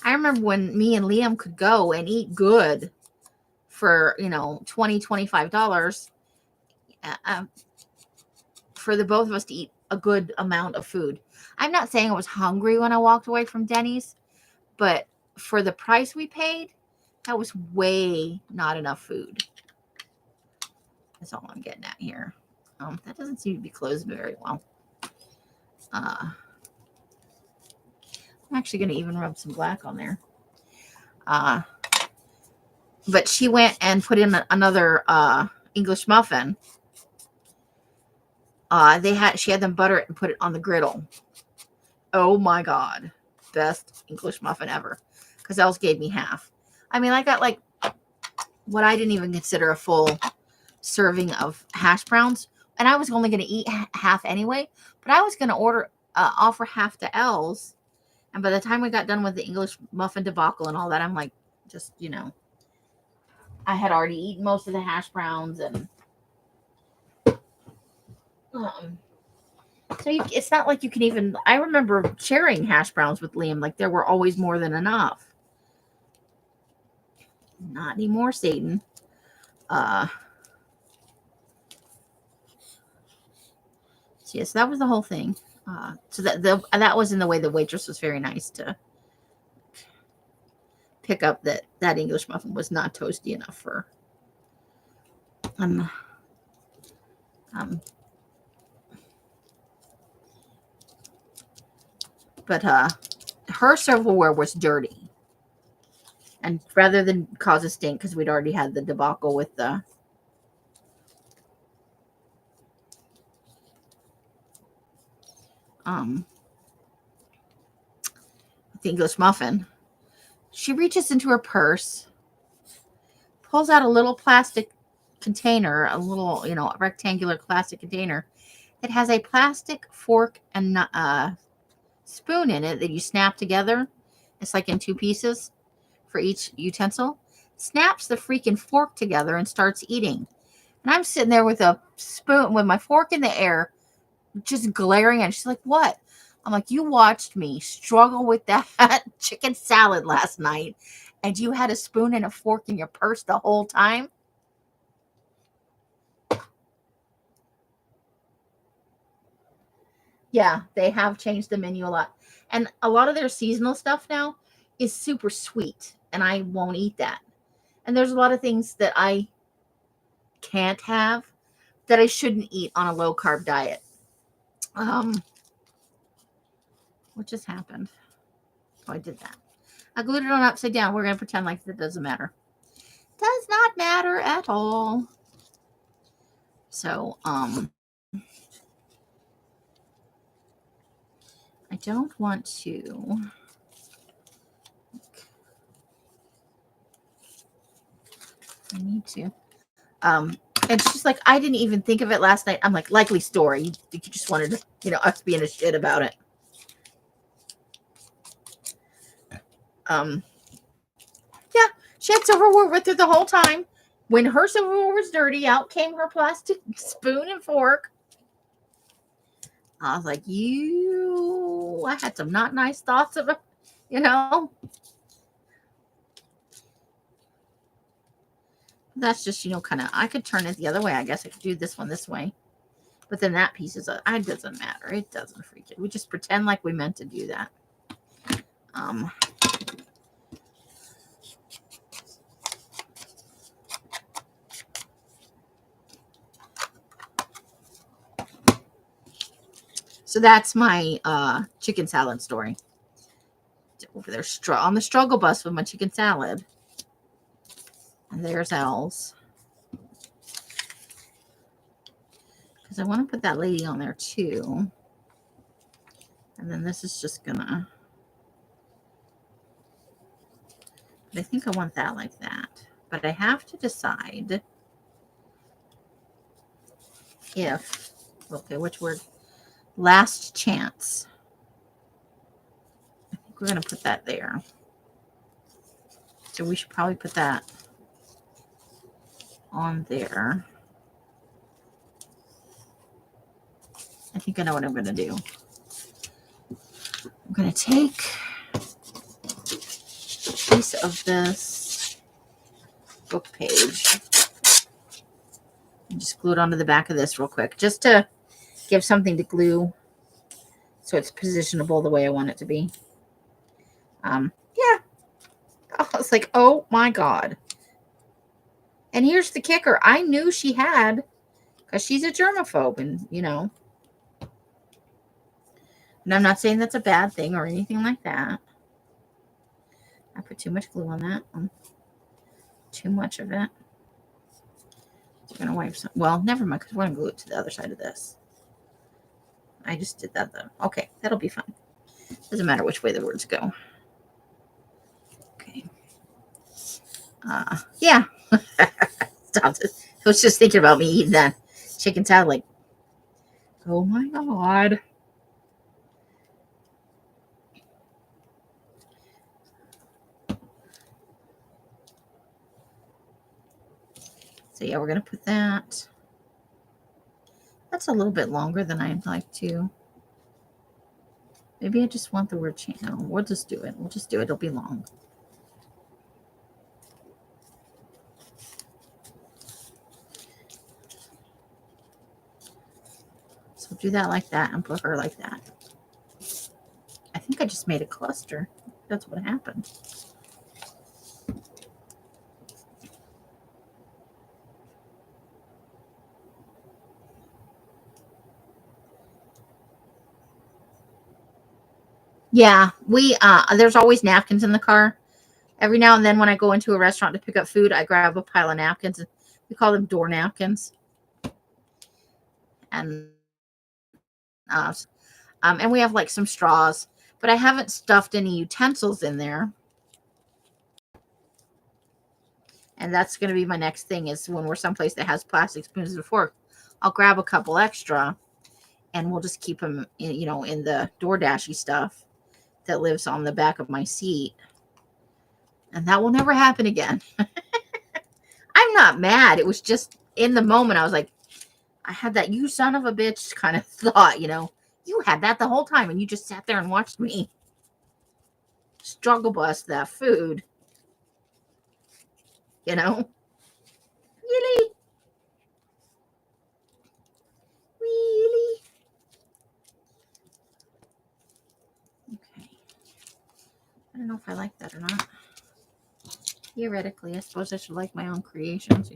I remember when me and Liam could go and eat good for, $20, $25 for the both of us to eat a good amount of food. I'm not saying I was hungry when I walked away from Denny's, but for the price we paid, that was way not enough food. That's all I'm getting at here. That doesn't seem to be closed very well. I'm actually going to even rub some black on there. But she went and put in another English muffin. She had them butter it and put it on the griddle. Oh my God. Best English muffin ever. Because Els gave me half. I mean, I got like what I didn't even consider a full serving of hash browns. And I was only going to eat half anyway. But I was going to offer half to Els. And by the time we got done with the English muffin debacle and all that, I'm like, just, I had already eaten most of the hash browns and So it's not like you can even. I remember sharing hash browns with Liam. Like there were always more than enough. Not anymore, Satan. So yes, that was the whole thing. So that was in the way the waitress was very nice to pick up that English muffin was not toasty enough for um but her silverware was dirty, and rather than cause a stink, because we'd already had the debacle with the English muffin, she reaches into her purse, pulls out a little plastic container, a little, rectangular plastic container. It has a plastic fork and spoon in it that you snap together. It's like in two pieces for each utensil. Snaps the freaking fork together and starts eating. And I'm sitting there with a spoon, with my fork in the air, just glaring at her. She's like, "What?" I'm like, "You watched me struggle with that chicken salad last night, and you had a spoon and a fork in your purse the whole time?" Yeah, they have changed the menu a lot. And a lot of their seasonal stuff now is super sweet, and I won't eat that. And there's a lot of things that I can't have that I shouldn't eat on a low carb diet. What just happened? Oh, I did that. I glued it on upside down. We're going to pretend like that doesn't matter. Does not matter at all. So, I don't want to. I need to. And she's like, "I didn't even think of it last night." I'm like, "Likely story. You just wanted to, us being a shit about it." Yeah, she had silverware with her the whole time. When her silverware was dirty, out came her plastic spoon and fork. I was like, I had some not nice thoughts of it, you know. That's just, kind of, I could turn it the other way. I guess I could do this one this way. But then that piece it doesn't matter. It doesn't freak it. We just pretend like we meant to do that. So that's my chicken salad story. Over there on the struggle bus with my chicken salad. And there's Elle's. Because I want to put that lady on there too. And then this is just gonna. But I think I want that like that. But I have to decide if. Okay, which word? Last chance. I think we're gonna put that there. So we should probably put that on there. I think I know what I'm going to do. I'm going to take a piece of this book page and just glue it onto the back of this real quick, just to give something to glue so it's positionable the way I want it to be. Yeah. I was like, oh my God. And here's the kicker. I knew she had, because she's a germaphobe, and and I'm not saying that's a bad thing or anything like that. I put too much glue on that one. Too much of it. We're going to wipe some. Well, never mind, because we're going to glue it to the other side of this. I just did that, though. Okay, that'll be fine. Doesn't matter which way the words go. Okay. Yeah. Stop it. I was just thinking about me eating that chicken salad. Like, oh my God. So yeah, we're going to put that. That's a little bit longer than I'd like to. Maybe I just want the word change. No, we'll just do it. We'll just do it. It'll be long. So do that like that and put her like that. I think I just made a cluster. That's what happened. Yeah, there's always napkins in the car. Every now and then when I go into a restaurant to pick up food, I grab a pile of napkins. We call them door napkins. And and we have like some straws, but I haven't stuffed any utensils in there. And that's going to be my next thing is when we're someplace that has plastic spoons and forks, I'll grab a couple extra and we'll just keep them in, in the DoorDashy stuff that lives on the back of my seat. And that will never happen again. I'm not mad. It was just in the moment. I was like, I had that you son of a bitch kind of thought, you had that the whole time and you just sat there and watched me struggle bust that food, Really? Really? Okay. I don't know if I like that or not. Theoretically, I suppose I should like my own creations,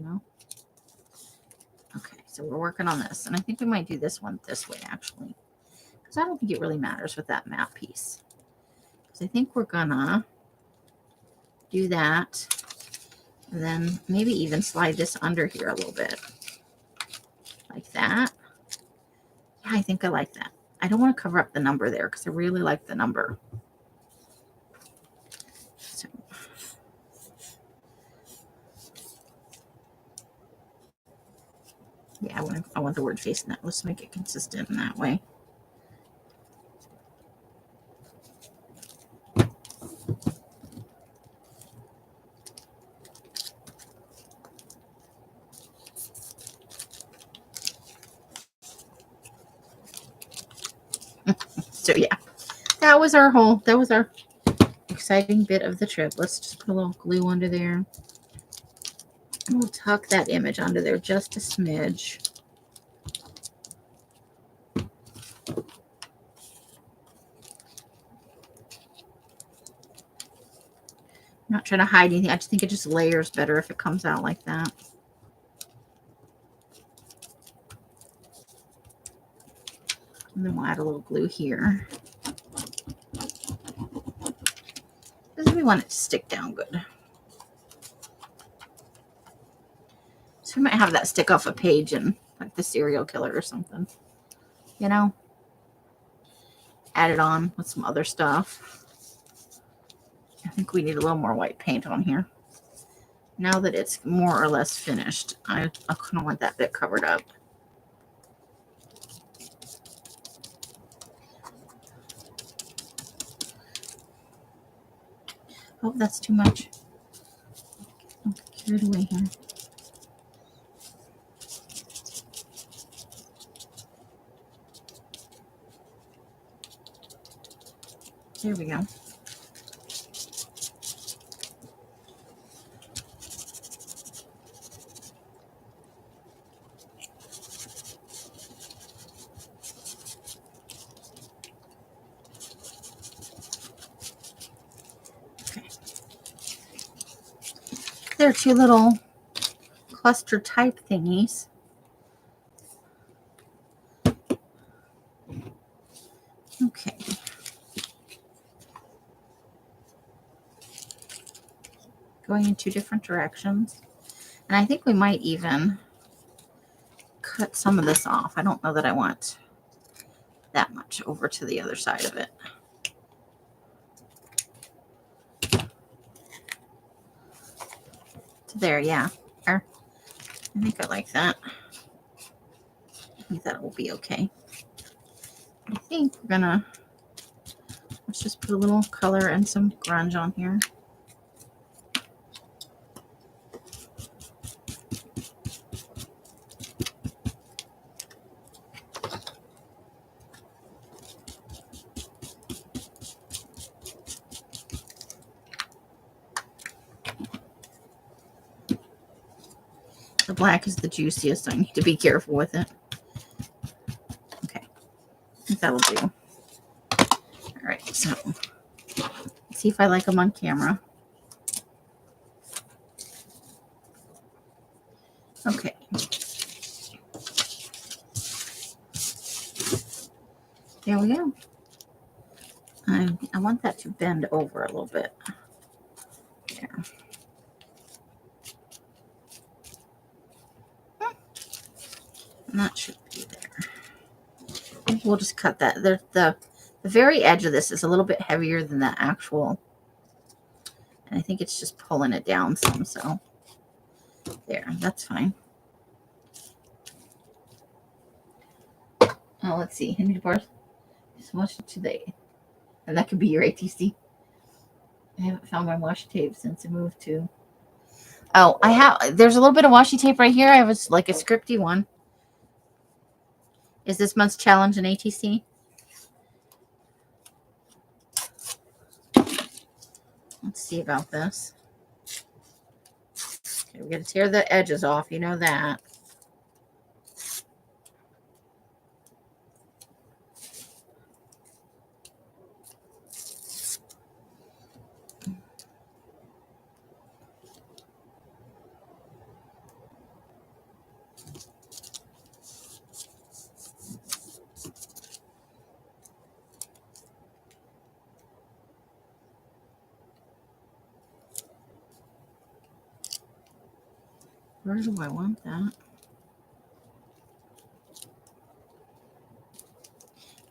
Okay, so we're working on this. And I think we might do this one this way, actually. Because I don't think it really matters with that map piece. Because I think we're going to do that. And then maybe even slide this under here a little bit. Like that. Yeah, I think I like that. I don't want to cover up the number there because I really like the number. So, yeah, I want the word facing that. Let's make it consistent in that way. So yeah, that was our exciting bit of the trip. Let's just put a little glue under there. And we'll tuck that image under there just a smidge. I'm not trying to hide anything. I just think it just layers better if it comes out like that. And then we'll add a little glue here. Because we want it to stick down good. So we might have that stick off a page in like the serial killer or something. Add it on with some other stuff. I think we need a little more white paint on here. Now that it's more or less finished, I kind of want that bit covered up. Oh, that's too much. I'll get carried away here. There we go. Okay. There are two little cluster type thingies. Okay. Going in two different directions. And I think we might even cut some of this off. I don't know that I want that much over to the other side of it. To there, yeah. I think I like that. I think that will be okay. I think we're gonna, let's just put a little color and some grunge on here. black is the juiciest, so I need to be careful with it. Okay, I think that'll do. All right, so let's see if I like them on camera. Okay. There we go. I want that to bend over a little bit. There. And that should be there. We'll just cut that. The very edge of this is a little bit heavier than the actual. And I think it's just pulling it down some. So there, that's fine. Oh, let's see. How many bars? Just wash it today. And that could be your ATC. I haven't found my washi tape since I moved to. Oh, I have. There's a little bit of washi tape right here. I have like a scripty one. Is this month's challenge an ATC? Let's see about this. Okay, we got to tear the edges off. You know that. Where do I want that?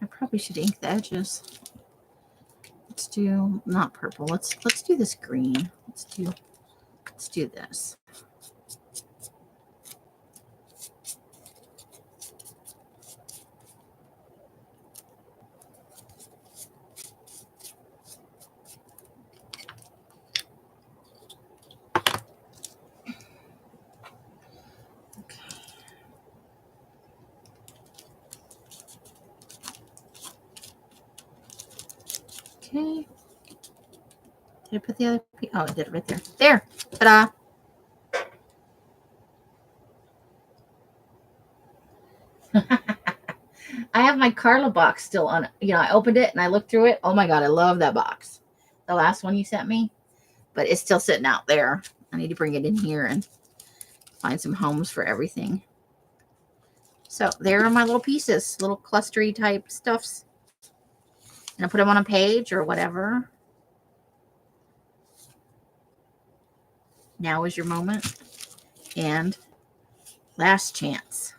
I probably should ink the edges. Let's do not purple. Let's do this green. Let's do this. Okay. Did I put the other piece? Oh, I did it right there. There. Ta-da. I have my Carla box still on. You know, I opened it and I looked through it. Oh my God, I love that box. The last one you sent me. But it's still sitting out there. I need to bring it in here and find some homes for everything. So there are my little pieces, little clustery type stuffs. And I put them on a page or whatever. Now is your moment. And last chance.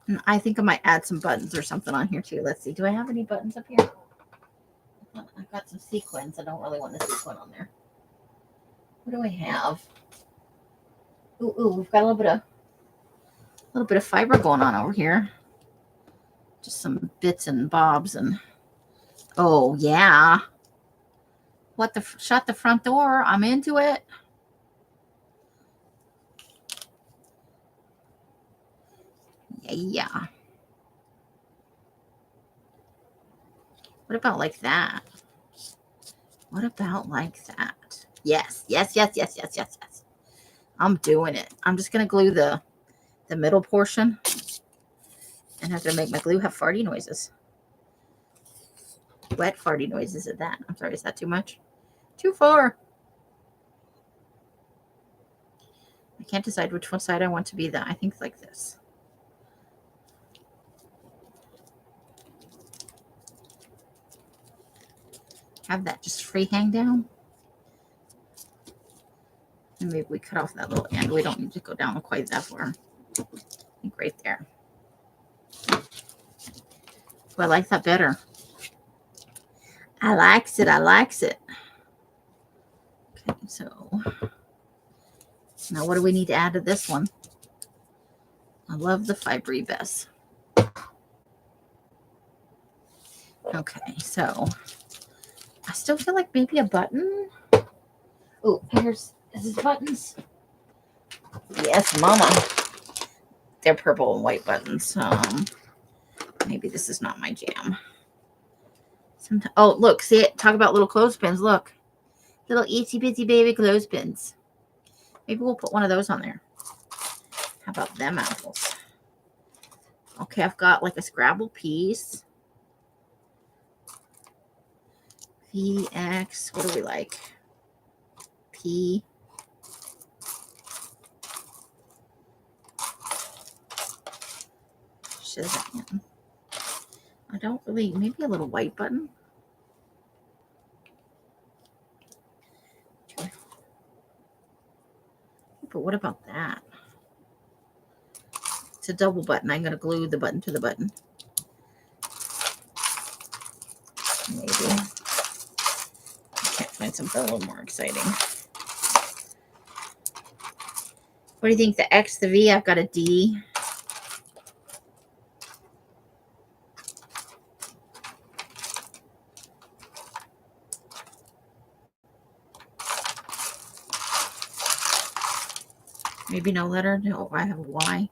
And I think I might add some buttons or something on here too. Let's see. Do I have any buttons up here? I've got some sequins. I don't really want the sequin on there. What do I have? Ooh, we've got a little bit of fiber going on over here. Just some bits and bobs and oh yeah. Shut the front door. I'm into it. Yeah. What about like that? What about like that? Yes. I'm doing it. I'm just going to glue the middle portion and have to make my glue have farty noises. Wet farty noises at that. I'm sorry, is that too much? Too far. I can't decide which one side I want to be that. I think like this. Have that just free hang down. And maybe we cut off that little end. We don't need to go down quite that far. I think right there. Oh, I like that better. I likes it. Okay, so now what do we need to add to this one? I love the fibery best. Okay, so I still feel like maybe a button. Oh, is this buttons? Yes, mama. They're purple and white buttons. Maybe this is not my jam. Oh, look, see it? Talk about little clothespins. Look. Little itsy bitsy baby clothespins. Maybe we'll put one of those on there. about them apples? Okay, I've got like a Scrabble piece. VX, what do we like? P. Shazam. I don't really, maybe a little white button. But what about that? It's a double button. I'm going to glue the button to the button. Maybe. I can't find something a little more exciting. What do you think? The X, the V? I've got a D. Maybe no letter. No, I have a Y.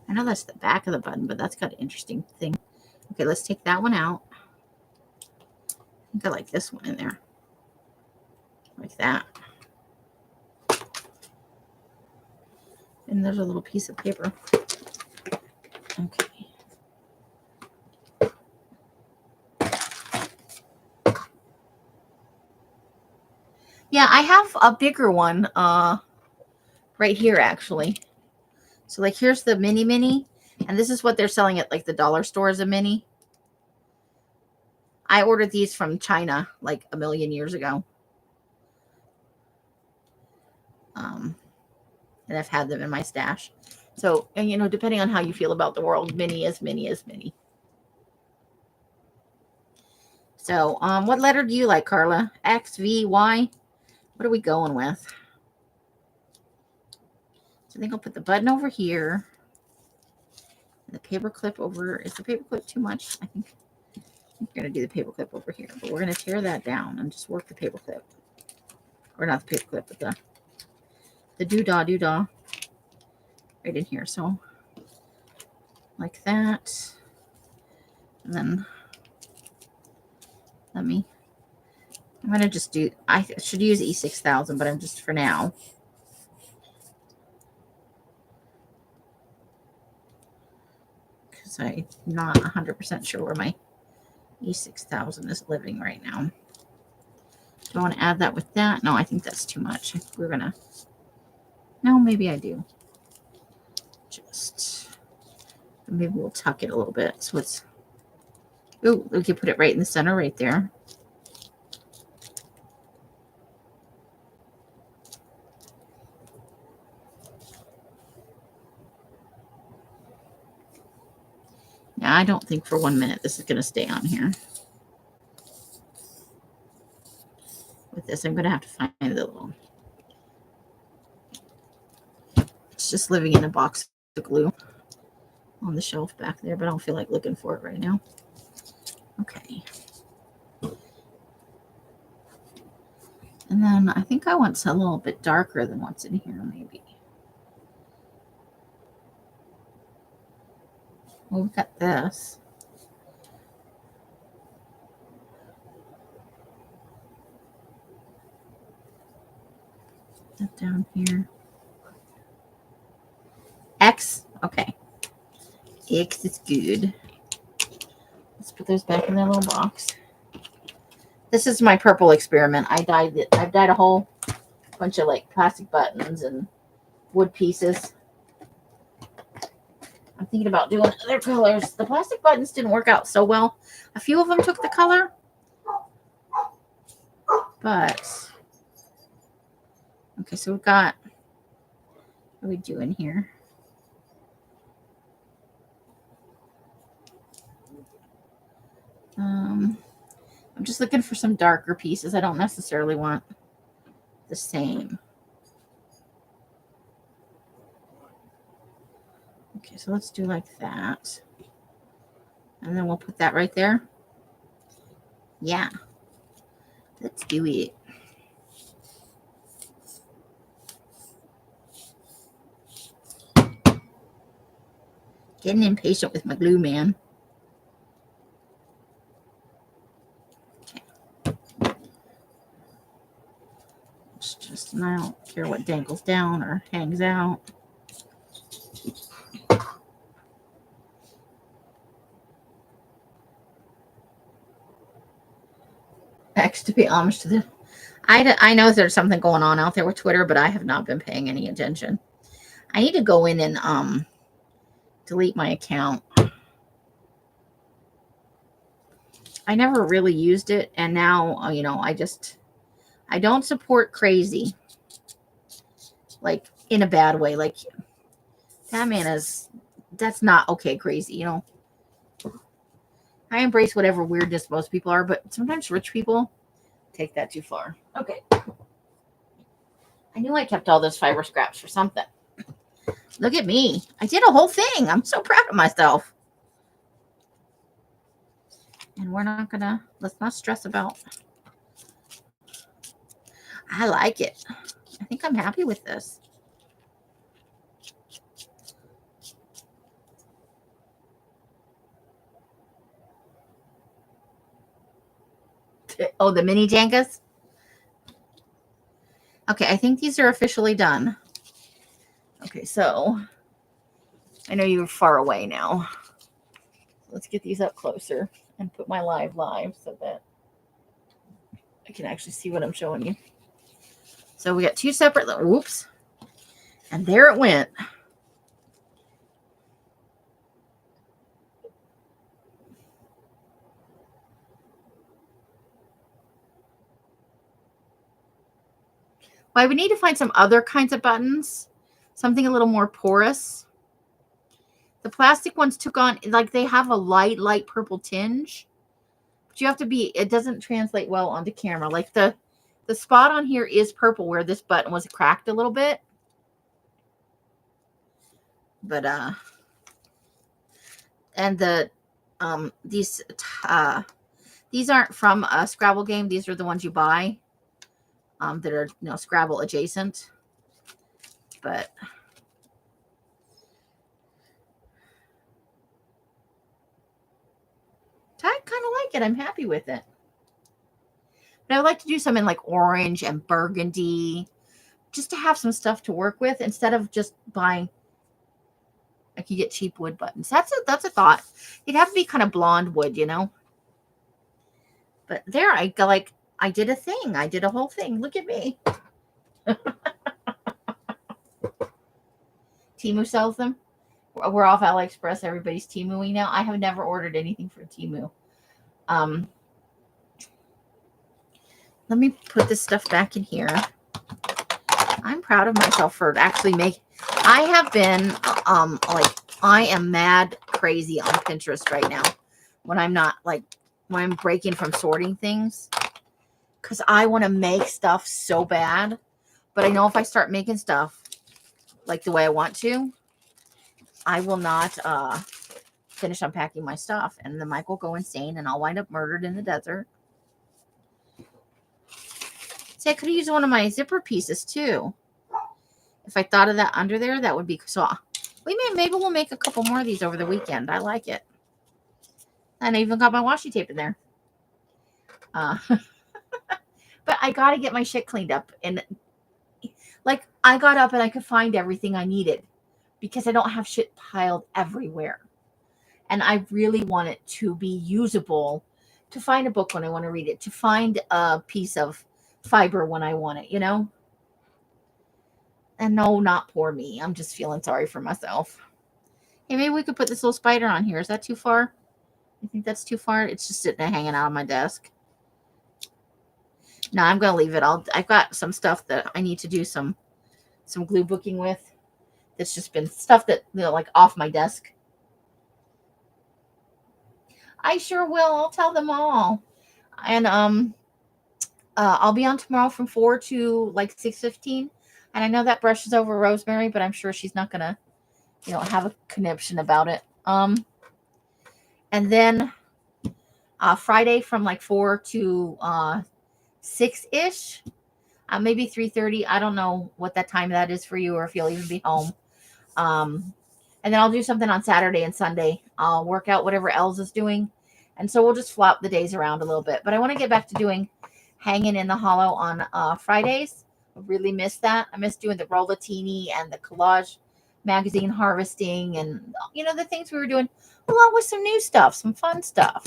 I know that's the back of the button, but that's got an interesting thing. Okay, let's take that one out. I think I like this one in there. Like that. And there's a little piece of paper. Okay. Yeah, I have a bigger one right here, actually. So, like, here's the mini, and this is what they're selling at, like, the dollar store as a mini. I ordered these from China, like, a million years ago. And I've had them in my stash. So, and, you know, depending on how you feel about the world, mini is mini is mini. So, what letter do you like, Carla? X, V, Y? What are we going with? So I think I'll put the button over here. And the paper clip over. Is the paper clip too much? I think we're going to do the paper clip over here. But we're going to tear that down and just work the paper clip. Or not the paper clip, but the doodah right in here. So, like that. And then I'm going to just do, I should use E6000, but I'm just for now. Because I'm not 100% sure where my E6000 is living right now. Do I want to add that with that? No, I think that's too much. We're going to, no, maybe I do. Just, maybe we'll tuck it a little bit. So it's, oh, we can put it right in the center right there. Now, I don't think for 1 minute this is going to stay on here. With this, I'm going to have to find the little, it's just living in a box of glue on the shelf back there, but I don't feel like looking for it right now. Okay. And then I think I want a little bit darker than what's in here, maybe. Well, we've got this. That down here. X. Okay. X is good. Let's put those back in their little box. This is my purple experiment. I've dyed a whole bunch of like plastic buttons and wood pieces. I'm thinking about doing other colors. The plastic buttons didn't work out so well. A few of them took the color. But, okay, so we've got, what are we doing here? I'm just looking for some darker pieces. I don't necessarily want the same. Okay, so let's do like that. And then we'll put that right there. Yeah. Let's do it. Getting impatient with my glue, man. Okay. dangles down or hangs out. X to pay homage to the. I know there's something going on out there with Twitter, but I have not been paying any attention. I need to go in and delete my account. I never really used it, and now I don't support crazy, like in a bad way. Like that's not okay, crazy. I embrace whatever weirdness most people are, but sometimes rich people take that too far. Okay. I knew I kept all those fiber scraps for something. Look at me. I did a whole thing. I'm so proud of myself. And let's not stress about. I like it. I think I'm happy with this. Oh, the mini Jengas? Okay, I think these are officially done. Okay, so I know you're far away now. Let's get these up closer and put my live so that I can actually see what I'm showing you. So we got two separate, whoops, and there it went. Well, I would need to find some other kinds of buttons, something a little more porous. The plastic ones took on, like they have a light purple tinge, but you have to be, it doesn't translate well onto camera. Like the spot on here is purple where this button was cracked a little bit. But, and these aren't from a Scrabble game. These are the ones you buy, that are, Scrabble adjacent. But I kind of like it. I'm happy with it. But I would like to do some in like orange and burgundy, just to have some stuff to work with instead of just buying. I can get cheap wood buttons. That's a thought. It'd have to be kind of blonde wood, But there, I did a thing. I did a whole thing. Look at me. Temu sells them. We're off AliExpress. Everybody's Temuing now. I have never ordered anything from Temu. Let me put this stuff back in here. I'm proud of myself for actually making. I have been I am mad crazy on Pinterest right now when I'm breaking from sorting things, because I want to make stuff so bad. But I know if I start making stuff like the way I want to, I will not finish unpacking my stuff, and the mic will go insane, and I'll wind up murdered in the desert. See, I could have used one of my zipper pieces too. If I thought of that under there, that would be so. Maybe we'll make a couple more of these over the weekend. I like it. And I even got my washi tape in there. But I got to get my shit cleaned up. And I got up and I could find everything I needed because I don't have shit piled everywhere. And I really want it to be usable, to find a book when I want to read it, to find a piece of fiber when I want it, And no, not poor me. I'm just feeling sorry for myself. Hey, maybe we could put this little spider on here. Is that too far? You think that's too far? It's just sitting there hanging out on my desk. No, I'm going to leave it. I've got some stuff that I need to do some glue booking with. That's just been stuff that, off my desk. I sure will. I'll tell them all. And I'll be on tomorrow from 4 to 6:15. And I know that brushes over Rosemary, but I'm sure she's not going to, have a conniption about it. And then Friday from 4 to 6-ish, maybe 3:30. I don't know what that time that is for you, or if you'll even be home. And then I'll do something on Saturday and Sunday. I'll work out whatever Els is doing. And so we'll just flop the days around a little bit. But I want to get back to doing Hanging in the Hollow on Fridays. I really miss that. I miss doing the Rollatini and the Collage magazine harvesting and, the things we were doing, along with some new stuff, some fun stuff.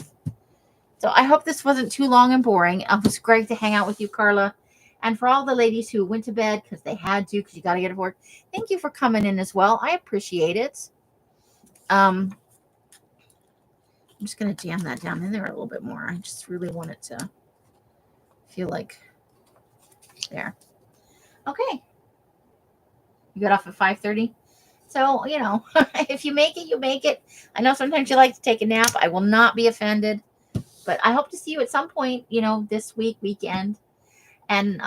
So I hope this wasn't too long and boring. It was great to hang out with you, Carla. And for all the ladies who went to bed because they had to, because you got to get to work, thank you for coming in as well. I appreciate it. I'm just going to jam that down in there a little bit more. I just really want it to feel like there. Okay. You got off at 5:30. So, if you make it, you make it. I know sometimes you like to take a nap. I will not be offended. But I hope to see you at some point, this weekend. And,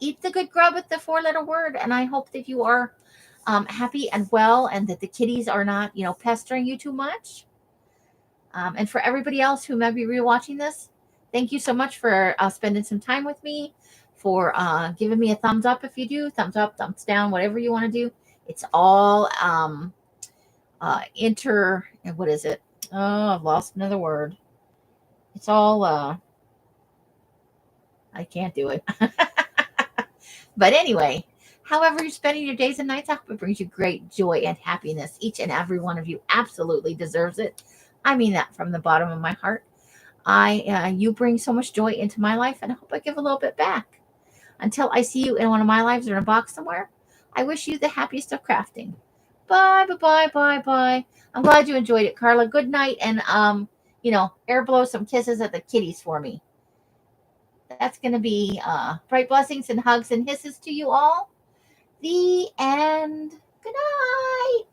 eat the good grub with the 4-letter word. And I hope that you are happy and well and that the kitties are not, pestering you too much. And for everybody else who may be rewatching this, thank you so much for spending some time with me, for giving me a thumbs up if you do, thumbs up, thumbs down, whatever you want to do. It's all what is it? Oh, I've lost another word. It's all, I can't do it. But anyway, however you're spending your days and nights, I hope it brings you great joy and happiness. Each and every one of you absolutely deserves it. I mean that from the bottom of my heart. You bring so much joy into my life, and I hope I give a little bit back. Until I see you in one of my lives or in a box somewhere, I wish you the happiest of crafting. Bye, bye, bye, bye. I'm glad you enjoyed it, Carla. Good night, and air blow some kisses at the kitties for me. That's going to be bright blessings and hugs and hisses to you all. The end. Good night.